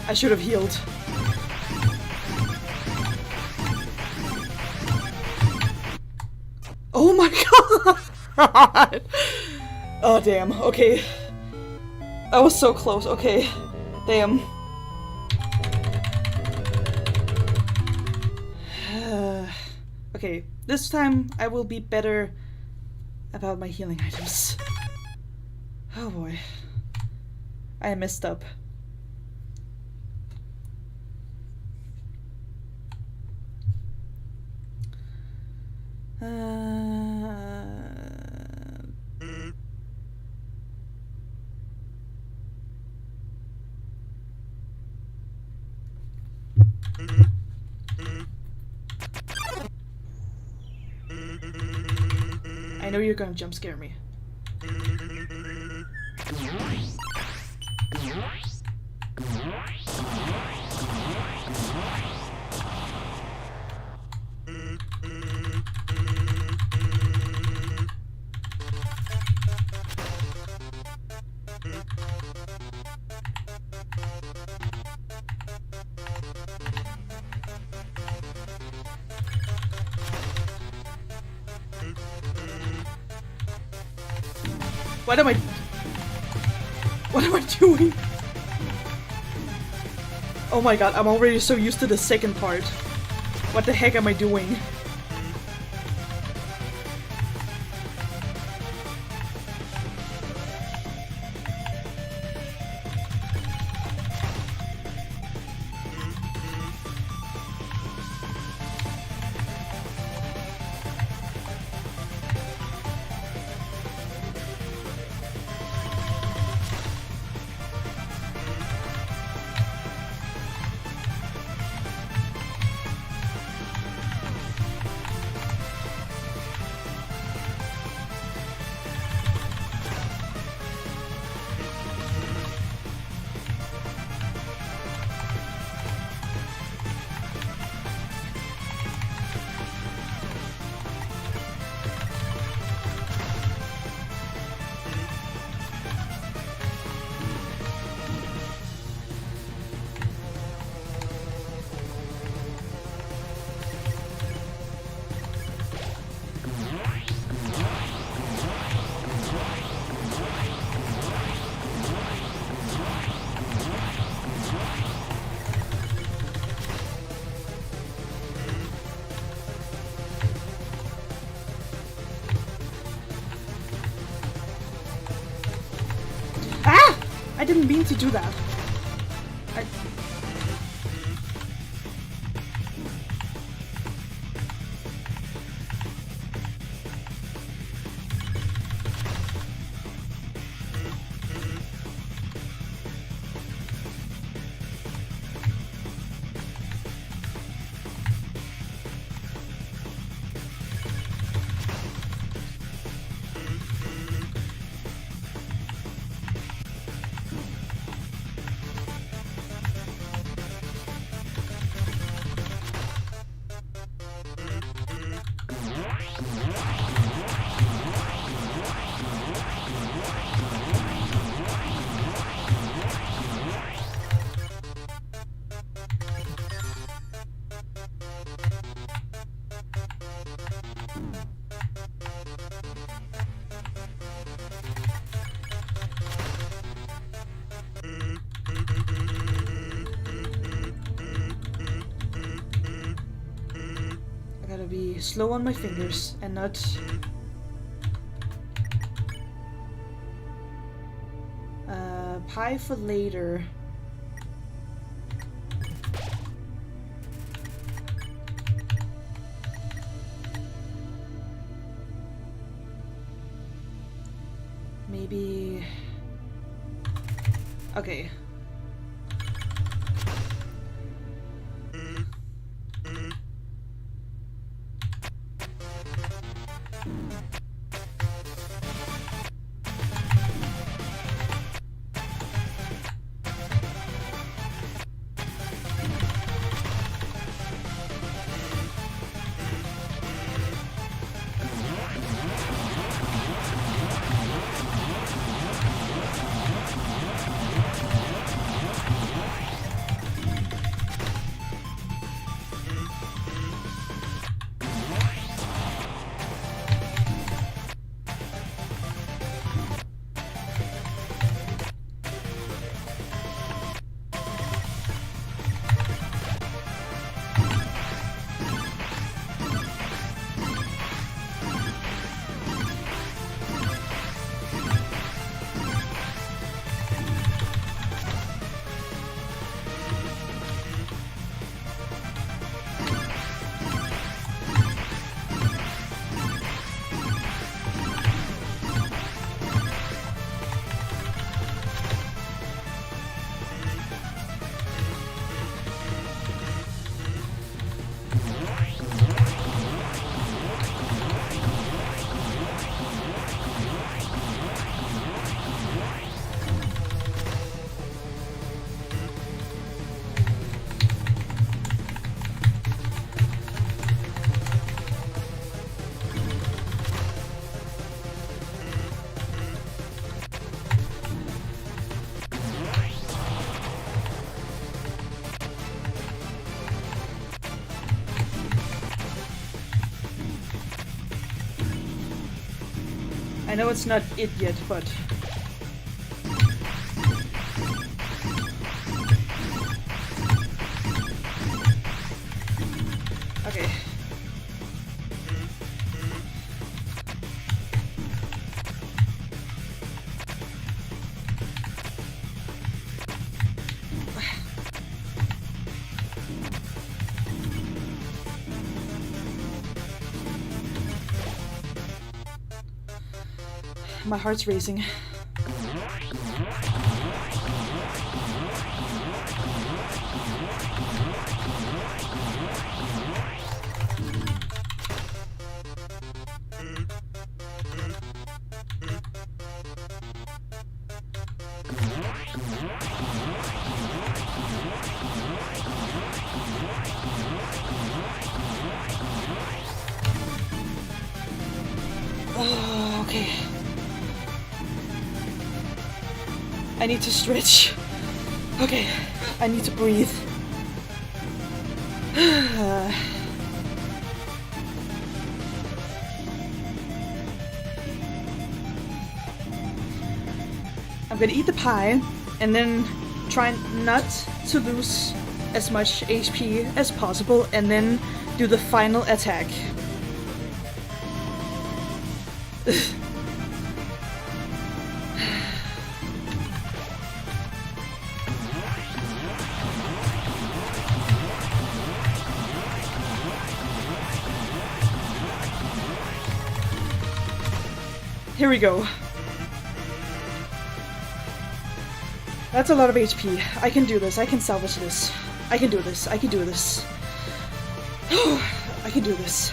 I should have healed. Oh my god! Oh damn, okay. That was so close, okay. Damn. Okay, this time I will be better about my healing items. Oh boy. I messed up. I know you're gonna jump scare me. What am I... What am I doing? Oh my god, I'm already so used to the second part. What the heck am I doing? I didn't mean to do that. Be slow on my fingers and not pie for later. Maybe okay. know it's not it yet, but... Okay. My heart's racing. Oh, okay. I need to stretch. Okay, I need to breathe. I'm gonna eat the pie and then try not to lose as much HP as possible and then do the final attack. Here we go. That's a lot of HP. I can do this. I can salvage this. I can do this. I can do this. I can do this.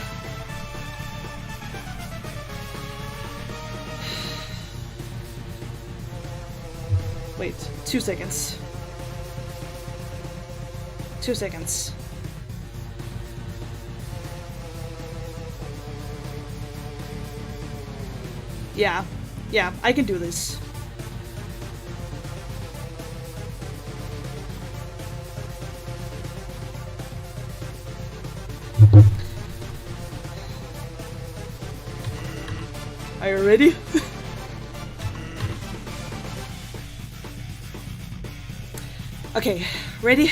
Wait, 2 seconds. 2 seconds. Yeah, I can do this. Are you ready? Okay, ready?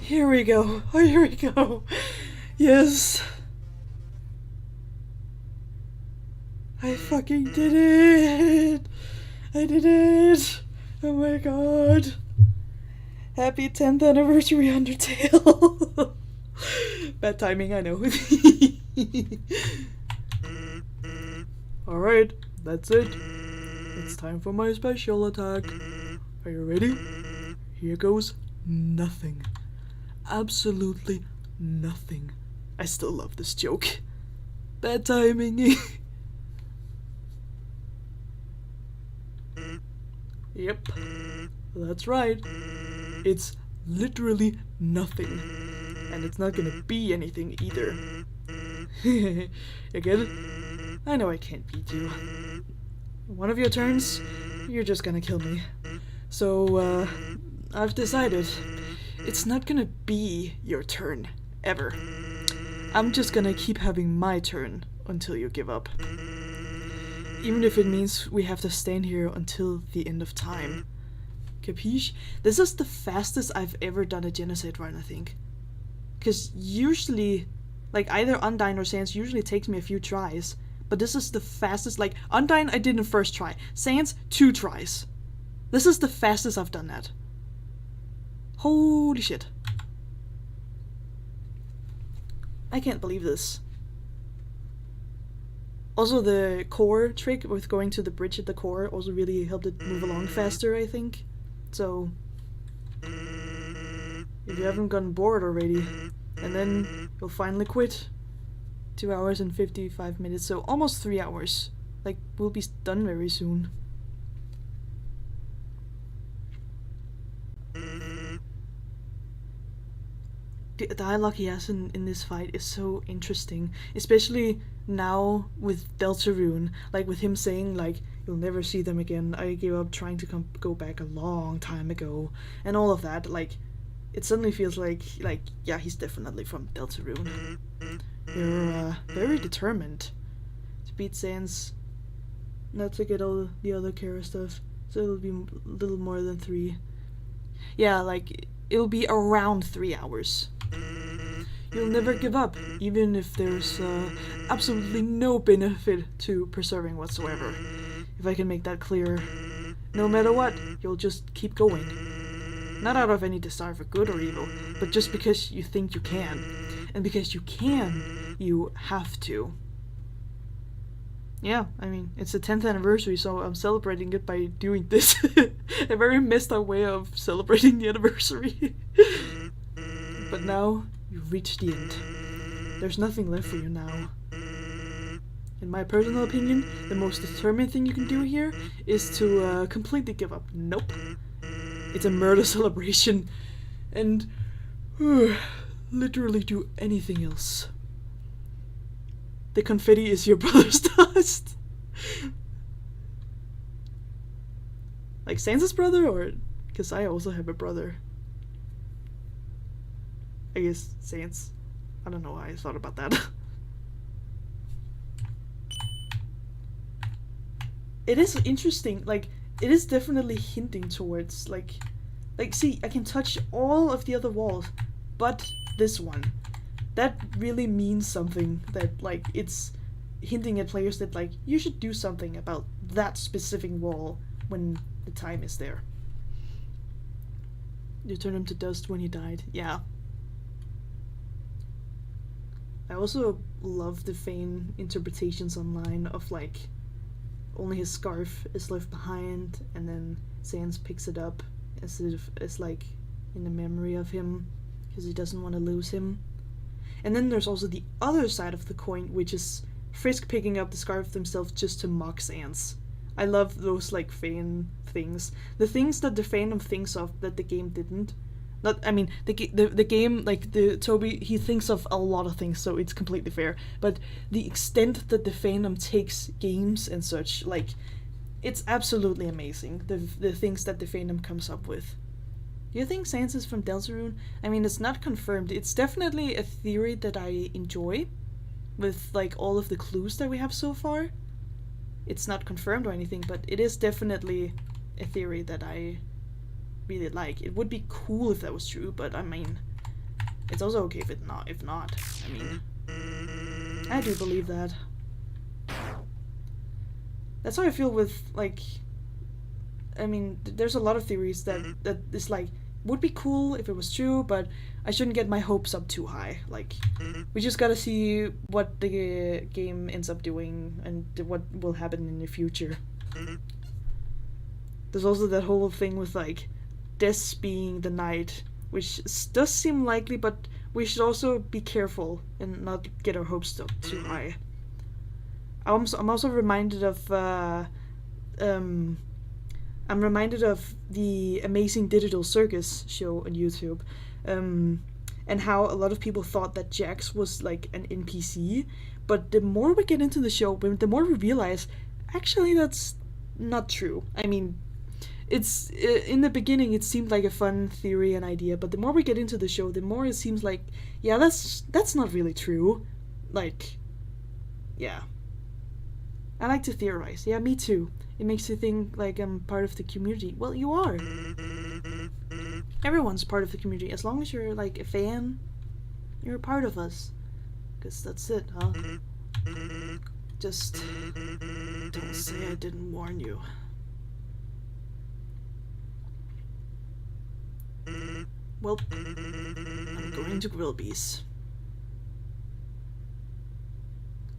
Here we go. Oh, here we go. Yes. I fucking did it. I did it. Oh my god. Happy 10th anniversary Undertale. Bad timing, I know. Alright, that's it. It's time for my special attack. Are you ready? Here goes nothing. Absolutely nothing. I still love this joke. Bad timing. Yep, that's right. It's literally nothing. And it's not gonna be anything either. You get it? I know I can't beat you. One of your turns, you're just gonna kill me. So, I've decided. It's not gonna be your turn, ever. I'm just gonna keep having my turn until you give up. Even if it means we have to stand here until the end of time. Capiche? This is the fastest I've ever done a genocide run, I think. Because usually, like either Undyne or Sans usually takes me a few tries. But this is the fastest, like Undyne I did in first try. Sans, 2 tries. This is the fastest I've done that. Holy shit. I can't believe this. Also, the core trick with going to the bridge at the core also really helped it move along faster, I think. So, if you haven't gotten bored already, and then you'll finally quit. 2 hours and 55 minutes, so almost 3 hours. Like, we'll be done very soon. The dialogue he has in this fight is so interesting, especially now with Deltarune, like with him saying like, you'll never see them again, I gave up trying to go back a long time ago, and all of that. Like, it suddenly feels like yeah, he's definitely from Deltarune. You're very determined to beat Sans, not to get all the other Kara stuff, so it'll be a little more than 3. Yeah, like, it'll be around 3 hours. You'll never give up, even if there's absolutely no benefit to preserving whatsoever. If I can make that clear. No matter what, you'll just keep going. Not out of any desire for good or evil, but just because you think you can. And because you can, you have to. Yeah, I mean, it's the 10th anniversary, so I'm celebrating it by doing this. A very messed up way of celebrating the anniversary. But now, you've reached the end. There's nothing left for you now. In my personal opinion, the most determined thing you can do here is to completely give up. Nope. It's a murder celebration. And literally do anything else. The confetti is your brother's dust. Like Sansa's brother, or because I also have a brother. I guess Sans. I don't know why I thought about that. It is interesting, like, it is definitely hinting towards, like, see, I can touch all of the other walls, but this one. That really means something, that, like, it's hinting at players that, like, you should do something about that specific wall when the time is there. You turned him to dust when he died. Yeah. I also love the Fane interpretations online of, like, only his scarf is left behind, and then Sans picks it up as like, in the memory of him, because he doesn't want to lose him. And then there's also the other side of the coin, which is Frisk picking up the scarf themselves just to mock Sans. I love those, like, Fane things. The things that the fandom thinks of that the game didn't. Not, I mean, the game, like, the Toby, he thinks of a lot of things, so it's completely fair. But the extent that the fandom takes games and such, like, it's absolutely amazing, the things that the fandom comes up with. Do you think Sans is from Deltarune? I mean, it's not confirmed. It's definitely a theory that I enjoy, with, like, all of the clues that we have so far. It's not confirmed or anything, but it is definitely a theory that I really like. It would be cool if that was true, but I mean, it's also okay if not. I mean, I do believe that. That's how I feel with, like, I mean, there's a lot of theories that is like, would be cool if it was true, but I shouldn't get my hopes up too high. Like, we just gotta see what the game ends up doing and what will happen in the future. There's also that whole thing with, like, Des being the knight, which does seem likely, but we should also be careful and not get our hopes up too high. I'm also reminded of I'm reminded of the Amazing Digital Circus show on YouTube, and how a lot of people thought that Jax was, like, an NPC, but the more we get into the show, the more we realize, actually, that's not true. I mean, it's, in the beginning it seemed like a fun theory and idea, but the more we get into the show, the more it seems like, yeah, that's not really true. Like, yeah. I like to theorize. Yeah, me too. It makes you think like I'm part of the community. Well, you are. Everyone's part of the community. As long as you're, like, a fan, you're a part of us. 'Cause that's it, huh? Just don't say I didn't warn you. Well, I'm going to Grillby's.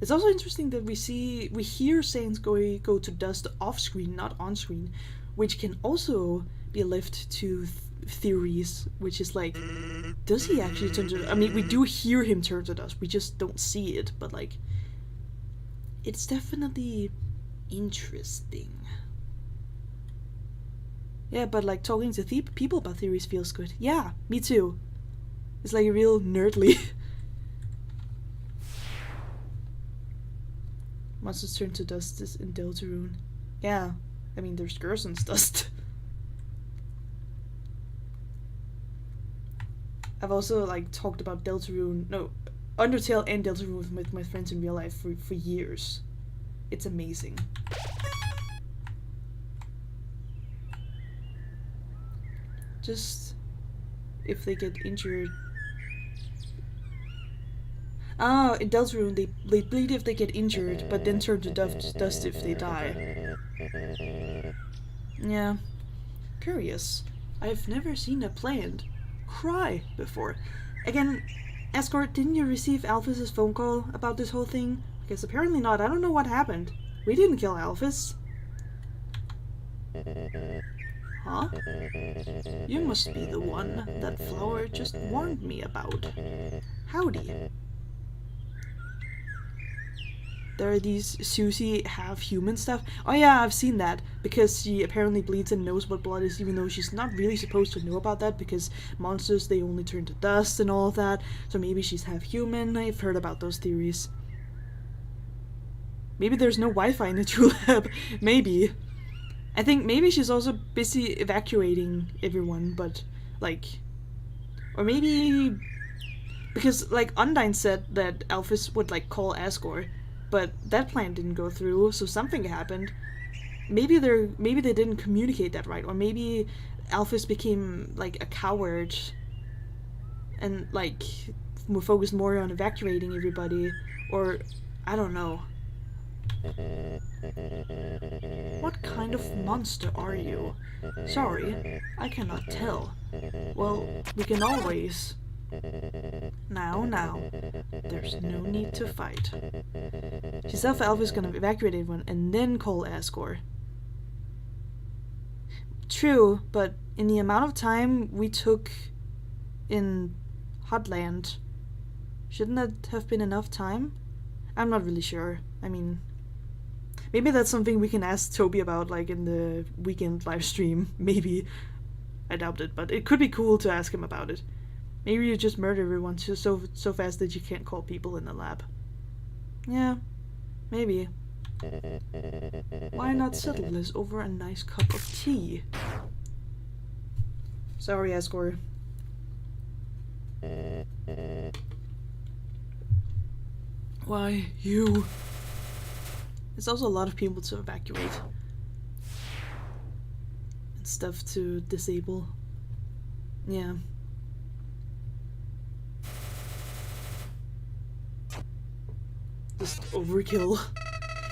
It's also interesting that we hear Sans go to dust off screen, not on screen, which can also be left to theories, which is like, does he actually turn to? I mean, we do hear him turn to dust, we just don't see it, but like, it's definitely interesting. Yeah, but like talking to people about theories feels good. Yeah, me too. It's like real nerdly. Monsters turn to dust in Deltarune. Yeah, I mean, there's Gerson's dust. I've also like talked about Undertale and Deltarune with my friends in real life for years. It's amazing. Just if they get injured. Ah, in Deltarune they bleed if they get injured, but then turn to dust if they die. Yeah. Curious. I've never seen a plant cry before. Again, Escort, didn't you receive Alphys' phone call about this whole thing? Because apparently not. I don't know what happened. We didn't kill Alphys. Huh? You must be the one that Flower just warned me about. Howdy. There are these Susie half-human stuff. Oh yeah, I've seen that, because she apparently bleeds and knows what blood is, even though she's not really supposed to know about that, because monsters, they only turn to dust and all of that, so maybe she's half-human. I've heard about those theories. Maybe there's no Wi-Fi in the True Lab. Maybe. I think maybe she's also busy evacuating everyone, but, like... Or maybe... Because, like, Undyne said that Alphys would, like, call Asgore, but that plan didn't go through, so something happened. Maybe they didn't communicate that right, or maybe Alphys became, like, a coward and, like, focused more on evacuating everybody, or... I don't know. What kind of monster are you? Sorry, I cannot tell. Well, we can always... Now, there's no need to fight. She said Alpha's gonna evacuate everyone and then call Asgore. True, but in the amount of time we took in Hotland, shouldn't that have been enough time? I'm not really sure. I mean, maybe that's something we can ask Toby about, like, in the weekend live stream. Maybe. I doubt it, but it could be cool to ask him about it. Maybe you just murder everyone so fast that you can't call people in the lab. Yeah, maybe. Why not settle this over a nice cup of tea? Sorry, Asgore. Why, you? It's also a lot of people to evacuate. And stuff to disable. Yeah. Just overkill.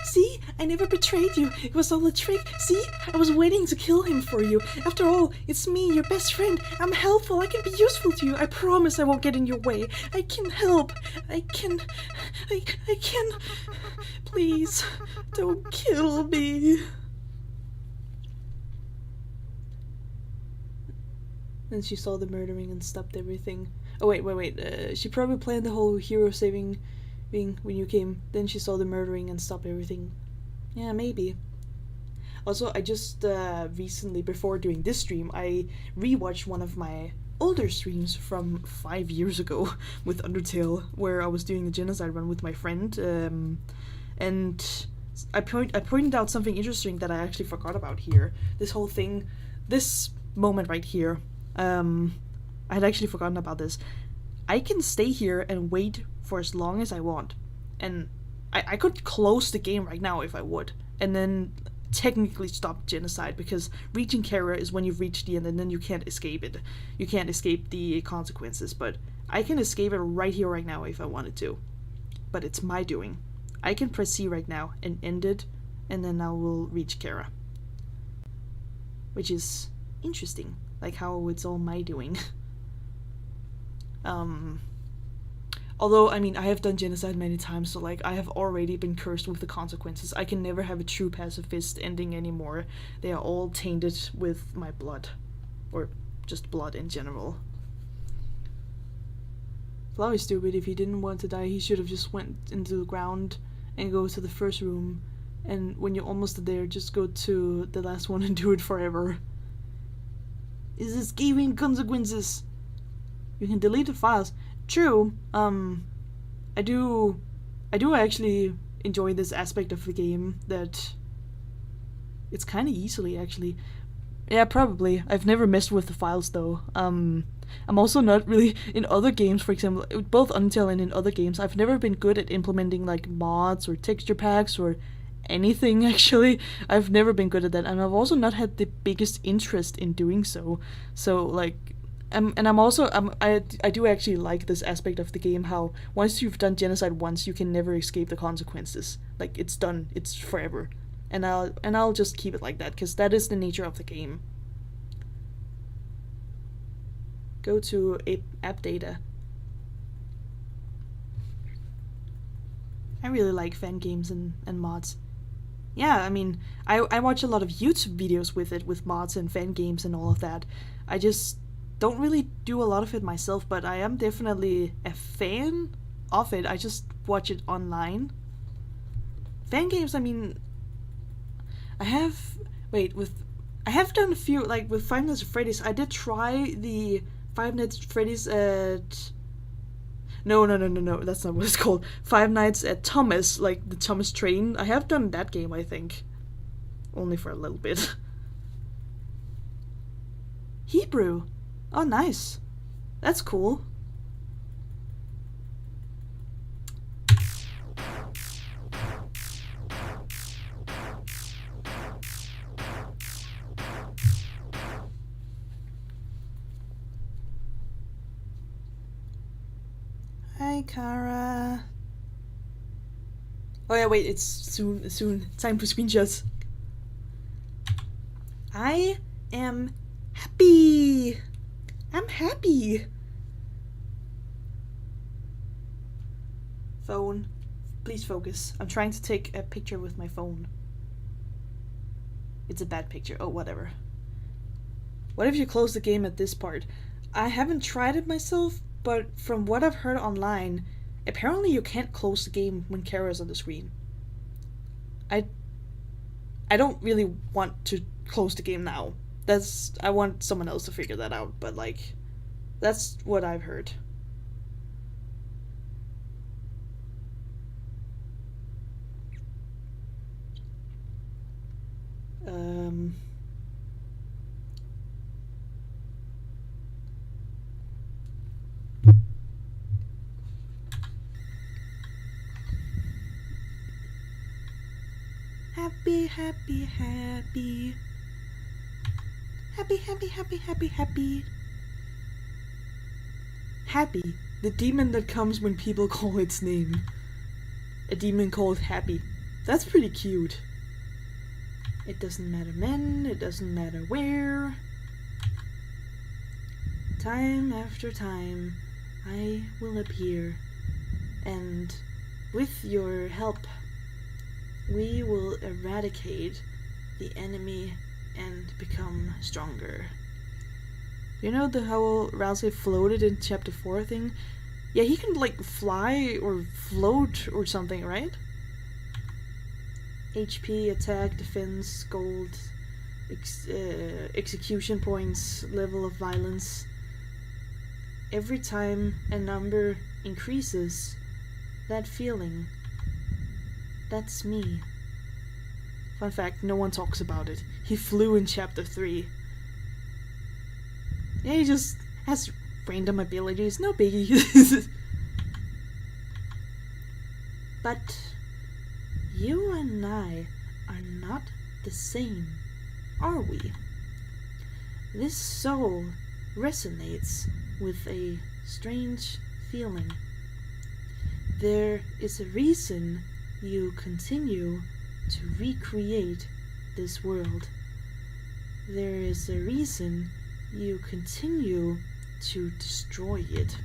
See? I never betrayed you. It was all a trick. See? I was waiting to kill him for you. After all, it's me, your best friend. I'm helpful. I can be useful to you. I promise I won't get in your way. I can help. I can... Please, don't kill me. Then she saw the murdering and stopped everything. Oh, wait. She probably planned the whole hero saving thing when you came. Then she saw the murdering and stopped everything. Yeah, maybe. Also, I just recently, before doing this stream, I rewatched one of my older streams from 5 years ago with Undertale, where I was doing the genocide run with my friend, and I pointed out something interesting that I actually forgot about here. This whole thing, this moment right here, I had actually forgotten about this. I can stay here and wait for as long as I want, and I could close the game right now if I would, and then technically stop genocide, because reaching Kara is when you've reached the end and then you can't escape it. You can't escape the consequences, but I can escape it right here, right now if I wanted to. But it's my doing. I can press C right now and end it, and then I will reach Kara. Which is interesting, like how it's all my doing. Although, I mean, I have done genocide many times, so like I have already been cursed with the consequences. I can never have a true pacifist ending anymore. They are all tainted with my blood. Or just blood in general. Flower is stupid. If he didn't want to die, he should have just went into the ground and go to the first room. And when you're almost there, just go to the last one and do it forever. Is this giving consequences? You can delete the files. True. I do actually enjoy this aspect of the game that it's kind of easily actually. Yeah, probably. I've never messed with the files though. I'm also not really in other games, for example, both Undertale and in other games, I've never been good at implementing like mods or texture packs or anything actually. I've never been good at that, and I've also not had the biggest interest in doing so. So like I do actually like this aspect of the game, how once you've done genocide once, you can never escape the consequences. Like it's done, it's forever. And I'll just keep it like that, because that is the nature of the game. Go to app data. I really like fan games and mods. Yeah, I mean, I watch a lot of YouTube videos with it, with mods and fan games and all of that. I just don't really do a lot of it myself, but I am definitely a fan of it. I just watch it online. Fan games, I mean, I have done a few, like with Five Nights at Freddy's. I did try the Five Nights at Freddy's at... No, that's not what it's called. Five Nights at Thomas, like the Thomas Train. I have done that game, I think. Only for a little bit. Hebrew. Oh, nice. That's cool. Hi, Kara. Oh yeah, wait, it's soon. Time for screenshots. I am happy. I'm happy. Phone. Please focus. I'm trying to take a picture with my phone. It's a bad picture. Oh, whatever. What if you close the game at this part? I haven't tried it myself, but from what I've heard online, apparently you can't close the game when Kara's on the screen. I don't really want to close the game now. I want someone else to figure that out, but like, that's what I've heard. Happy, happy, happy. Happy, happy, happy, happy, happy. Happy, the demon that comes when people call its name. A demon called Happy. That's pretty cute. It doesn't matter when, it doesn't matter where. Time after time, I will appear. And with your help, we will eradicate the enemy and become stronger. You know how Rousey floated in chapter 4 thing? Yeah, he can like fly or float or something, right? HP, attack, defense, gold, execution points, level of violence. Every time a number increases, that feeling, that's me. Fun fact, no one talks about it. He flew in chapter 3. Yeah, he just has random abilities, no biggie. But you and I are not the same, are we? This soul resonates with a strange feeling. There is a reason you continue to recreate this world. There is a reason you continue to destroy it.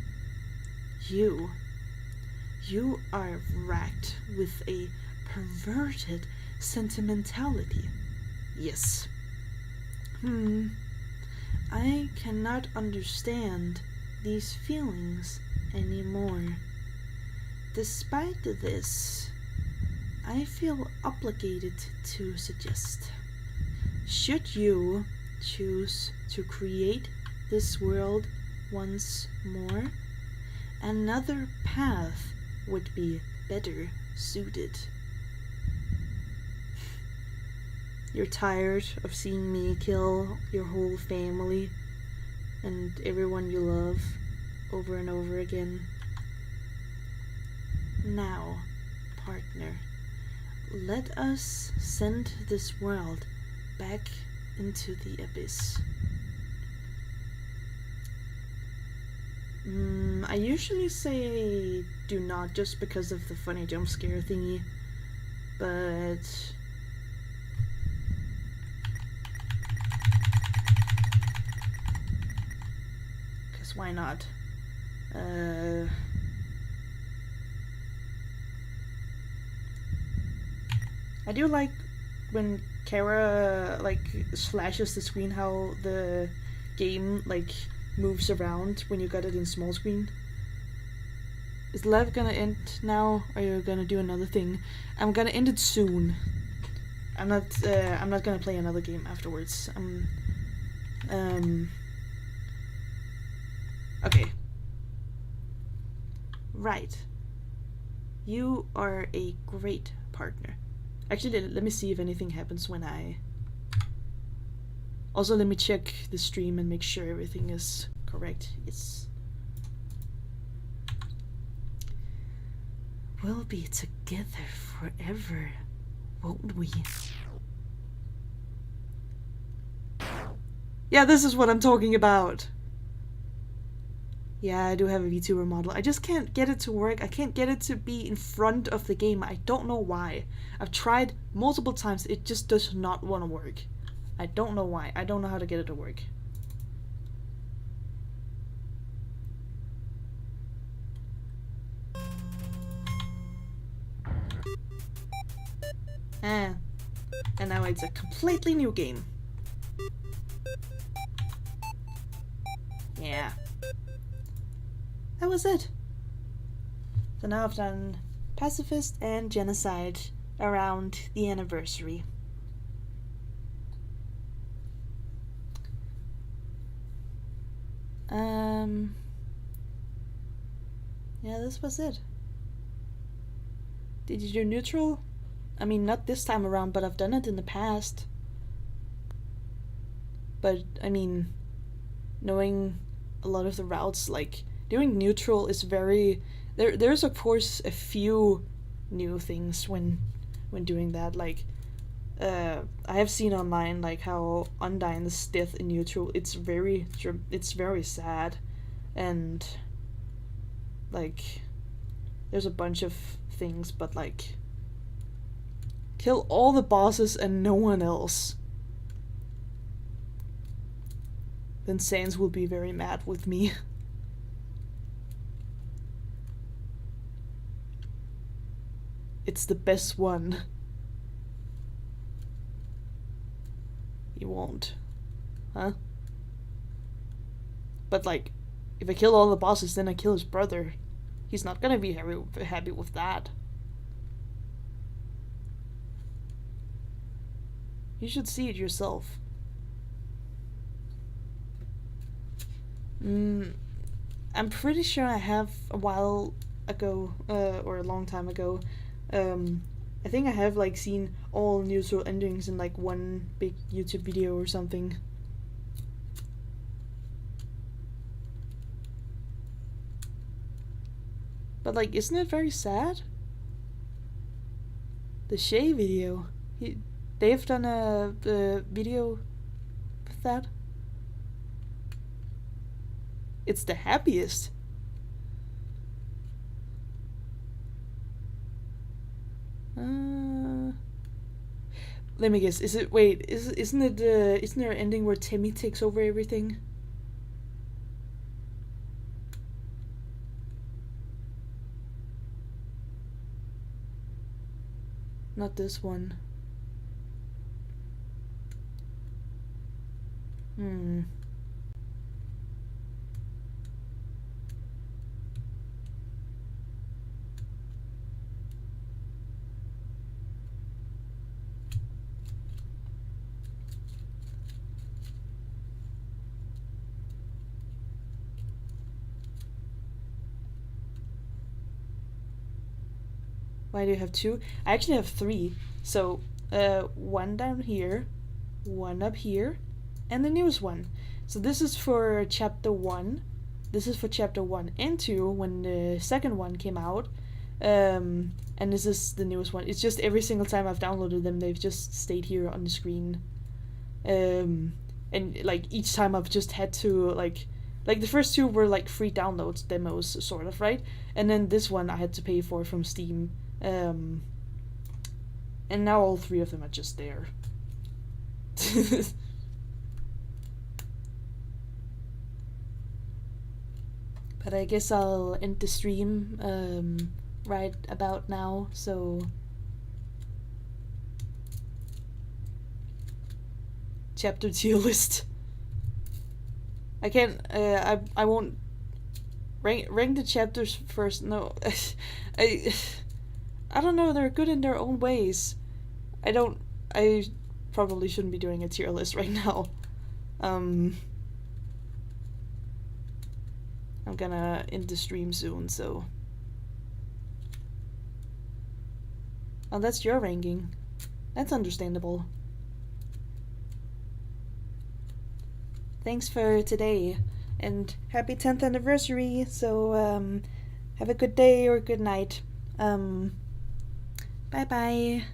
You You are racked with a perverted sentimentality. Yes. I cannot understand these feelings anymore. Despite this, I feel obligated to suggest. Should you choose to create this world once more, another path would be better suited. You're tired of seeing me kill your whole family and everyone you love over and over again. Now, partner, let us send this world back into the abyss. I usually say do not just because of the funny jump scare thingy, but because why not? I do like when Kara like slashes the screen, how the game like moves around when you got it in small screen. Is live gonna end now, or are you gonna do another thing? I'm gonna end it soon. I'm not gonna play another game afterwards. Okay. Right. You are a great partner. Actually, let me see if anything happens when I... Also, let me check the stream and make sure everything is correct. Yes. We'll be together forever, won't we? Yeah, this is what I'm talking about. Yeah, I do have a VTuber model. I just can't get it to work. I can't get it to be in front of the game. I don't know why. I've tried multiple times. It just does not want to work. I don't know why. I don't know how to get it to work. And now it's a completely new game. Yeah. That was it. So now I've done pacifist and genocide around the anniversary. Yeah, this was it. Did you do neutral? I mean, not this time around, but I've done it in the past. But, I mean, knowing a lot of the routes, like, doing neutral is very... There's of course a few new things when doing that, like, I have seen online, like, how Undyne's death in neutral, it's very sad, and, like, there's a bunch of things, but, like, kill all the bosses and no one else. Then Sans will be very mad with me. It's the best one. He won't. Huh? But like, if I kill all the bosses, then I kill his brother. He's not gonna be happy with that. You should see it yourself. I'm pretty sure I have a while ago, or a long time ago, I think I have like seen all neutral endings in like one big YouTube video or something. But like, isn't it very sad? The Shay video. They've done a video with that. It's the happiest. Let me guess. Is it? Wait. Isn't it? Isn't there an ending where Timmy takes over everything? not this one. Why do you have two? I actually have three. So, one down here, one up here, and the newest one. So this is for chapter 1. This is for chapter 1 and 2 when the second one came out. And this is the newest one. It's just every single time I've downloaded them, they've just stayed here on the screen. And like each time I've just had to like the first two were like free downloads demos sort of, right? And then this one I had to pay for from Steam. And now all three of them are just there. But I guess I'll end the stream right about now, so chapter tier list. I can't I won't rank the chapters first. No. I don't know, they're good in their own ways. I probably shouldn't be doing a tier list right now. I'm gonna end the stream soon, so. Oh, that's your ranking. That's understandable. Thanks for today, and happy 10th anniversary, so, have a good day or good night. Bye bye.